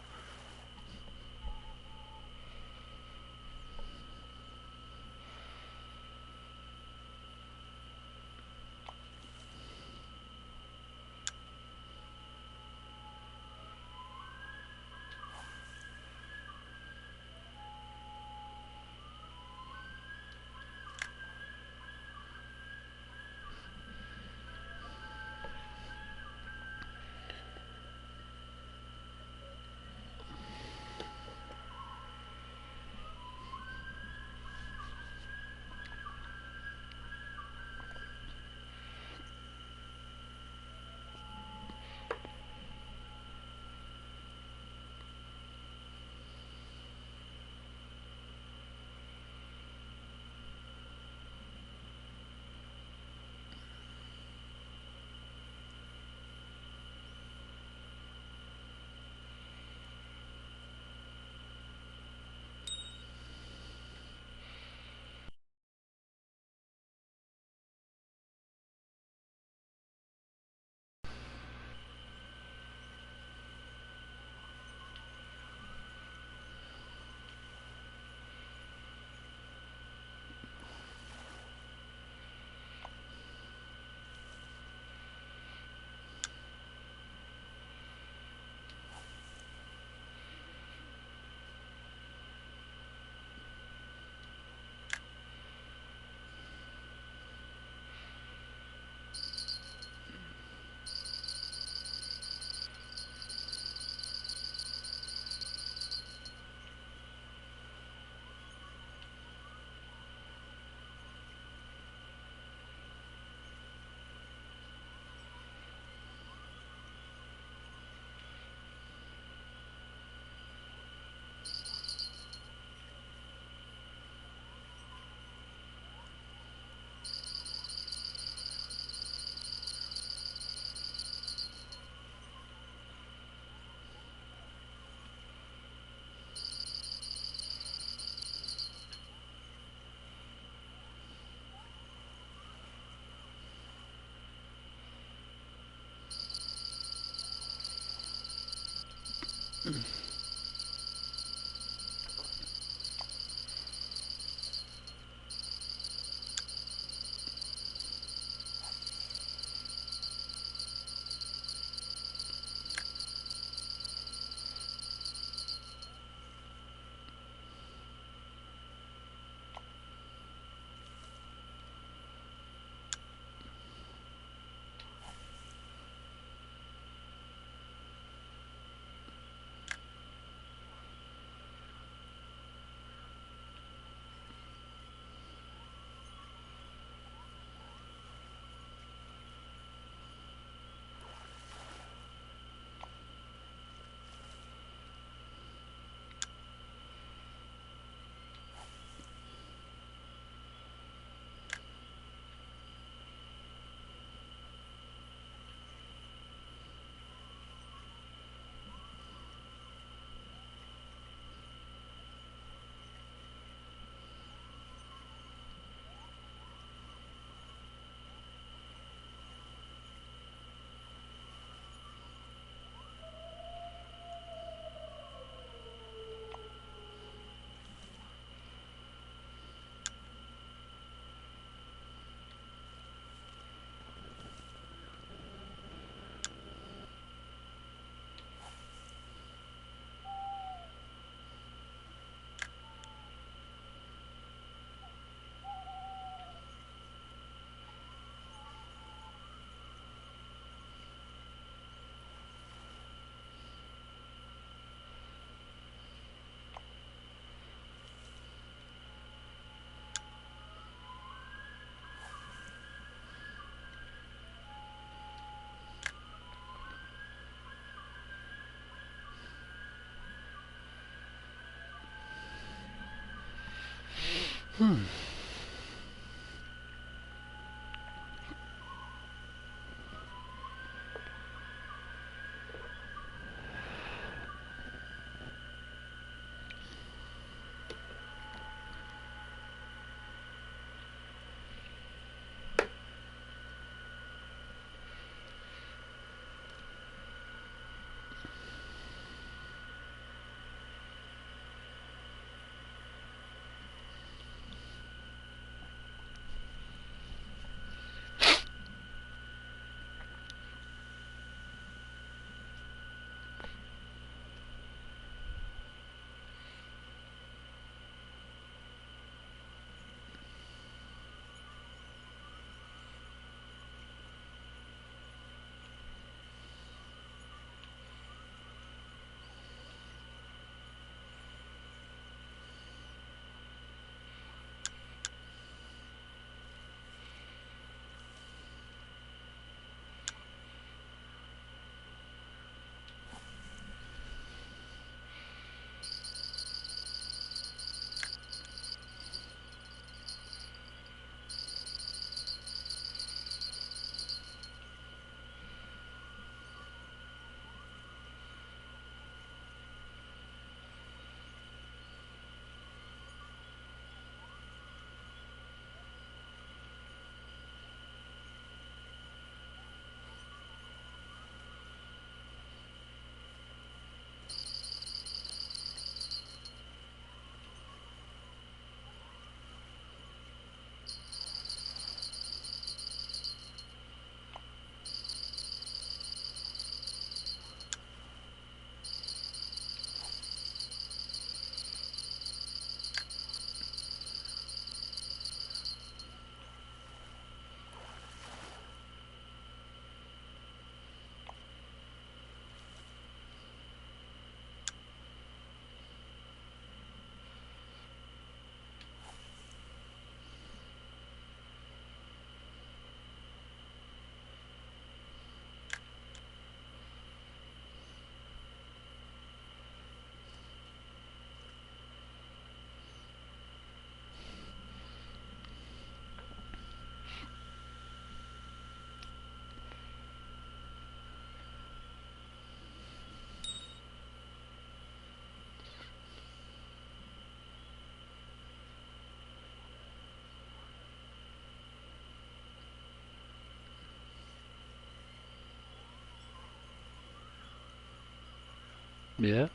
Yeah.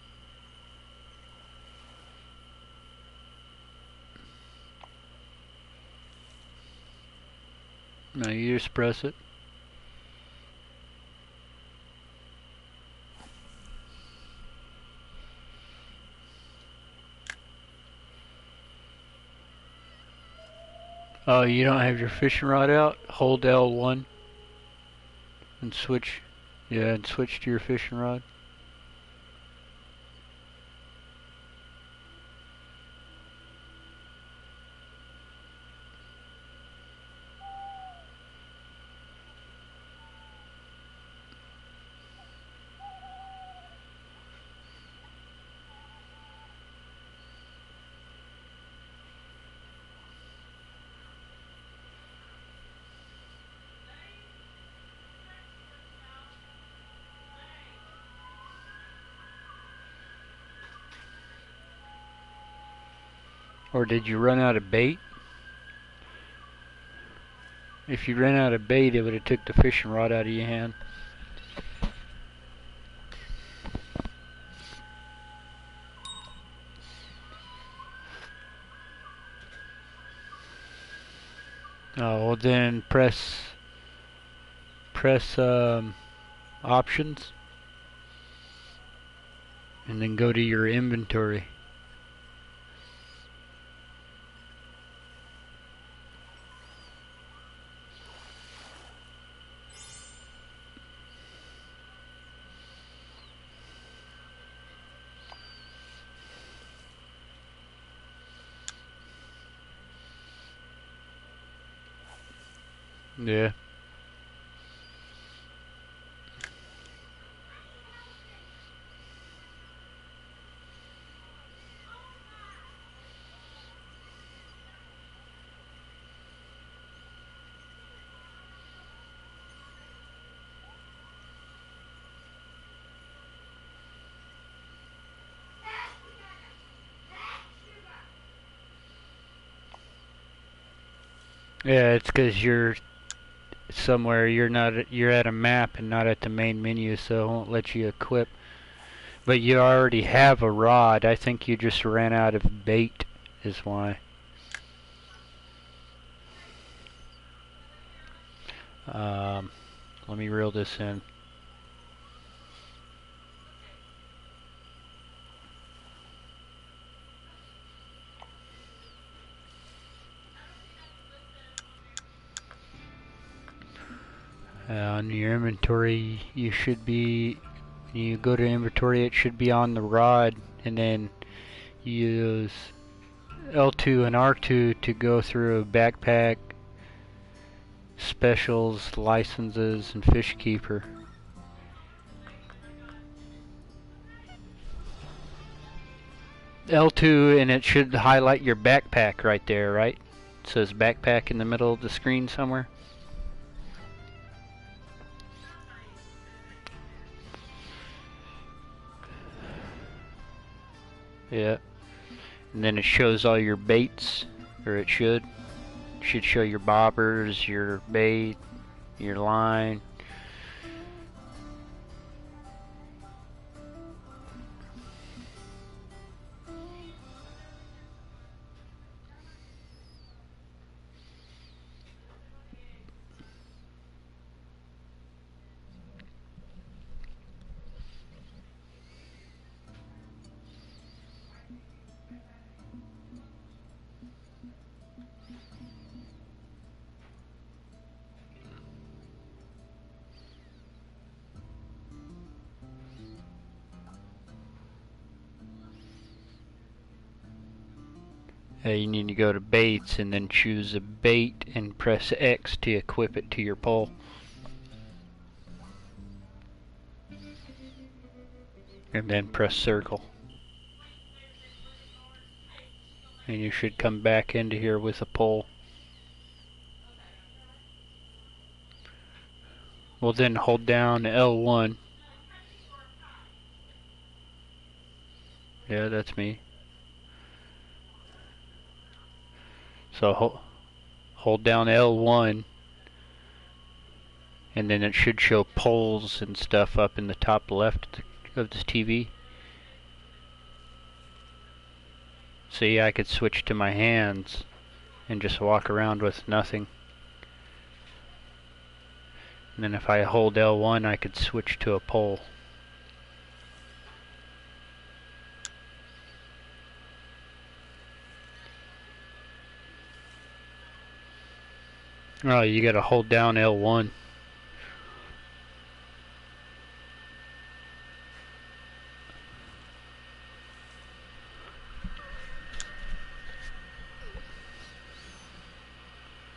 Now you just press it. Oh, you don't have your fishing rod out? Hold L1 and switch. Yeah, and switch to your fishing rod. Or did you run out of bait? If you ran out of bait, it would have took the fishing rod out of your hand. Oh, well then press options and then go to your inventory. Yeah. Yeah, it's because you're somewhere you're at a map and not at the main menu, so it won't let you equip. But you already have a rod. I think you just ran out of bait is why. Let me reel this in. On your inventory, you should be, when you go to inventory, it should be on the rod, and then you use L2 and R2 to go through backpack, specials, licenses, and fish keeper. L2, and it should highlight your backpack right there, right? It says backpack in the middle of the screen somewhere. Yeah. And then it shows all your baits, or it should. It should show your bobbers, your bait, your line. You need to go to baits and then choose a bait and press X to equip it to your pole. And then press circle. And you should come back into here with a pole. Well, then hold down L1. Yeah, that's me. So hold down L1, and then it should show polls and stuff up in the top left of this TV. See, I could switch to my hands and just walk around with nothing. And then if I hold L1, I could switch to a pole. Oh, you gotta hold down L1.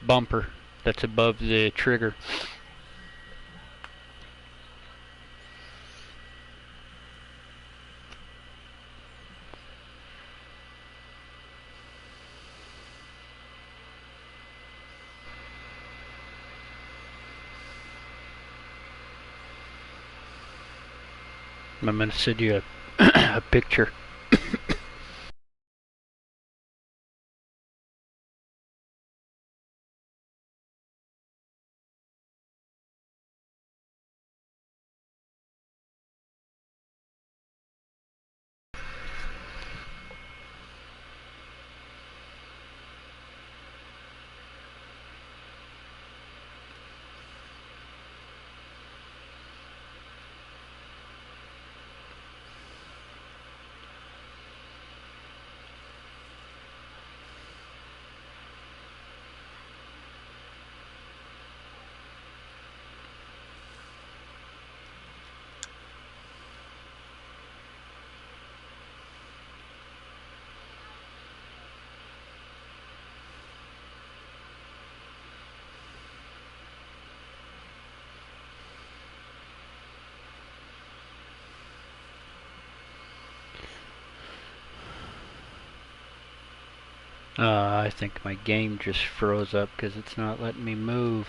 Bumper that's above the trigger. I'm gonna send you a picture. I think my game just froze up because it's not letting me move.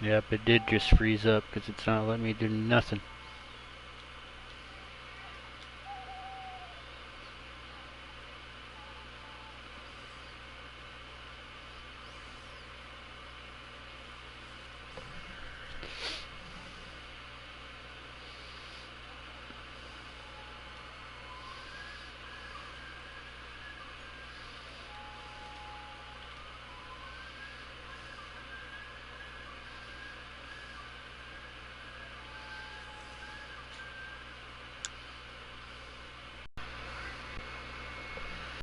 Yep, it did just freeze up because it's not letting me do nothing.